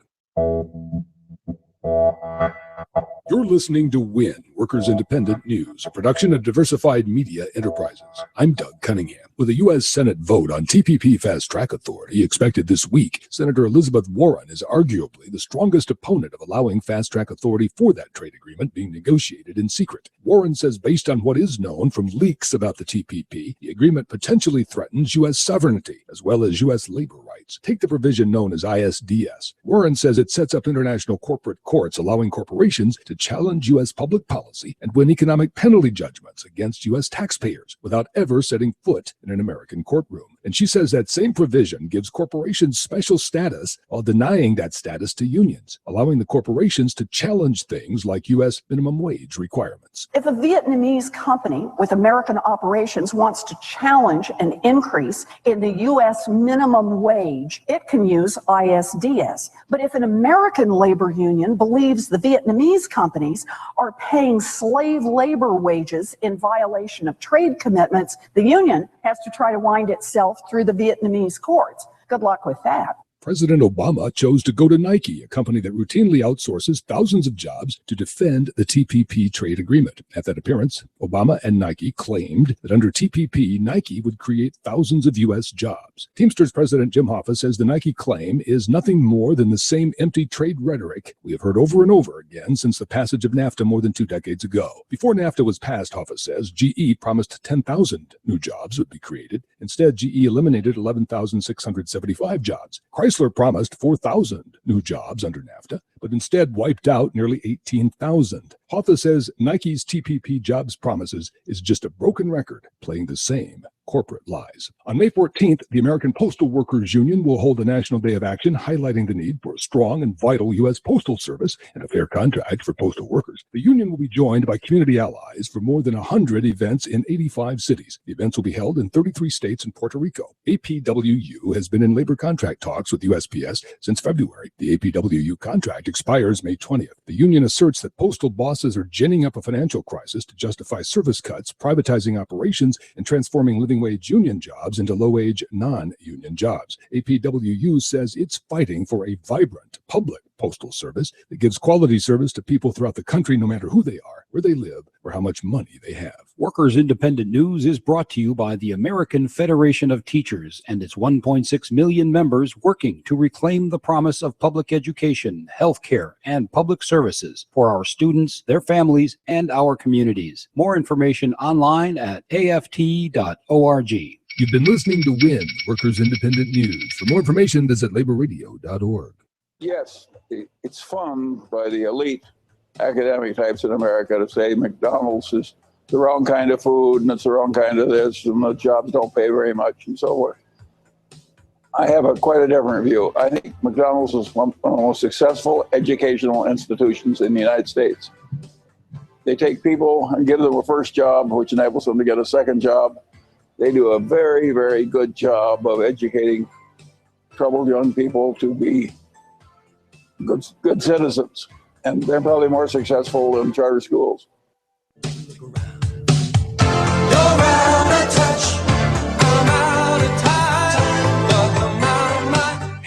You're listening to WIN, Workers Independent News, a production of Diversified Media Enterprises. I'm Doug Cunningham. With a U.S. Senate vote on TPP Fast Track Authority expected this week, Senator Elizabeth Warren is arguably the strongest opponent of allowing Fast Track Authority for that trade agreement being negotiated in secret. Warren says based on what is known from leaks about the TPP, the agreement potentially threatens U.S. sovereignty as well as U.S. labor rights. Take the provision known as ISDS. Warren says it sets up international corporate courts allowing corporations to challenge U.S. public policy and win economic penalty judgments against U.S. taxpayers without ever setting foot in an American courtroom. And she says that same provision gives corporations special status while denying that status to unions, allowing the corporations to challenge things like U.S. minimum wage requirements. If a Vietnamese company with American operations wants to challenge an increase in the U.S. minimum wage, it can use ISDS. But if an American labor union believes the Vietnamese companies are paying slave labor wages in violation of trade commitments, the union has to try to wind itself through the Vietnamese courts. Good luck with that. President Obama chose to go to Nike, a company that routinely outsources thousands of jobs, to defend the TPP trade agreement. At that appearance, Obama and Nike claimed that under TPP, Nike would create thousands of U.S. jobs. Teamsters President Jim Hoffa says the Nike claim is nothing more than the same empty trade rhetoric we have heard over and over again since the passage of NAFTA more than 2 decades ago. Before NAFTA was passed, Hoffa says, GE promised 10,000 new jobs would be created. Instead, GE eliminated 11,675 jobs. Chrysler promised 4,000 new jobs under NAFTA, but but instead wiped out nearly 18,000. Hoffa says Nike's TPP jobs promises is just a broken record, playing the same corporate lies. On May 14th, the American Postal Workers Union will hold a national day of action highlighting the need for a strong and vital U.S. Postal Service and a fair contract for postal workers. The union will be joined by community allies for more than 100 events in 85 cities. The events will be held in 33 states and Puerto Rico. APWU has been in labor contract talks with USPS since February. The APWU contract expires May 20th. The union asserts that postal bosses are ginning up a financial crisis to justify service cuts, privatizing operations, and transforming living wage union jobs into low-wage non-union jobs. APWU says it's fighting for a vibrant public postal service that gives quality service to people throughout the country, no matter who they are, where they live, or how much money they have. Workers Independent News is brought to you by the American Federation of Teachers and its 1.6 million members working to reclaim the promise of public education, healthcare, and public services for our students, their families, and our communities. More information online at aft.org. You've been listening to WIN, Workers Independent News. For more information, visit laborradio.org. Yes, it's fun by the elite academic types in America to say McDonald's is the wrong kind of food and it's the wrong kind of this and the jobs don't pay very much and so forth. I have quite a different view. I think McDonald's is one of the most successful educational institutions in the United States. They take people and give them a first job, which enables them to get a second job. They do a very, very good job of educating troubled young people to be good citizens. And they're probably more successful than charter schools.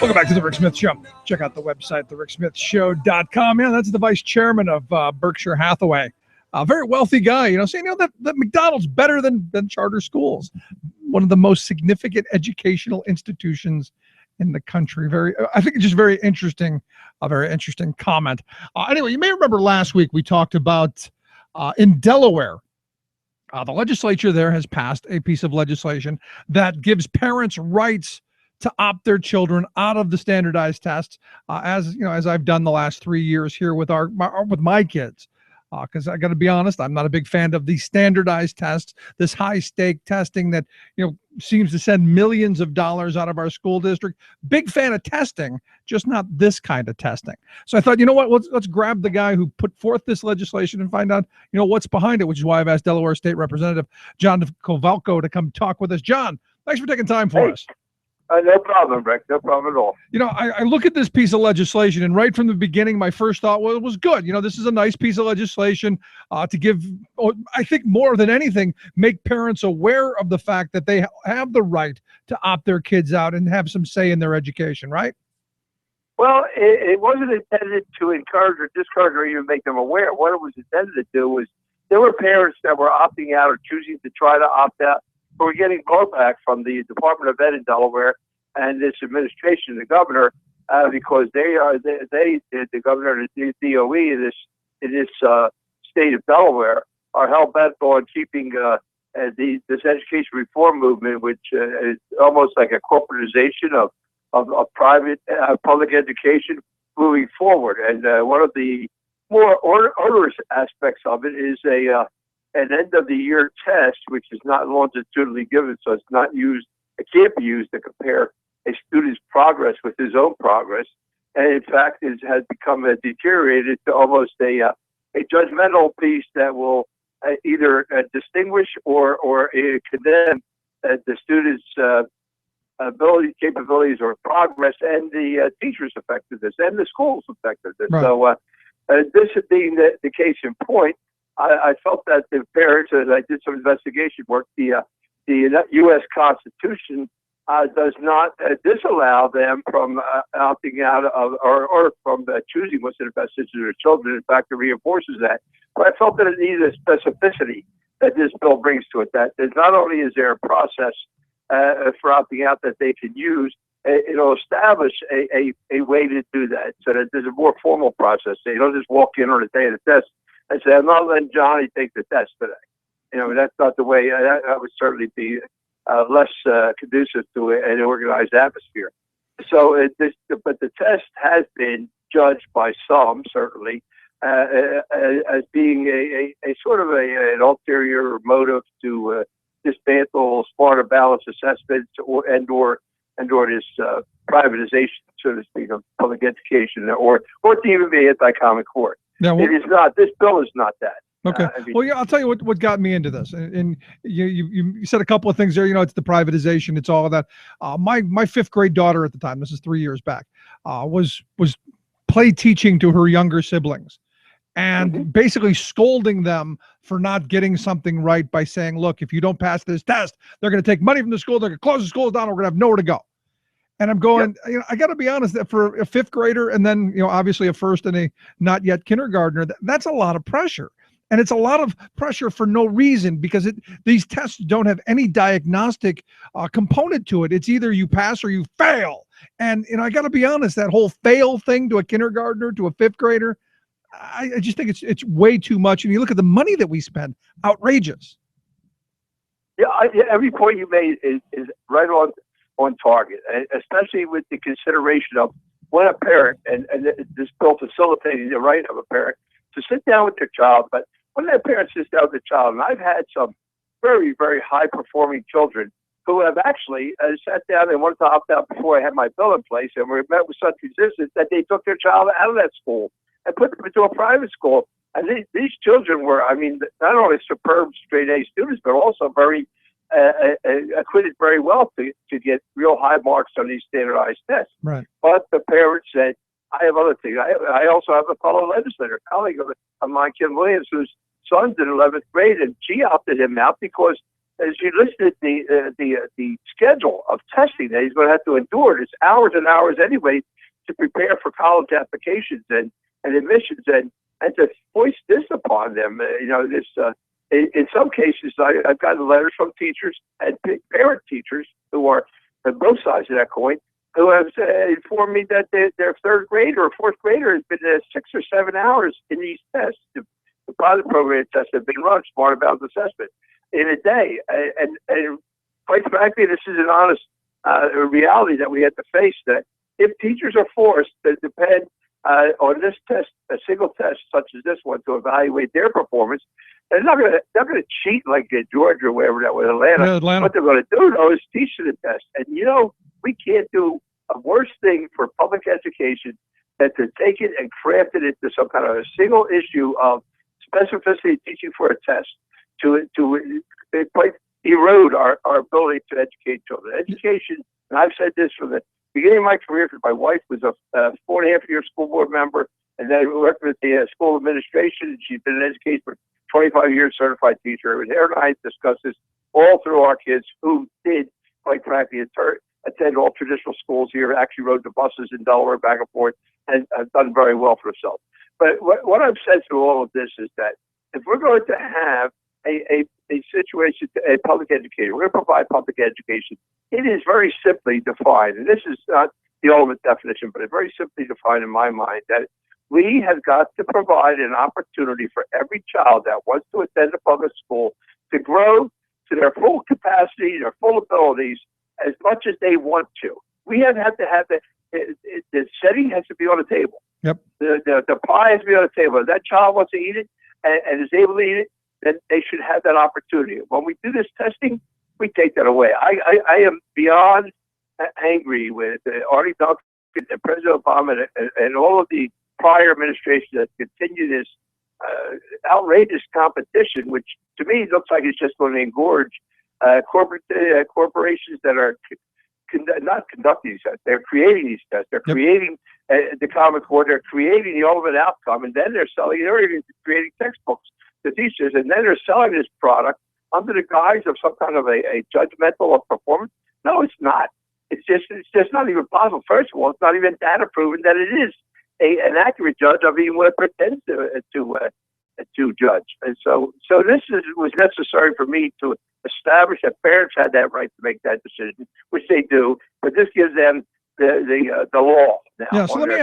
Welcome back to the Rick Smith Show. Check out the website, thericksmithshow.com. Yeah, that's the vice chairman of Berkshire Hathaway. A very wealthy guy, saying, that McDonald's better than charter schools. One of the most significant educational institutions in the country. I think it's just very interesting, a very interesting comment. Anyway, you may remember last week we talked about in Delaware, the legislature there has passed a piece of legislation that gives parents rights to opt their children out of the standardized tests, as I've done the last 3 years here with my kids. Because I got to be honest, I'm not a big fan of these standardized tests, this high-stake testing that seems to send millions of dollars out of our school district. Big fan of testing, just not this kind of testing. So I thought, let's grab the guy who put forth this legislation and find out, what's behind it, which is why I've asked Delaware State Representative John Kovalko to come talk with us. John, thanks for taking time for us. No problem, Rick. No problem at all. I look at this piece of legislation, and right from the beginning, my first thought was good. This is a nice piece of legislation to give, I think more than anything, make parents aware of the fact that they have the right to opt their kids out and have some say in their education, right? Well, it wasn't intended to encourage or discourage or even make them aware. What it was intended to do was there were parents that were opting out or choosing to try to opt out. We're getting blowback from the Department of Ed in Delaware and this administration, the governor, because the governor and the DOE in this state of Delaware are hell bent on keeping this education reform movement, which is almost like a corporatization of private public education, moving forward. And one of the more onerous aspects of it is an end of the year test, which is not longitudinally given, so it's not used. It can't be used to compare a student's progress with his own progress, and in fact, it has become deteriorated to almost a judgmental piece that will either distinguish or condemn the student's capabilities, or progress, and the teacher's effectiveness and the school's effectiveness. Right. So, this being the case in point, I felt that the parents, as I did some investigation work, the U.S. Constitution does not disallow them from opting out of or from choosing what's in the best interest of their children. In fact, it reinforces that. But I felt that it needed a specificity that this bill brings to it. That not only is there a process for opting out that they can use, it'll establish a way to do that, so that there's a more formal process. So you don't just walk in on the day of the test and say, I'm not letting Johnny take the test today. That's not the way. That would certainly be less conducive to an organized atmosphere. So, but the test has been judged by some, certainly, as being a sort of an ulterior motive to dismantle smarter balance assessments or this privatization, so to speak, of public education, or to even be anti-common core. Yeah, well, it is not. This bill is not that. Okay. Well, yeah, I'll tell you what got me into this. And you said a couple of things there. It's the privatization. It's all of that. My fifth grade daughter at the time, this is 3 years back, was play teaching to her younger siblings, and basically scolding them for not getting something right by saying, look, if you don't pass this test, they're going to take money from the school. They're going to close the schools down. We're going to have nowhere to go. And I'm going, I got to be honest, that for a fifth grader, and then, obviously a first and a not yet kindergartner, that's a lot of pressure. And it's a lot of pressure for no reason, because these tests don't have any diagnostic component to it. It's either you pass or you fail. And I got to be honest, that whole fail thing to a kindergartner, to a fifth grader, I just think it's way too much. And you look at the money that we spend, outrageous. Yeah, every point you made is right on target, especially with the consideration of when a parent, and this bill facilitating the right of a parent to sit down with their child, but when that parent sits down with the child, and I've had some very, very high-performing children who have actually sat down and wanted to opt out before I had my bill in place, and we met with such resistance that they took their child out of that school and put them into a private school. And these children were, not only superb straight-A students, but also very acquitted very well to get real high marks on these standardized tests. Right. But the parents said, I have other things. I also have a fellow legislator, a colleague of mine, Kim Williams, whose son's in 11th grade, and she opted him out because as she listed the schedule of testing that he's going to have to endure, it's hours and hours anyway to prepare for college applications and admissions, and to foist this upon them. In some cases, I've gotten letters from teachers and parent teachers who are on both sides of that coin, who have informed me that their third grader or fourth grader has been 6 or 7 hours in these tests. The pilot program tests have been run, Smarter Balance Assessment, in a day. And quite frankly, this is an honest reality that we have to face, that if teachers are forced to depend on this test, a single test such as this one, to evaluate their performance, they're not going to cheat like Georgia or wherever that was, Atlanta. What they're going to do, though, is teach the test. And, we can't do a worse thing for public education than to take it and craft it into some kind of a single issue of specificity teaching for a test to erode our ability to educate children. Education, and I've said this from the beginning of my career, because my wife was a 4.5-year school board member, and then worked with the school administration, and she's been in education for 25 years, certified teacher. And her and I discussed this all through our kids, who did, quite frankly, attend all traditional schools here, actually rode the buses in Delaware back and forth, and have done very well for themselves. But what I've said through all of this is that if we're going to have a situation, a public education, we're going to provide public education, it is very simply defined, and this is not the ultimate definition, but it's very simply defined in my mind, that we have got to provide an opportunity for every child that wants to attend a public school to grow to their full capacity, their full abilities, as much as they want to. We have to have the setting has to be on the table. Yep. The pie has to be on the table. If that child wants to eat it and is able to eat it, then they should have that opportunity. When we do this testing, we take that away. I am beyond angry with Arnie Duncan and President Obama and all of the prior administrations that continue this outrageous competition, which to me looks like it's just going to engorge corporations that are not conducting these tests. They're creating these tests. They're creating the Common Core. They're creating the ultimate outcome, and then they're even creating textbooks to teachers, and then they're selling this product under the guise of some kind of a judgmental of performance. No, it's not. It's just not even possible. First of all, it's not even data proven that it is an accurate judge of even what it pretends to judge. And so this was necessary for me to establish that parents had that right to make that decision, which they do, but this gives them the law now. Yeah, so let me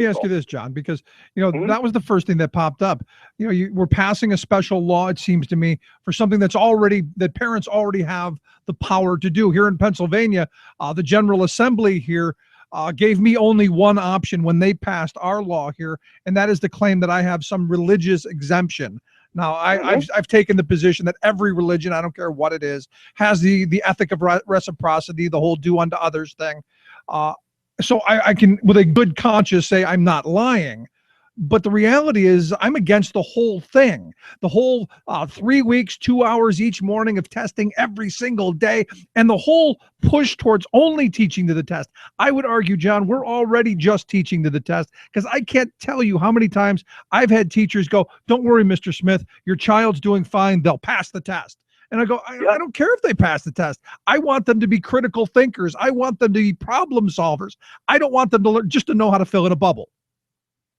ask you this, John, because that was the first thing that popped up. We're passing a special law, it seems to me, for something that parents already have the power to do. Here in Pennsylvania, the General Assembly here gave me only one option when they passed our law here, and that is to claim that I have some religious exemption. Now, I've taken the position that every religion, I don't care what it is, has the ethic of reciprocity, the whole do unto others thing. So I can, with a good conscience, say I'm not lying. But the reality is I'm against the whole thing, the whole 3 weeks, 2 hours each morning of testing every single day, and the whole push towards only teaching to the test. I would argue, John, we're already just teaching to the test, because I can't tell you how many times I've had teachers go, "Don't worry, Mr. Smith, your child's doing fine. They'll pass the test." And I go, I don't care if they pass the test. I want them to be critical thinkers. I want them to be problem solvers. I don't want them to learn just to know how to fill in a bubble.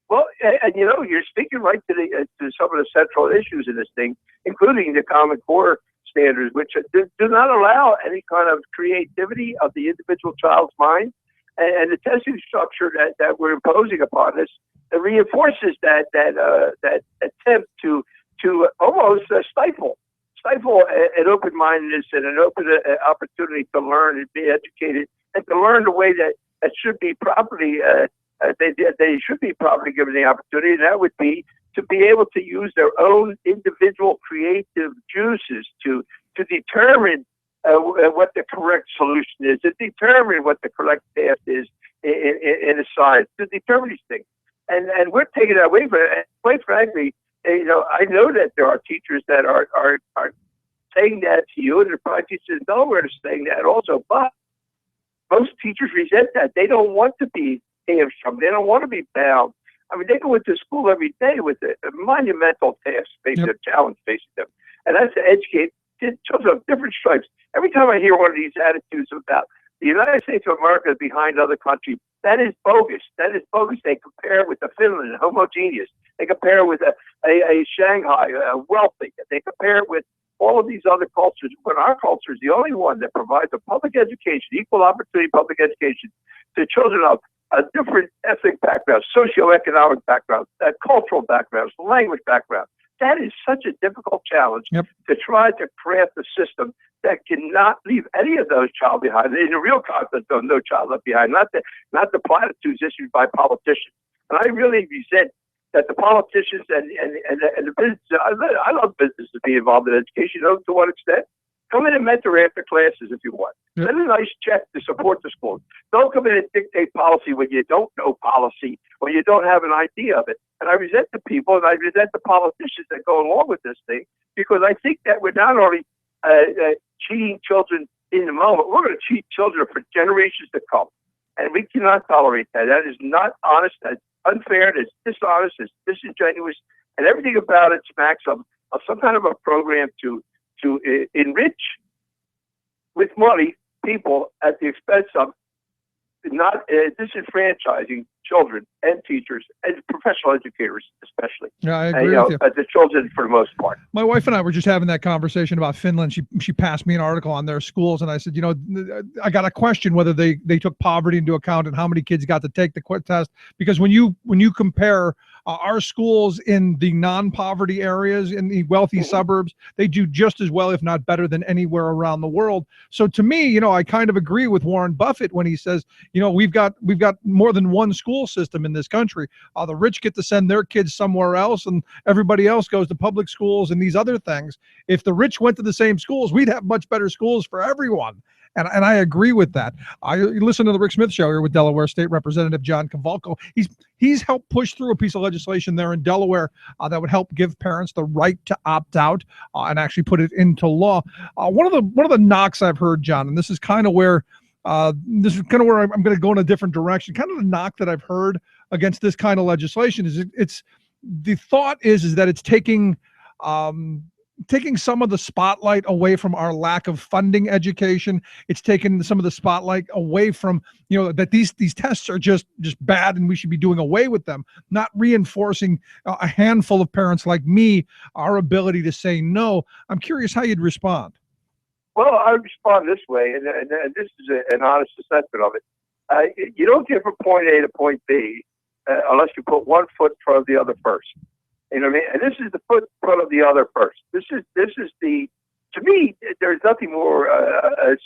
Well, and you know, you're speaking right to some of the central issues in this thing, including the Common Core standards, which do not allow any kind of creativity of the individual child's mind. And the testing structure that we're imposing upon us reinforces that attempt to almost stifle an open-mindedness and an open opportunity to learn and be educated, and to learn the way that should be properly. They should be properly given the opportunity, and that would be to be able to use their own individual creative juices to determine what the correct solution is, to determine what the correct path is in a science, to determine these things. And we're taking that away from it. And quite frankly, you know, I know that there are teachers that are saying that to you, and there are probably teachers in Delaware are saying that also, but most teachers resent that. They don't want to be hamstrung. They don't want to be bound. I mean, they go into school every day with a monumental task facing them, challenge facing them, and that's to educate children of different stripes. Every time I hear one of these attitudes about the United States of America is behind other countries, that is bogus. That is bogus. They compare with the Finland, homogeneous. They compare with a Shanghai, wealthy. They compare with all of these other cultures, but our culture is the only one that provides a public education, equal opportunity public education to children of different ethnic backgrounds, socioeconomic backgrounds, cultural backgrounds, language backgrounds. That is such a difficult challenge to try to craft a system that cannot leave any of those child behind. In the real concept of no child left behind, not the platitudes issued by politicians. And I really resent that the politicians and the business. I love business to be involved in education. You know, to what extent? Come in and mentor after classes if you want. Send a nice check to support the schools. Don't come in and dictate policy when you don't know policy or you don't have an idea of it. And I resent the people and I resent the politicians that go along with this thing, because I think that we're not only cheating children in the moment, we're going to cheat children for generations to come. And we cannot tolerate that. That is not honest. That's unfair. That's dishonest. It's disingenuous. And everything about it smacks of some kind of a program to enrich with money people at the expense of not disenfranchising children and teachers and professional educators, especially. Yeah, I agree with you. The children for the most part. My wife and I were just having that conversation about Finland. She passed me an article on their schools, and I said, you know, I got a question whether they took poverty into account and how many kids got to take the quit test, because when you compare our schools in the non-poverty areas, in the wealthy suburbs, they do just as well, if not better, than anywhere around the world. So to me, you know, I kind of agree with Warren Buffett when he says, you know, we've got more than one school system in this country. The rich get to send their kids somewhere else, and everybody else goes to public schools and these other things. If the rich went to the same schools, we'd have much better schools for everyone. And I agree with that. I listen to the Rick Smith Show here with Delaware State Representative John Cavalco. He's helped push through a piece of legislation there in Delaware that would help give parents the right to opt out and actually put it into law. One of the knocks I've heard, John, and this is kind of where I'm going to go in a different direction. Kind of the knock that I've heard against this kind of legislation is the thought is that it's taking some of the spotlight away from our lack of funding education. It's taken some of the spotlight away from, you know, that these tests are just bad and we should be doing away with them, not reinforcing a handful of parents like me, our ability to say no. I'm curious how you'd respond. Well, I would respond this way, and this is an honest assessment of it. You don't get from point A to point B unless you put one foot in front of the other first. You know what I mean? And this is the foot in front of the other first. This is the, to me, there's nothing more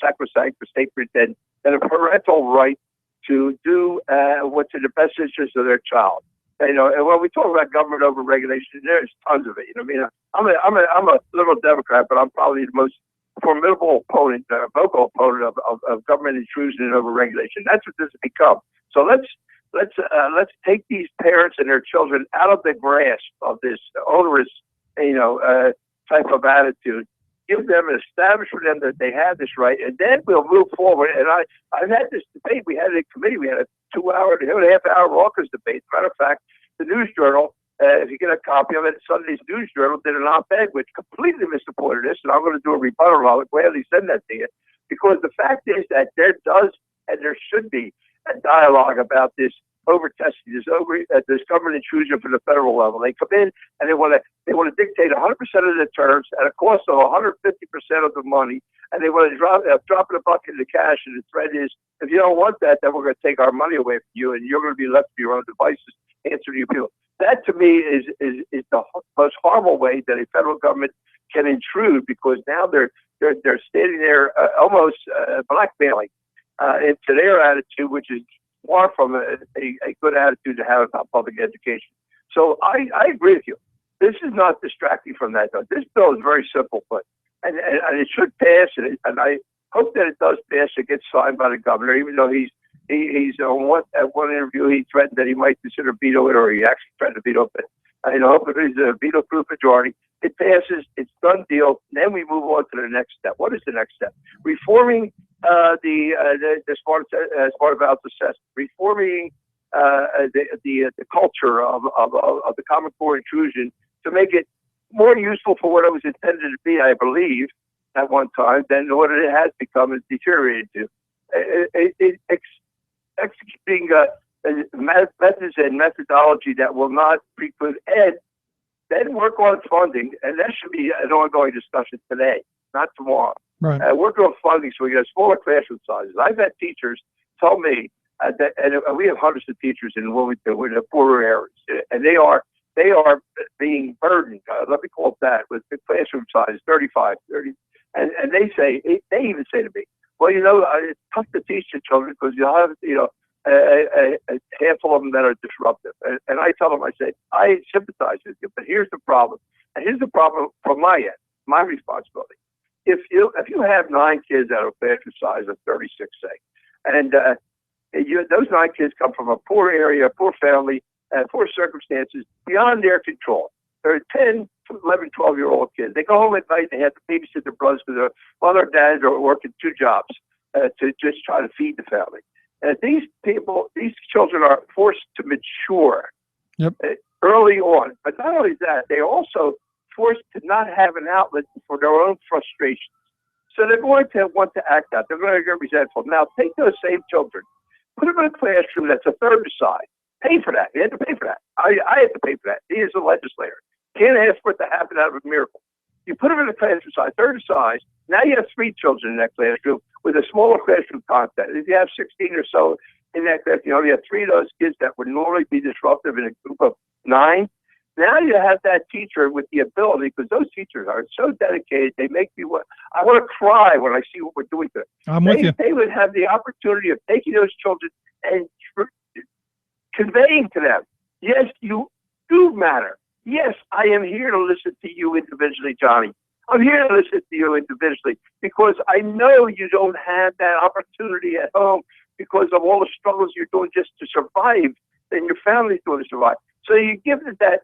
sacrosanct or sacred than a parental right to do what's in the best interest of their child. And when we talk about government overregulation, there's tons of it. I'm a liberal Democrat, but I'm probably the most formidable opponent, vocal opponent of government intrusion and overregulation. That's what this has become. So let's take these parents and their children out of the grasp of this onerous, type of attitude. Give them, establish for them that they have this right, and then we'll move forward. And I've had this debate. We had it in committee. We had a 2.5-hour raucous debate. As a matter of fact, the News Journal, if you get a copy of it, Sunday's News Journal did an op-ed which completely missupported this, and I'm going to do a rebuttal. I'll gladly send that to you, because the fact is that there does and there should be a dialogue about this over-testing, this government intrusion from the federal level. They come in and they want to dictate 100% of the terms at a cost of 150% of the money, and they want to drop in a bucket of cash. And the threat is, if you don't want that, then we're going to take our money away from you, and you're going to be left to your own devices answering you people. That to me is the most horrible way that a federal government can intrude, because now they're standing there almost blackmailing into their attitude, which is far from a good attitude to have about public education. So I agree with you. This is not distracting from that, though. This bill is very simple, and it should pass, and I hope that it does pass. It gets signed by the governor, even though he's at one interview he threatened that he might consider veto it, or he actually threatened to veto it. I hope it is a veto-proof majority. It passes. It's done deal. Then we move on to the next step. What is the next step? Reforming the smart ballot assessment, reforming the culture of the Common Core intrusion to make it more useful for what it was intended to be, I believe, at one time, than what it has become and deteriorated to. Executing methods and methodology that will not preclude ed, then work on funding, and that should be an ongoing discussion today, not tomorrow. Right. Work on funding so we get smaller classroom sizes. I've had teachers tell me that, and we have hundreds of teachers in Wilmington in the poorer areas, and they are being burdened. Let me call it that, with the classroom size 35, 30, and they even say to me, well, it's tough to teach the children because you'll have a handful of them that are disruptive. And I tell them, I say, I sympathize with you, but here's the problem. And here's the problem from my end, my responsibility. If you have 9 kids out of a classroom size of 36, say, and those 9 kids come from a poor area, a poor family, poor circumstances beyond their control. They're 10, 11, 12-year-old kids. They go home at night, they have to babysit their brothers because their mother and dad are working 2 jobs to just try to feed the family. And these children are forced to mature early on. But not only that, they're also forced to not have an outlet for their own frustrations. So they're going to want to act out. They're going to get resentful. Now, take those same children, put them in a classroom that's a third the size. Pay for that. You had to pay for that. I had to pay for that. He is a legislator. Can't ask for it to happen out of a miracle. You put them in a classroom size, third the size. Now you have 3 children in that classroom with a smaller classroom content. If you have 16 or so in that class, you have 3 of those kids that would normally be disruptive in a group of 9. Now you have that teacher with the ability, because those teachers are so dedicated, they make me I want to cry when I see what we're doing to them. They would have the opportunity of taking those children and conveying to them, yes, you do matter. Yes, I am here to listen to you individually, Johnny. I'm here to listen to you individually because I know you don't have that opportunity at home because of all the struggles you're doing just to survive and your family's doing to survive. So you give it that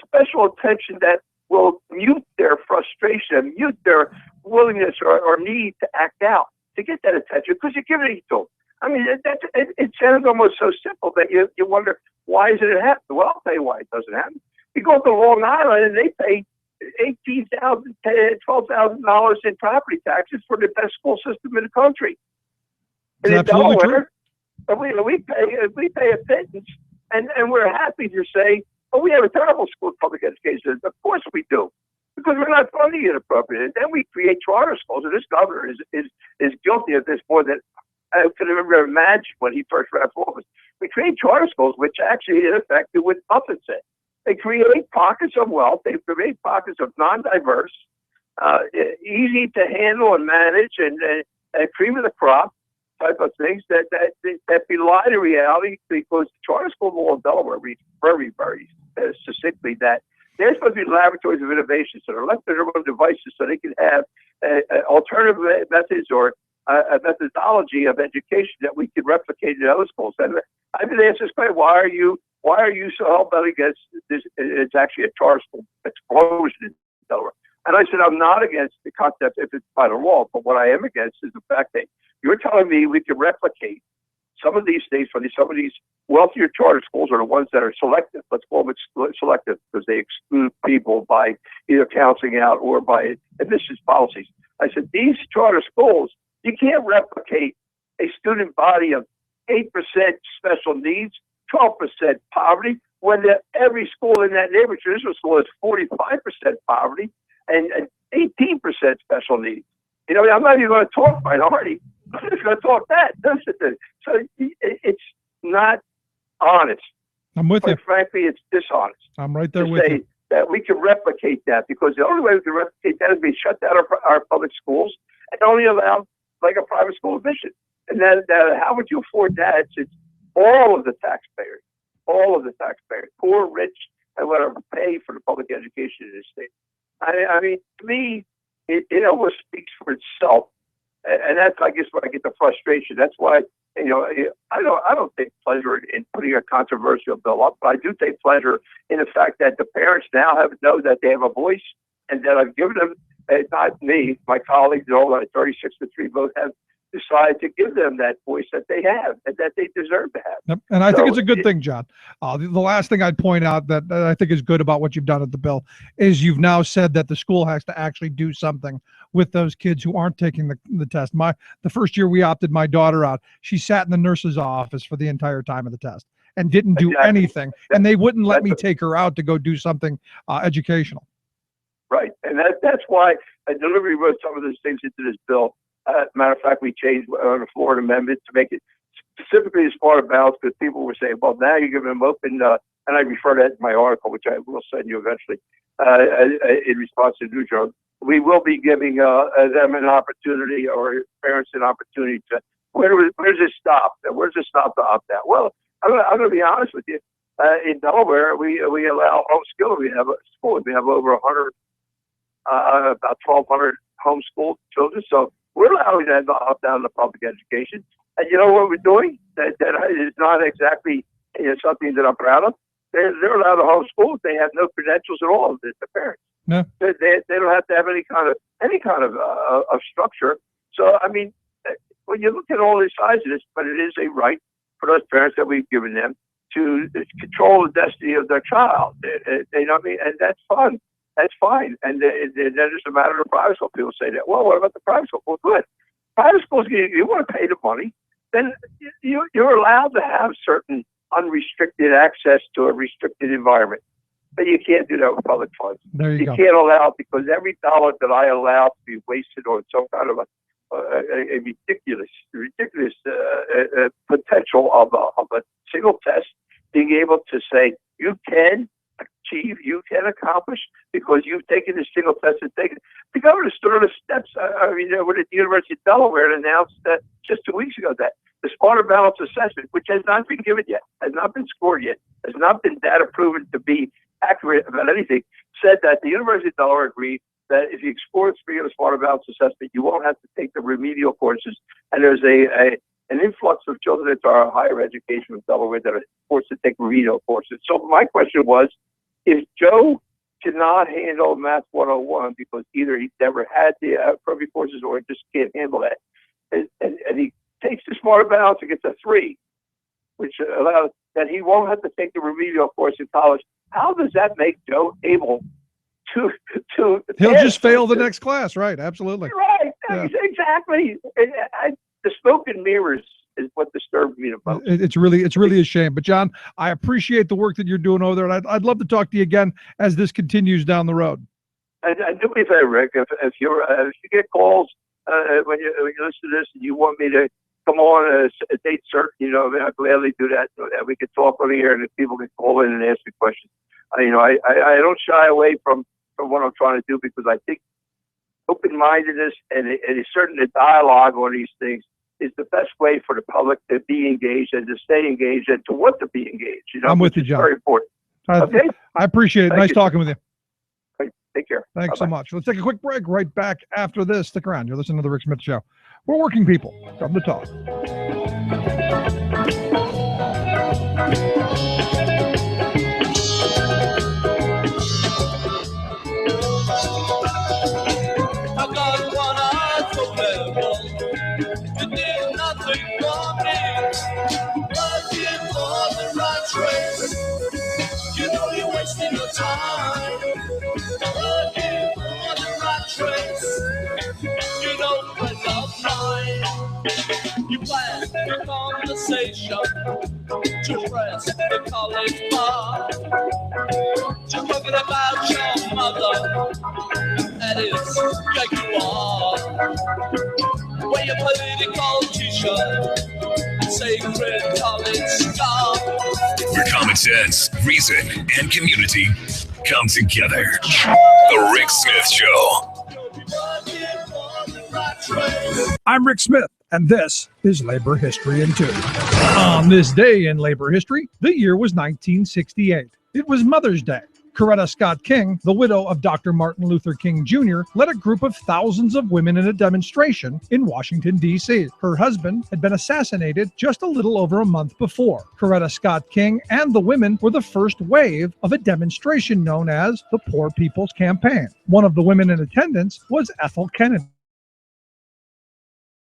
special attention that will mute their frustration, mute their willingness or need to act out to get that attention because you're giving it to them. I mean, it sounds almost so simple that you wonder, why isn't it happening? Well, I'll tell you why it doesn't happen. You go to Long Island and they pay $18,000, $12,000 in property taxes for the best school system in the country. And in Delaware, we pay a pittance, and we're happy to say, oh, we have a terrible school public education. Of course we do, because we're not funding it appropriately. And then we create charter schools, and this governor is guilty of this more than I could have ever imagined when he first ran for office. We create charter schools, which actually, in effect, do what Buffett said. They create pockets of wealth. They create pockets of non-diverse, easy to handle and manage, and cream of the crop, type of things that belie the reality, because the charter school law in Delaware reads very, very succinctly that they're supposed to be laboratories of innovation, so they're left to their own devices so they can have alternative methods or a methodology of education that we can replicate in other schools. And I've been asked this question: why are you so hell-bent against this? It's actually a charter school explosion in Delaware. And I said, I'm not against the concept if it's by the law, but what I am against is the fact that you're telling me we can replicate some of these things from some of these wealthier charter schools are the ones that are selective. Let's call them selective because they exclude people by either counseling out or by admissions policies. I said, these charter schools, you can't replicate a student body of 8% special needs, 12% poverty, when every school in that neighborhood, traditional school, is 45% poverty and 18% special needs. You know, I'm not even going to talk minority. I'm just going to talk that. So it's not honest. I'm with you. Frankly, it's dishonest. I'm right there to with say you. that we can replicate that, because the only way we can replicate that is we shut down our public schools and only allow like a private school admission. And then how would you afford that? It's all of the taxpayers, poor, rich, and whatever, pay for the public education in this state. I mean, to me, it almost speaks for itself. And that's, I guess, where I get the frustration. That's why, you know, I don't take pleasure in putting a controversial bill up, but I do take pleasure in the fact that the parents now know that they have a voice, and that I've given them, not me, my colleagues, all that 36-3 vote have decided to give them that voice that they have and that they deserve to have. Yep. And I think it's a good thing, John. The last thing I'd point out that I think is good about what you've done at the bill is you've now said that the school has to actually do something with those kids who aren't taking the test. The first year we opted my daughter out, she sat in the nurse's office for the entire time of the test and didn't do anything. And they wouldn't let me take her out to go do something educational. Right. And that's why I deliberately wrote some of those things into this bill. Matter of fact, we changed on the Florida amendment to make it specifically as far balance, because people were saying, well, now you're giving them open, and I refer to that in my article, which I will send you eventually, in response to New Journal. We will be giving them an opportunity, or parents an opportunity to, where does it stop? Where does it stop to opt out? Well, I'm going to be honest with you. In Delaware, we allow homeschooling. We have a school. We have over 100, about 1,200 homeschooled children. So we're allowing them to opt out of public education. And you know what we're doing? That is not exactly something that I'm proud of. They're allowed to homeschool. They have no credentials at all. The parents. No. They don't have to have any kind of structure. So I mean, when you look at all these sides of this, but it is a right for those parents that we've given them to control the destiny of their child. You know what I mean? And that's fun. That's fine. And then it's a matter of private school. People say that, well, what about the private school? Well, good. Private schools, you want to pay the money, then you're allowed to have certain unrestricted access to a restricted environment. But you can't do that with public funds. There you go. Can't allow, because every dollar that I allow to be wasted on some kind of a ridiculous potential of a single test, being able to say you can achieve, you can accomplish, because you've taken this single test and taken. The governor stood on the steps. When at the University of Delaware announced that just 2 weeks ago that the Smarter Balance Assessment, which has not been given yet, has not been scored yet, has not been data proven to be accurate about anything, said that the University of Delaware agreed that if you score 3 on the Smarter Balance Assessment, you won't have to take the remedial courses. And there's an influx of children into our higher education in Delaware that are forced to take remedial courses. So my question was, if Joe cannot handle Math 101 because either he's never had the appropriate courses or just can't handle that, and he takes the Smarter Balance and gets a 3, which allows that he won't have to take the remedial course in college, how does that make Joe able to He'll just fail the next class, right? Absolutely. Right, Yeah. exactly. The smoke and mirrors is what disturbs me the most. It's really a shame. But John, I appreciate the work that you're doing over there, and I'd love to talk to you again as this continues down the road. And do me a favor, Rick. If you get calls when you listen to this and you want me to come on a date certain, I'll gladly do that. We can talk on the air, and if people can call in and ask me questions. I don't shy away from what I'm trying to do, because I think open-mindedness and a certain dialogue on these things is the best way for the public to be engaged and to stay engaged and to want to be engaged. You know, I'm with which you, is John. very important. Okay. I appreciate it. Thank Nice you. talking with you. Take care. Thanks so Bye-bye. much. Let's take a quick break. Right back after this. Stick around. You're listening to The Rick Smith Show. We're working people. Come to talk. I got one eye for level. You did nothing for me. Working for the right trade. You know you're wasting your time. Working for the right trade. You know friend of mine. You plan your conversation to press the college bar. You're talking about your mother. That is, yeah, you are. Wear your political t-shirt, sacred college scarf. Where common sense, reason, and community come together. The Rick Smith Show. I'm Rick Smith, and this is Labor History in 2. On this day in labor history, the year was 1968. It was Mother's Day. Coretta Scott King, the widow of Dr. Martin Luther King Jr., led a group of thousands of women in a demonstration in Washington, D.C. Her husband had been assassinated just a little over a month before. Coretta Scott King and the women were the first wave of a demonstration known as the Poor People's Campaign. One of the women in attendance was Ethel Kennedy.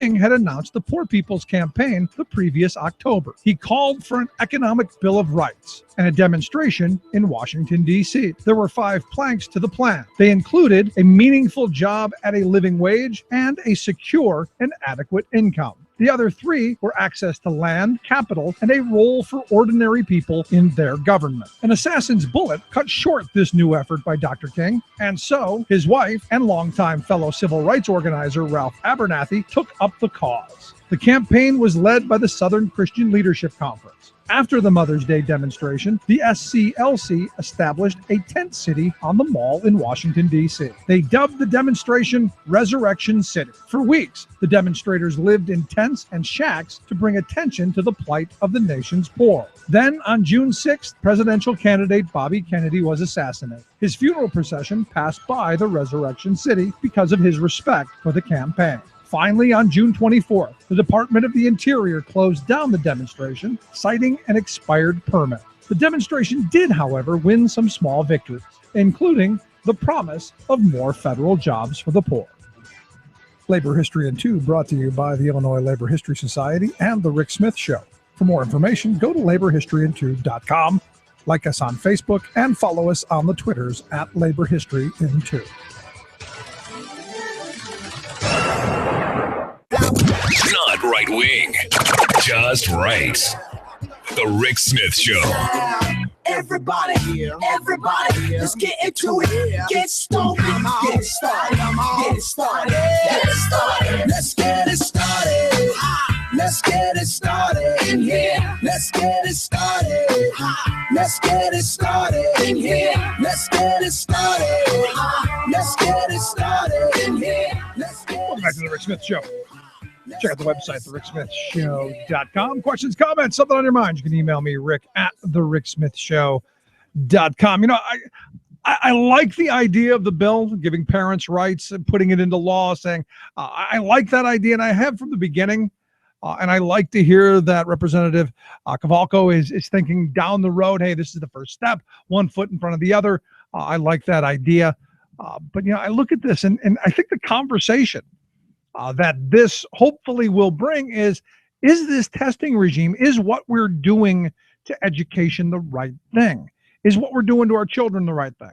King had announced the Poor People's Campaign the previous October. He called for an economic Bill of Rights and a demonstration in Washington, D.C. There were 5 planks to the plan. They included a meaningful job at a living wage and a secure and adequate income. The other 3 were access to land, capital, and a role for ordinary people in their government. An assassin's bullet cut short this new effort by Dr. King, and so his wife and longtime fellow civil rights organizer Ralph Abernathy took up the cause. The campaign was led by the Southern Christian Leadership Conference. After the Mother's Day demonstration, the SCLC established a tent city on the Mall in Washington, D.C. They dubbed the demonstration Resurrection City. For weeks, the demonstrators lived in tents and shacks to bring attention to the plight of the nation's poor. Then, on June 6th, presidential candidate Bobby Kennedy was assassinated. His funeral procession passed by the Resurrection City because of his respect for the campaign. Finally, on June 24th, the Department of the Interior closed down the demonstration, citing an expired permit. The demonstration did, however, win some small victories, including the promise of more federal jobs for the poor. Labor History in 2 brought to you by the Illinois Labor History Society and The Rick Smith Show. For more information, go to laborhistoryin2.com, like us on Facebook, and follow us on the Twitters at Labor History in 2. Not right wing, just right. The Rick Smith Show. Everybody, let's get into it. Get stoned, get it started, get it started, get it started. Let's get it started. Let's get it started in here. Let's get it started. Let's get it started in here. Let's get it started. Let's get it started in here. Welcome back to the Rick Smith Show. Check out the website, thericksmithshow.com. Questions, comments, something on your mind, you can email me, Rick at thericksmithshow.com. You know, I like the idea of the bill, giving parents rights and putting it into law, saying, I like that idea, and I have from the beginning. And I like to hear that Representative Cavalco is thinking down the road, hey, this is the first step, one foot in front of the other. I like that idea. But, you know, I look at this, and I think the conversation that this hopefully will bring is this testing regime, is what we're doing to education the right thing? Is what we're doing to our children the right thing?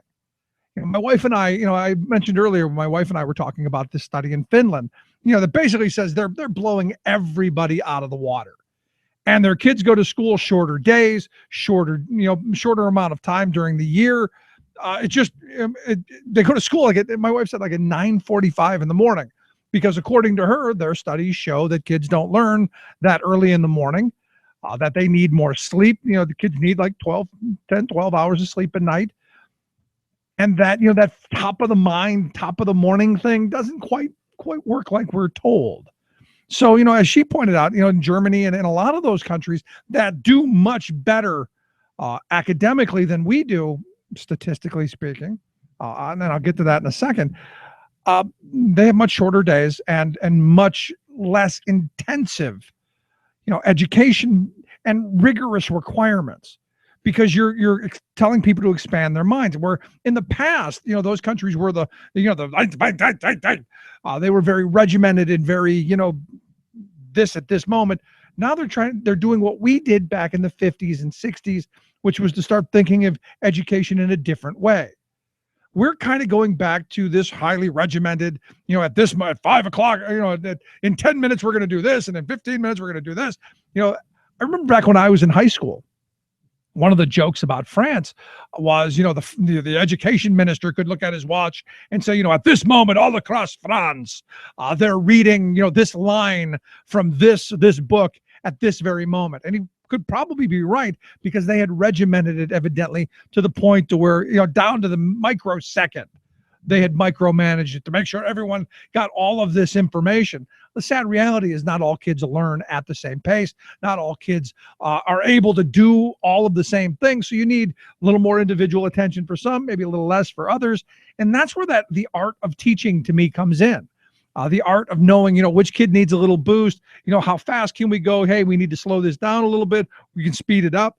You know, my wife and I, I mentioned earlier, my wife and I were talking about this study in Finland, that basically says they're blowing everybody out of the water. And their kids go to school shorter days, shorter amount of time during the year. They go to school, my wife said, like at 9:45 in the morning. Because according to her, their studies show that kids don't learn that early in the morning, that they need more sleep. The kids need like 12 hours of sleep a night. And that, that top of the mind, top of the morning thing doesn't quite work like we're told. So, as she pointed out, in Germany and in a lot of those countries that do much better academically than we do, statistically speaking, and then I'll get to that in a second, they have much shorter days and much less intensive, education and rigorous requirements, because you're telling people to expand their minds. Where in the past, those countries were they were very regimented and very, this at this moment. Now they're doing what we did back in the 50s and 60s, which was to start thinking of education in a different way. We're kind of going back to this highly regimented, at 5 o'clock, in 10 minutes, we're going to do this. And in 15 minutes, we're going to do this. I remember back when I was in high school, one of the jokes about France was, the education minister could look at his watch and say, at this moment, all across France, they're reading, this line from this book at this very moment. And he could probably be right, because they had regimented it evidently to the point to where, down to the microsecond, they had micromanaged it to make sure everyone got all of this information. The sad reality is not all kids learn at the same pace. Not all kids are able to do all of the same things. So you need a little more individual attention for some, maybe a little less for others. And that's where the art of teaching to me comes in. The art of knowing, which kid needs a little boost, how fast can we go? Hey, we need to slow this down a little bit. We can speed it up.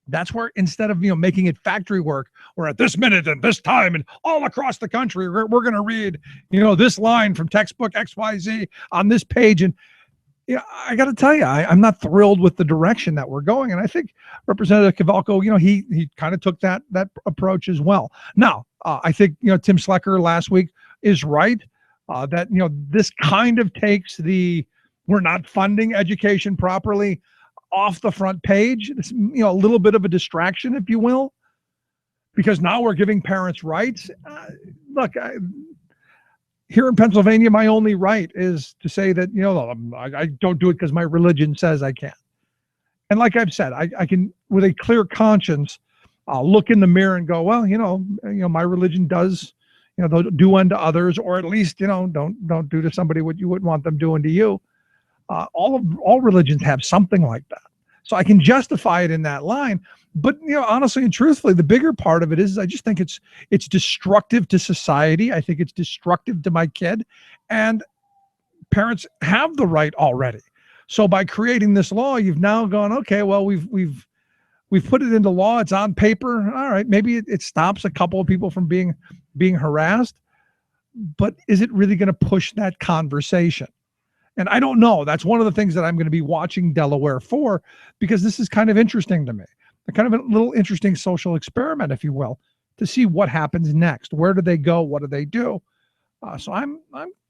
That's where, instead of, making it factory work, or at this minute and this time and all across the country, we're going to read, this line from textbook XYZ on this page. And I got to tell you, I'm not thrilled with the direction that we're going. And I think Representative Cavalco, he kind of took that approach as well. Now, I think, Tim Schlecker last week is right. That, this kind of takes we're not funding education properly off the front page. It's, a little bit of a distraction, if you will, because now we're giving parents rights. Look, here in Pennsylvania, my only right is to say that, I don't do it because my religion says I can't. And like I've said, I can, with a clear conscience, look in the mirror and go, well, my religion does, do unto others, or at least, don't do to somebody what you wouldn't want them doing to you. All religions have something like that. So I can justify it in that line. But, honestly and truthfully, the bigger part of it is I just think it's destructive to society. I think it's destructive to my kid. And parents have the right already. So by creating this law, you've now gone, okay, well, we've put it into law. It's on paper. All right, maybe it stops a couple of people from being harassed. But is it really going to push that conversation? And I don't know. That's one of the things that I'm going to be watching Delaware for, because this is kind of interesting to me. A kind of a little interesting social experiment, if you will, to see what happens next. Where do they go? What do they do? So I'm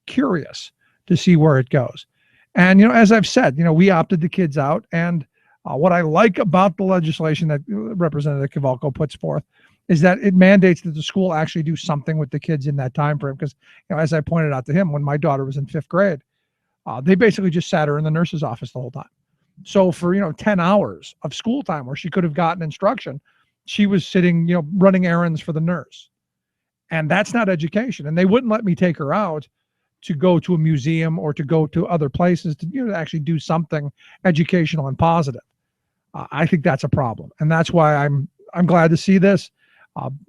curious to see where it goes. And, as I've said, we opted the kids out. And what I like about the legislation that Representative Cavalco puts forth is that it mandates that the school actually do something with the kids in that time frame. Because, as I pointed out to him, when my daughter was in 5th grade, they basically just sat her in the nurse's office the whole time. So for, 10 hours of school time where she could have gotten instruction, she was sitting, running errands for the nurse. And that's not education. And they wouldn't let me take her out to go to a museum or to go to other places to, actually do something educational and positive. I think that's a problem. And that's why I'm glad to see this.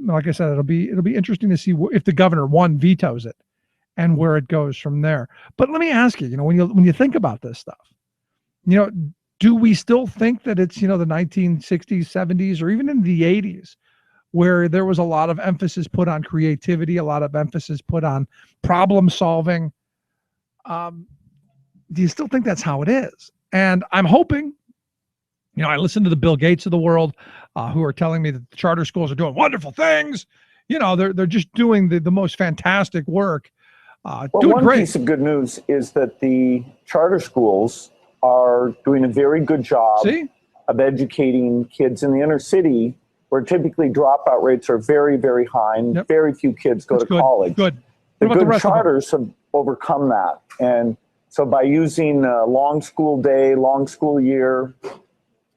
Like I said, it'll be interesting to see if the governor, vetoes it, and where it goes from there. But let me ask you, when you think about this stuff, do we still think that it's, the 1960s, 70s, or even in the 80s, where there was a lot of emphasis put on creativity, a lot of emphasis put on problem solving? Do you still think that's how it is? And I'm hoping, I listen to the Bill Gates of the world, who are telling me that the charter schools are doing wonderful things. They're just doing the most fantastic work. One piece of good news is that the charter schools are doing a very good job of educating kids in the inner city, where typically dropout rates are very, very high, and very few kids go to college. The good charters have overcome that. And so by using a long school day, long school year,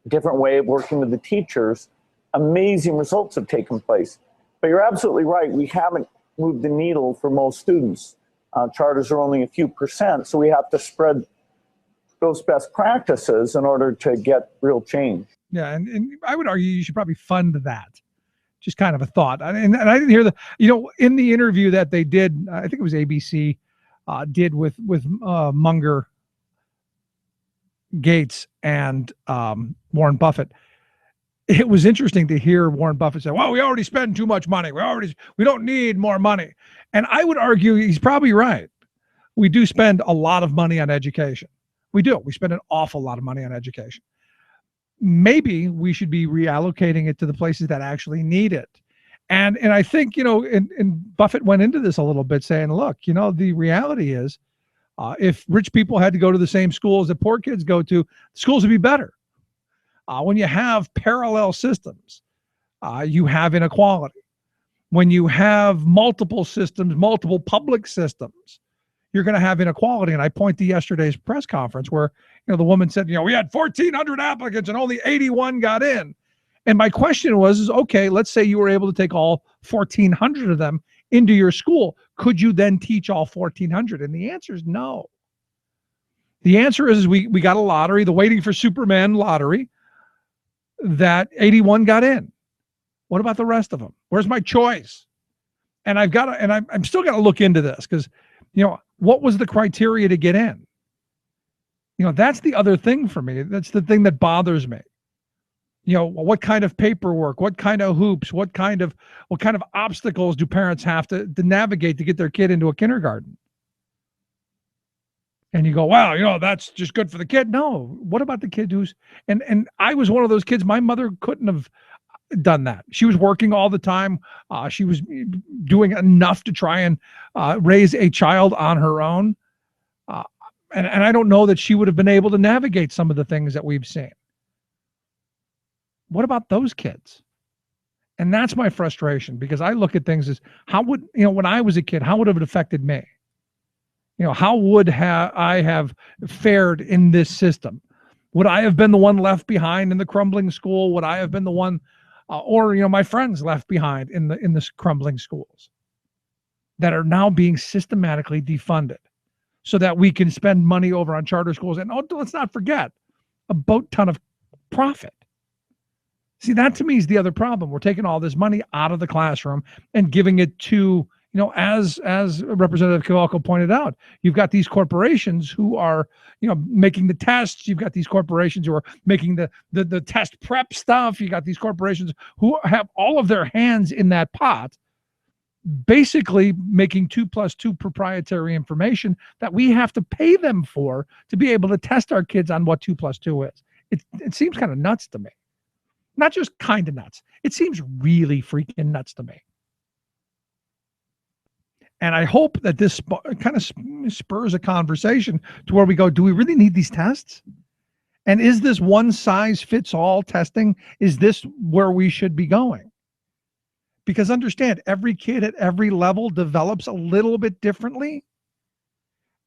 different way of working with the teachers, amazing results have taken place. But you're absolutely right. We haven't moved the needle for most students. Charters are only a few percent. So we have to spread those best practices in order to get real change. Yeah, and I would argue you should probably fund that. Just kind of a thought. And I didn't hear in the interview that they did, I think it was ABC, did with Munger, Gates, and Warren Buffett. It was interesting to hear Warren Buffett say, well, we already spend too much money. We don't need more money. And I would argue he's probably right. We do spend a lot of money on education. We do. We spend an awful lot of money on education. Maybe we should be reallocating it to the places that actually need it. And I think, and Buffett went into this a little bit saying, look, the reality is if rich people had to go to the same schools that poor kids go to, schools would be better. When you have parallel systems, you have inequality. When you have multiple systems, multiple public systems, you're going to have inequality. And I point to yesterday's press conference where, the woman said, we had 1,400 applicants and only 81 got in. And my question was, okay, let's say you were able to take all 1,400 of them into your school. Could you then teach all 1,400? And the answer is no. The answer is we got a lottery, the Waiting for Superman lottery, that 81 got in. What about the rest of them? Where's my choice? And I'm still got to look into this because, what was the criteria to get in? That's the other thing for me. That's the thing that bothers me. What kind of paperwork, what kind of hoops, what kind of obstacles do parents have to navigate to get their kid into a kindergarten? And you go, wow, that's just good for the kid. No, what about the kid who's, and I was one of those kids, my mother couldn't have done that. She was working all the time. She was doing enough to try and raise a child on her own. And I don't know that she would have been able to navigate some of the things that we've seen. What about those kids? And that's my frustration, because I look at things as how would, when I was a kid, how would it have affected me? How would I have fared in this system? Would I have been the one left behind in the crumbling school? Would I have been the one, or my friends left behind in the crumbling schools that are now being systematically defunded so that we can spend money over on charter schools? And let's not forget, a boat ton of profit. See, that to me is the other problem. We're taking all this money out of the classroom and giving it to, as Representative Kowalko pointed out, you've got these corporations who are, making the tests. You've got these corporations who are making the test prep stuff. You got these corporations who have all of their hands in that pot, basically making 2+2 proprietary information that we have to pay them for to be able to test our kids on what 2+2 is. It seems kind of nuts to me. Not just kind of nuts. It seems really freaking nuts to me. And I hope that this kind of spurs a conversation to where we go, do we really need these tests? And is this one size fits all testing? Is this where we should be going? Because understand, every kid at every level develops a little bit differently.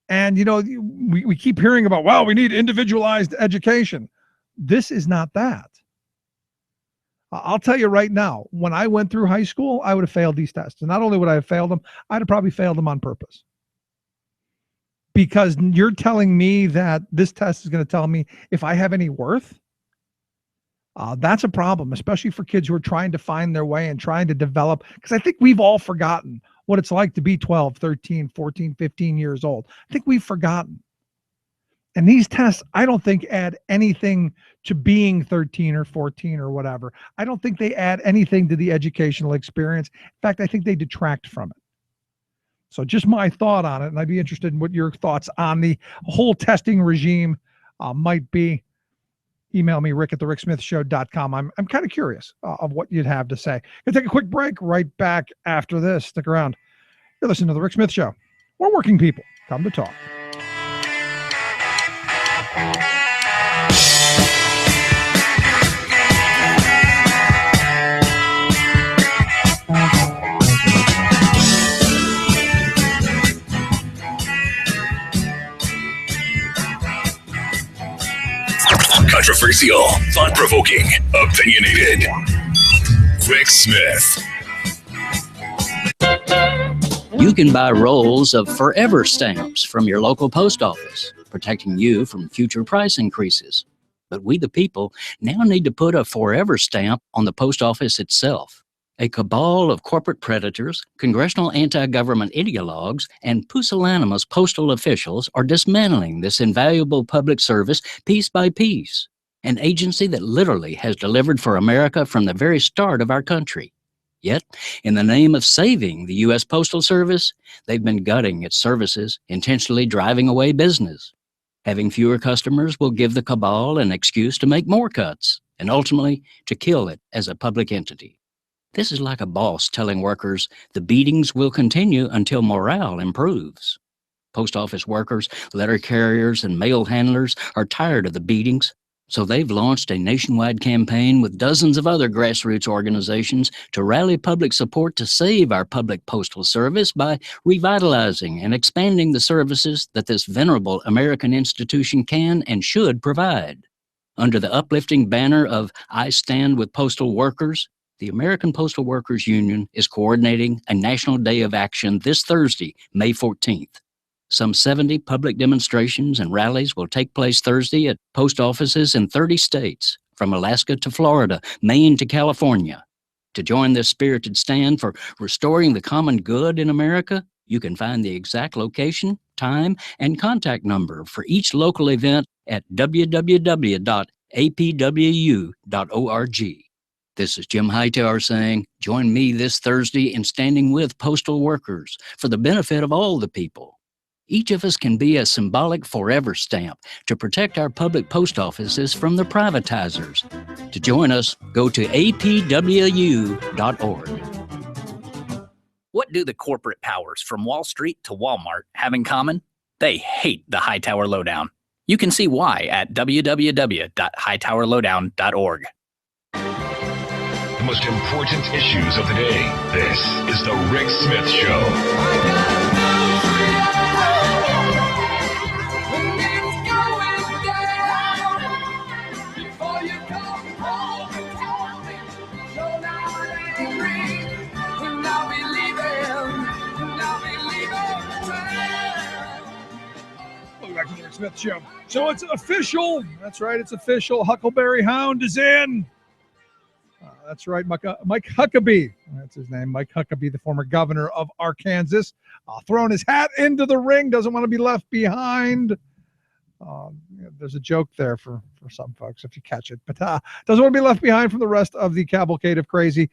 And, we keep hearing about, well, we need individualized education. This is not that. I'll tell you right now, when I went through high school, I would have failed these tests. And not only would I have failed them, I'd have probably failed them on purpose. Because you're telling me that this test is going to tell me if I have any worth. That's a problem, especially for kids who are trying to find their way and trying to develop. Because I think we've all forgotten what it's like to be 12, 13, 14, 15 years old. I think we've forgotten. And these tests, I don't think add anything to being 13 or 14 or whatever. I don't think they add anything to the educational experience. In fact, I think they detract from it. So just my thought on it, and I'd be interested in what your thoughts on the whole testing regime might be. Email me, rick@thericksmithshow.com. I'm kind of curious of what you'd have to say. Gonna take a quick break. Right back after this. Stick around. You're listening to The Rick Smith Show, where working people come to talk. Controversial, thought-provoking, opinionated. Rick Smith. You can buy rolls of forever stamps from your local post office, protecting you from future price increases. But we, the people, now need to put a forever stamp on the post office itself. A cabal of corporate predators, congressional anti-government ideologues, and pusillanimous postal officials are dismantling this invaluable public service piece by piece, an agency that literally has delivered for America from the very start of our country. Yet, in the name of saving the U.S. Postal Service, they've been gutting its services, intentionally driving away business. Having fewer customers will give the cabal an excuse to make more cuts, and ultimately to kill it as a public entity. This is like a boss telling workers the beatings will continue until morale improves. Post office workers, letter carriers, and mail handlers are tired of the beatings, so they've launched a nationwide campaign with dozens of other grassroots organizations to rally public support to save our public postal service by revitalizing and expanding the services that this venerable American institution can and should provide. Under the uplifting banner of I Stand with Postal Workers, the American Postal Workers Union is coordinating a national day of action this Thursday, May 14th. Some 70 public demonstrations and rallies will take place Thursday at post offices in 30 states, from Alaska to Florida, Maine to California. To join this spirited stand for restoring the common good in America, you can find the exact location, time, and contact number for each local event at www.apwu.org. This is Jim Hightower saying, join me this Thursday in standing with postal workers for the benefit of all the people. Each of us can be a symbolic forever stamp to protect our public post offices from the privatizers. To join us, go to apwu.org. What do the corporate powers from Wall Street to Walmart have in common? They hate the Hightower Lowdown. You can see why at www.hightowerlowdown.org. The most important issues of the day. This is the Rick Smith Show. Back to the Rick Smith Show. So it's official. That's right. It's official. Huckleberry Hound is in. That's right. Mike Huckabee. That's his name. Mike Huckabee, the former governor of Arkansas, throwing his hat into the ring. Doesn't want to be left behind. There's a joke there for some folks if you catch it, but doesn't want to be left behind from the rest of the cavalcade of crazy.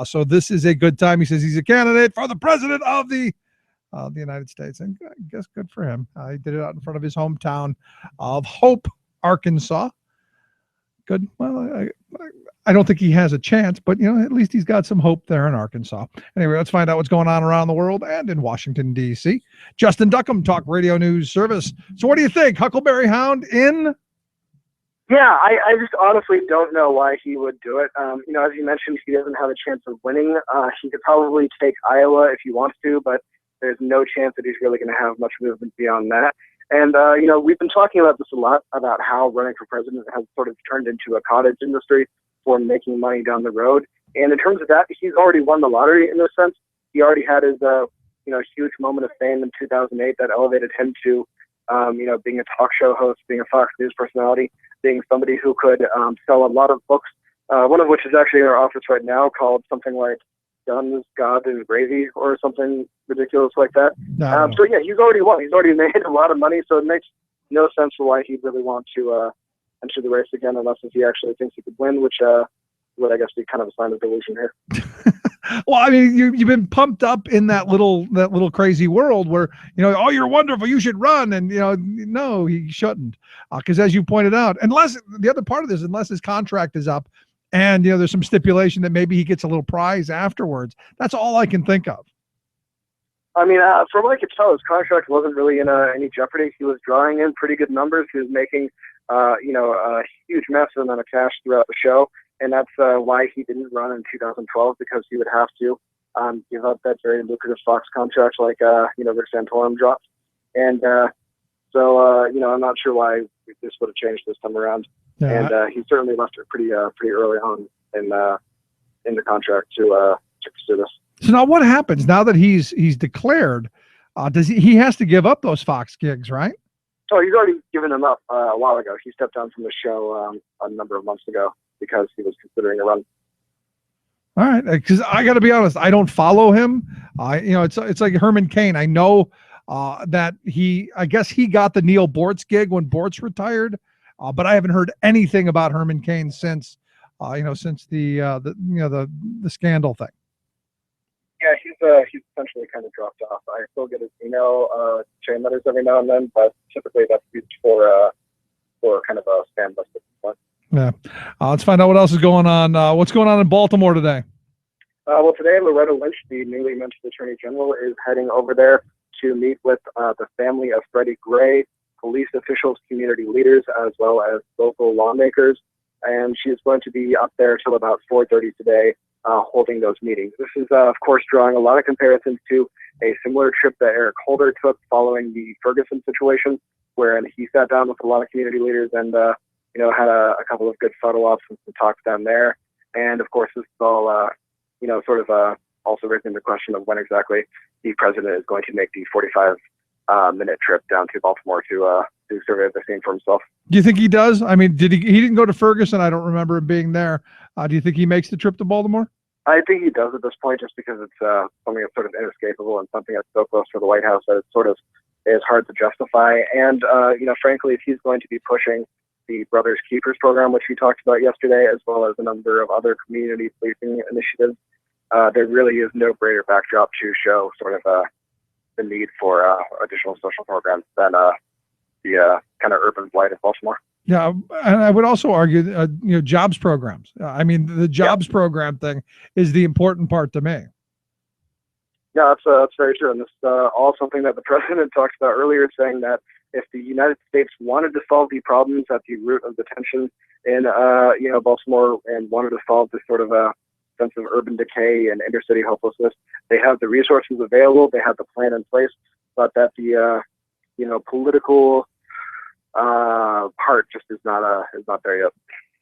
So this is a good time. He says he's a candidate for the president of the United States, and I guess good for him. He did it out in front of his hometown of Hope, Arkansas. Good. Well, I don't think he has a chance, but at least he's got some hope there in Arkansas. Anyway, let's find out what's going on around the world and in Washington, D.C. Justin Duckham, Talk Radio News Service. So what do you think? Huckleberry Hound in? Yeah, I just honestly don't know why he would do it. As you mentioned, he doesn't have a chance of winning. He could probably take Iowa if he wants to, but there's no chance that he's really going to have much movement beyond that. And, we've been talking about this a lot, about how running for president has sort of turned into a cottage industry for making money down the road. And in terms of that, he's already won the lottery in this sense. He already had his, huge moment of fame in 2008 that elevated him to, being a talk show host, being a Fox News personality, being somebody who could sell a lot of books, one of which is actually in our office right now called something like Guns, God, and Gravy or something ridiculous like that. He's already won. He's already made a lot of money, so it makes no sense for why he'd really want to enter the race again unless if he actually thinks he could win, which would, I guess, be kind of a sign of delusion here. Well, I mean, you've been pumped up in that little crazy world where, oh, you're wonderful, you should run. And, no, he shouldn't. Because as you pointed out, unless his contract is up and, there's some stipulation that maybe he gets a little prize afterwards. That's all I can think of. I mean, from what I could tell, his contract wasn't really in any jeopardy. He was drawing in pretty good numbers. He was making, a huge massive amount of cash throughout the show. And that's why he didn't run in 2012, because he would have to give up that very lucrative Fox contract like, Rick Santorum dropped. And I'm not sure why this would have changed this time around. Yeah. And he certainly left it pretty early on in the contract to pursue this. So now what happens now that he's declared? Does he has to give up those Fox gigs, right? Oh, he's already given them up a while ago. He stepped down from the show a number of months ago because he was considering a run. All right, because I got to be honest, I don't follow him. It's like Herman Cain. I know that I guess he got the Neil Bortz gig when Bortz retired, but I haven't heard anything about Herman Cain since since the scandal thing. Yeah, he's essentially kind of dropped off. I still get his email chain letters every now and then, but typically that's used for kind of a spam list at this point. Yeah. Let's find out what else is going on. What's going on in Baltimore today? Well, today Loretta Lynch, the newly mentioned Attorney General, is heading over there to meet with the family of Freddie Gray, police officials, community leaders, as well as local lawmakers. And she is going to be up there till about 4:30 today, holding those meetings. This is, of course, drawing a lot of comparisons to a similar trip that Eric Holder took following the Ferguson situation, wherein he sat down with a lot of community leaders and had a couple of good photo ops and some talks down there. And of course, this is all, also raising the question of when exactly the president is going to make the 45-minute trip down to Baltimore to survey the scene for himself. Do you think he does? I mean, he didn't go to Ferguson. I don't remember him being there. Do you think he makes the trip to Baltimore? I think he does at this point, just because it's something that's sort of inescapable and something that's so close to the White House that it sort of is hard to justify. And, frankly, if he's going to be pushing the Brothers Keepers program, which we talked about yesterday, as well as a number of other community policing initiatives, there really is no greater backdrop to show sort of the need for additional social programs than the kind of urban blight of Baltimore. Yeah, and I would also argue, jobs programs. I mean, the jobs program thing is the important part to me. Yeah, that's very true, and this is all something that the president talked about earlier, saying that if the United States wanted to solve the problems at the root of the tension in Baltimore and wanted to solve this sort of a sense of urban decay and inner city hopelessness, they have the resources available, they have the plan in place, but that the political part just is not there yet.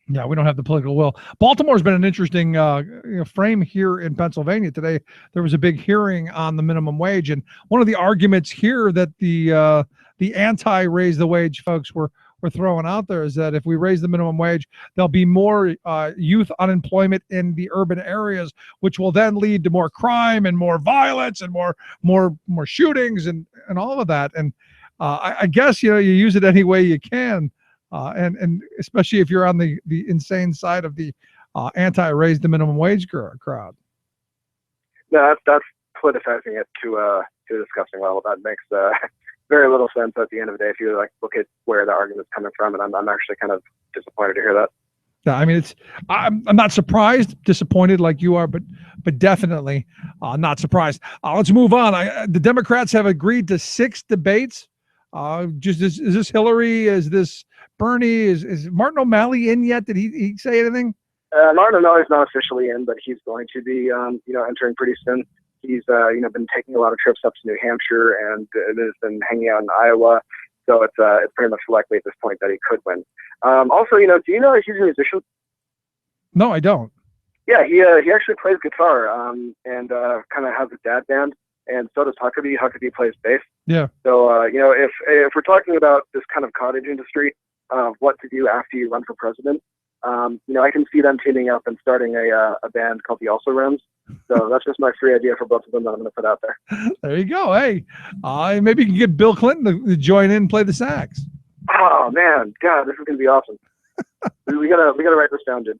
Yeah, we don't have the political will. Baltimore's been an interesting frame here in Pennsylvania today. There was a big hearing on the minimum wage, and one of the arguments here that the anti-raise the wage folks were throwing out there is that if we raise the minimum wage, there'll be more youth unemployment in the urban areas, which will then lead to more crime and more violence and more shootings and all of that. And I guess you use it any way you can. And especially if you're on the insane side of the anti-raise the minimum wage crowd. No, that's politicizing it to a disgusting level. That makes very little sense at the end of the day if you look at where the argument's coming from, and I'm actually kind of disappointed to hear that. Yeah, I mean, I'm not surprised, disappointed like you are, but definitely not surprised. Let's move on. The Democrats have agreed to 6 debates. Is this Hillary? Is this Bernie? Is Martin O'Malley in yet? Did he say anything? Martin O'Malley's not officially in, but he's going to be entering pretty soon. He's been taking a lot of trips up to New Hampshire and has been hanging out in Iowa, so it's pretty much likely at this point that he could win. Also, do you know that he's a musician? No, I don't. Yeah, he actually plays guitar and kind of has a dad band, and so does Huckabee. Huckabee plays bass. Yeah. So if we're talking about this kind of cottage industry of what to do after you run for president, I can see them teaming up and starting a band called the Also Rams. So that's just my free idea for both of them that I'm going to put out there. There you go. Hey, maybe you can get Bill Clinton to join in and play the sax. Oh man, God, this is going to be awesome. we gotta write this down, dude.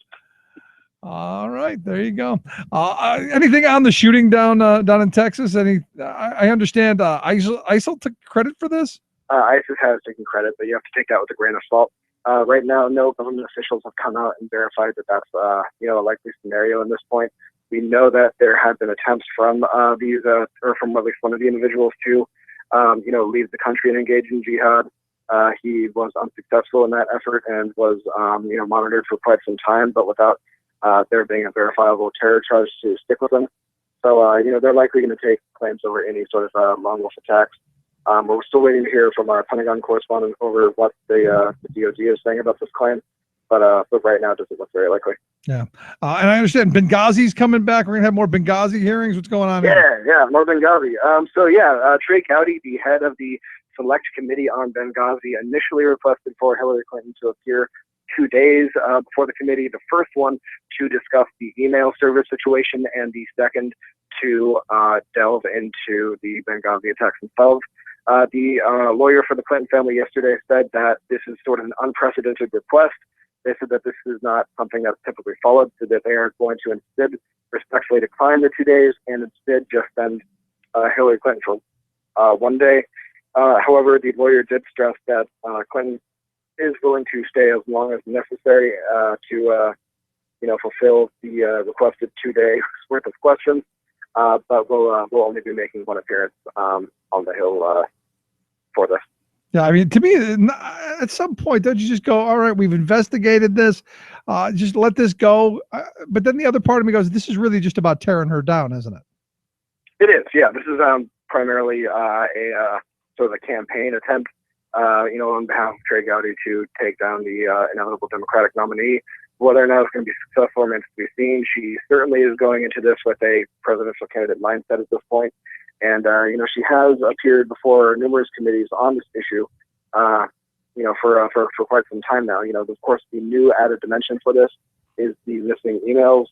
All right, there you go. Anything on the shooting down in Texas? I understand ISIL took credit for this. ISIS has taken credit, but you have to take that with a grain of salt. Right now, no government officials have come out and verified that that's a likely scenario in this point. We know that there have been attempts from these or from at least one of the individuals to leave the country and engage in jihad. He was unsuccessful in that effort and was monitored for quite some time, but without there being a verifiable terror charge to stick with them. So they're likely going to take claims over any sort of lone wolf attacks. We're still waiting to hear from our Pentagon correspondent over what the DOD is saying about this claim. but right now it doesn't look very likely. Yeah. And I understand Benghazi's coming back. We're going to have more Benghazi hearings. What's going on here? Yeah, more Benghazi. Trey Gowdy, the head of the Select Committee on Benghazi, initially requested for Hillary Clinton to appear 2 days before the committee. The first one to discuss the email service situation, and the second to delve into the Benghazi attacks themselves. The lawyer for the Clinton family yesterday said that this is sort of an unprecedented request. They said that this is not something that's typically followed, so that they are going to instead respectfully decline the 2 days and instead just send Hillary Clinton for 1 day. However, the lawyer did stress that Clinton is willing to stay as long as necessary to fulfill the requested 2 days worth of questions, but will only be making one appearance on the Hill for this. Yeah, I mean, to me, at some point, don't you just go, all right, we've investigated this, just let this go? But then the other part of me goes, this is really just about tearing her down, isn't it? It is, yeah. This is primarily a sort of a campaign attempt, on behalf of Trey Gowdy to take down the inevitable Democratic nominee. Whether or not it's going to be successful remains to be seen. She certainly is going into this with a presidential candidate mindset at this point. And, she has appeared before numerous committees on this issue, for quite some time now. Of course, the new added dimension for this is the missing emails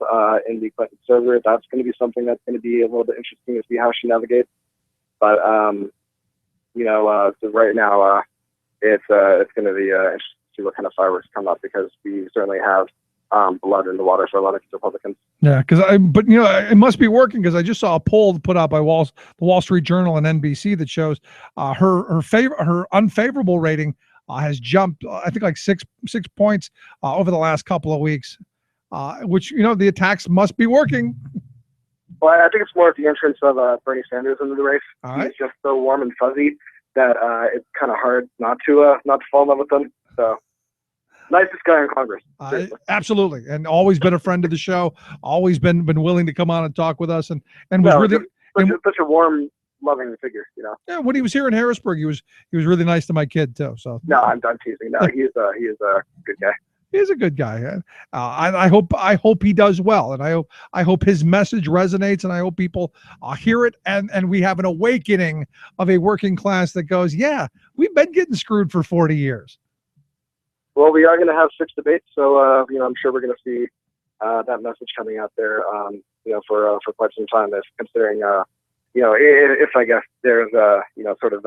in the Clinton server. That's going to be something that's going to be a little bit interesting to see how she navigates. But, so right now, it's going to be interesting to see what kind of fireworks come up, because we certainly have blood in the water for a lot of Republicans. Yeah, but it must be working, because I just saw a poll put out by the Wall Street Journal and NBC that shows her unfavorable rating has jumped, I think, like six points over the last couple of weeks, which the attacks must be working. Well, I think it's more of the entrance of Bernie Sanders into the race. Right. He's just so warm and fuzzy that it's kind of hard not to fall in love with him. So. Nicest guy in Congress. Absolutely, and always been a friend of the show. Always been willing to come on and talk with us, and was really such a warm, loving figure. Yeah, when he was here in Harrisburg, he was really nice to my kid too. So no, I'm teasing. No, he is a good guy. He is a good guy. I hope he does well, and I hope his message resonates, and I hope people hear it, and we have an awakening of a working class that goes, yeah, we've been getting screwed for 40 years. Well, we are going to have 6 debates, so I'm sure we're going to see that message coming out there, for quite some time. Considering, if I guess there's sort of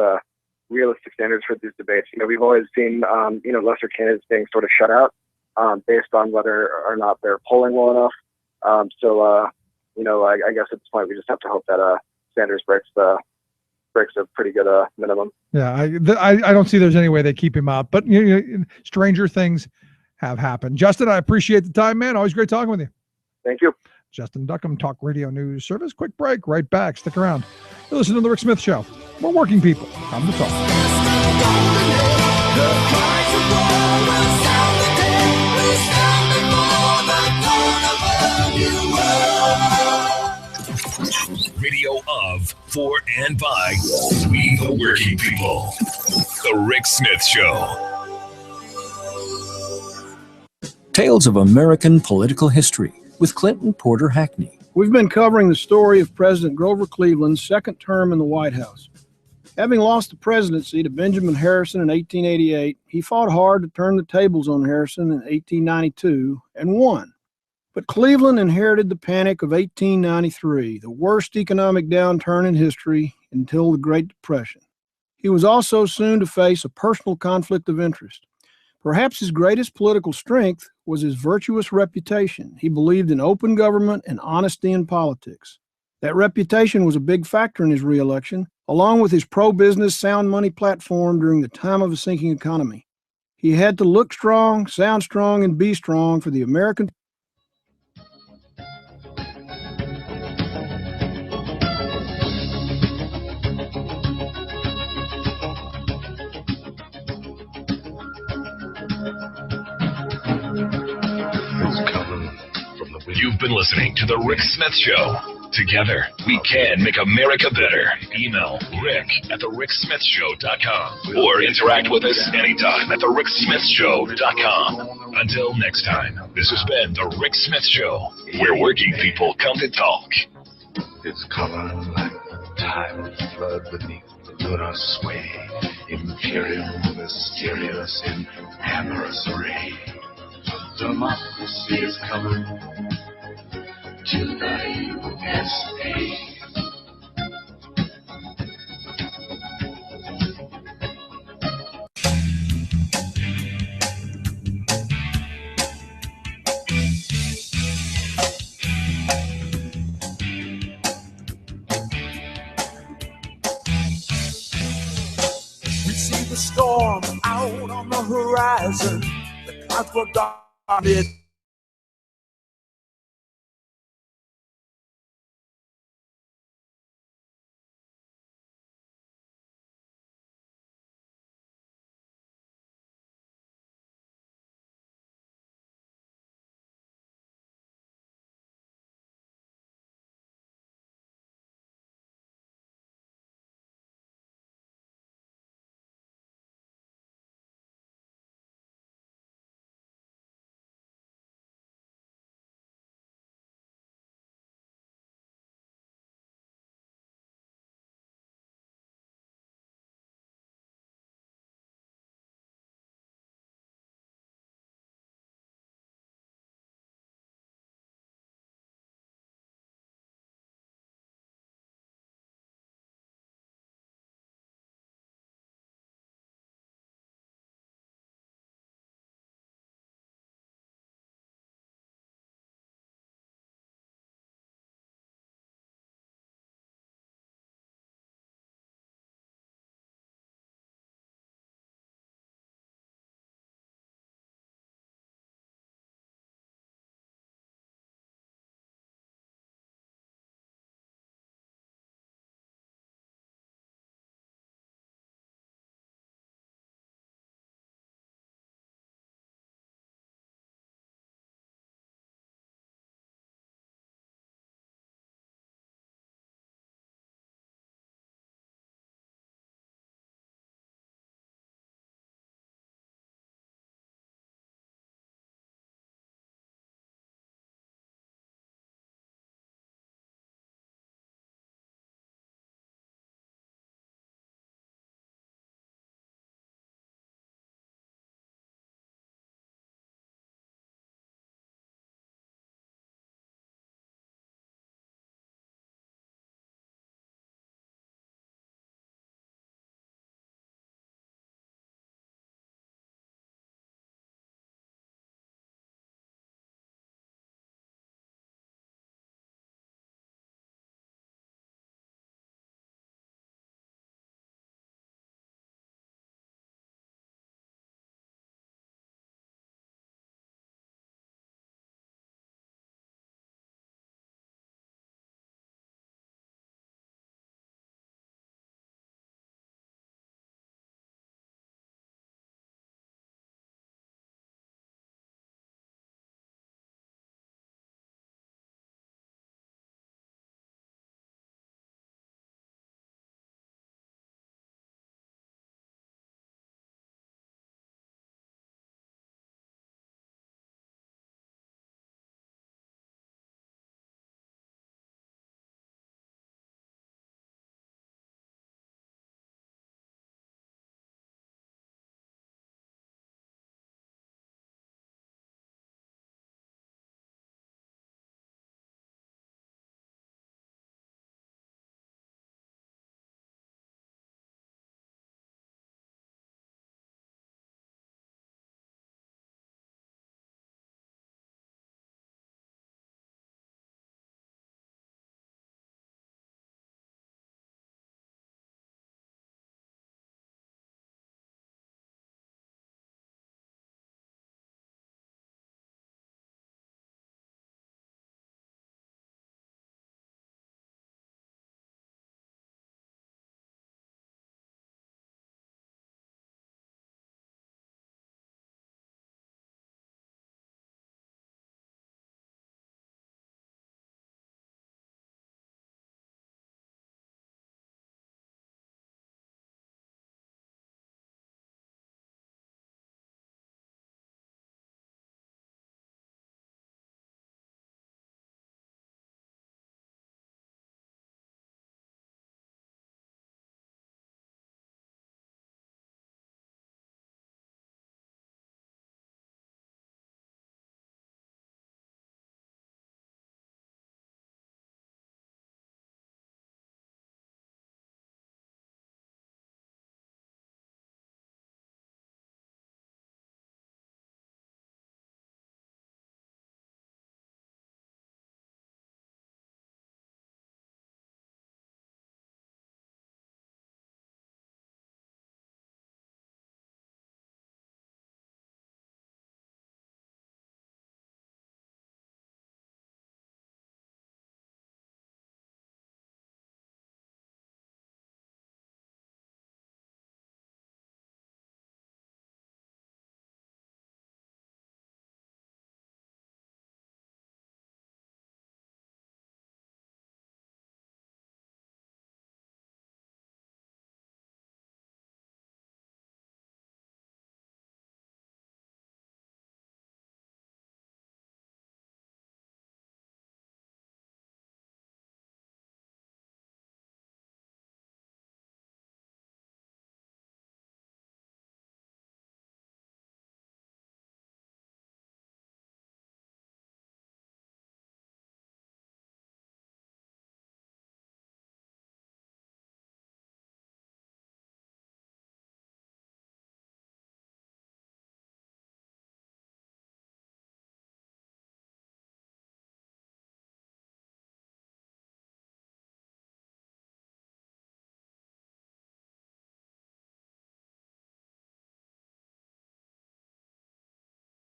realistic standards for these debates. We've always seen lesser candidates being sort of shut out based on whether or not they're polling well enough. I guess at this point we just have to hope that Sanders breaks a pretty good minimum. Yeah, I don't see there's any way they keep him out, but stranger things have happened. Justin, I appreciate the time, man. Always great talking with you. Thank you. Justin Duckham, Talk Radio News Service. Quick break, right back. Stick around. You're listening to The Rick Smith Show. We're working people. Come to talk. Radio of, for, and by we the working people. The Rick Smith Show. Tales of American Political History with Clinton Porter Hackney. We've been covering the story of President Grover Cleveland's second term in the White House. Having lost the presidency to Benjamin Harrison in 1888, he fought hard to turn the tables on Harrison in 1892 and won. But Cleveland inherited the panic of 1893, the worst economic downturn in history until the Great Depression. He was also soon to face a personal conflict of interest. Perhaps his greatest political strength was his virtuous reputation. He believed in open government and honesty in politics. That reputation was a big factor in his reelection, along with his pro-business sound money platform during the time of a sinking economy. He had to look strong, sound strong, and be strong for the American You've been listening to The Rick Smith Show. Together, we can make America better. Email rick@thericksmithshow.com or interact with us anytime at thericksmithshow.com. Until next time, this has been The Rick Smith Show, where working people come to talk. It's color like the tide flood beneath the lunar sway, imperial, mysterious, in amorous array. Democracy is coming to the USA. We see the storm out on the horizon. The clouds were dark.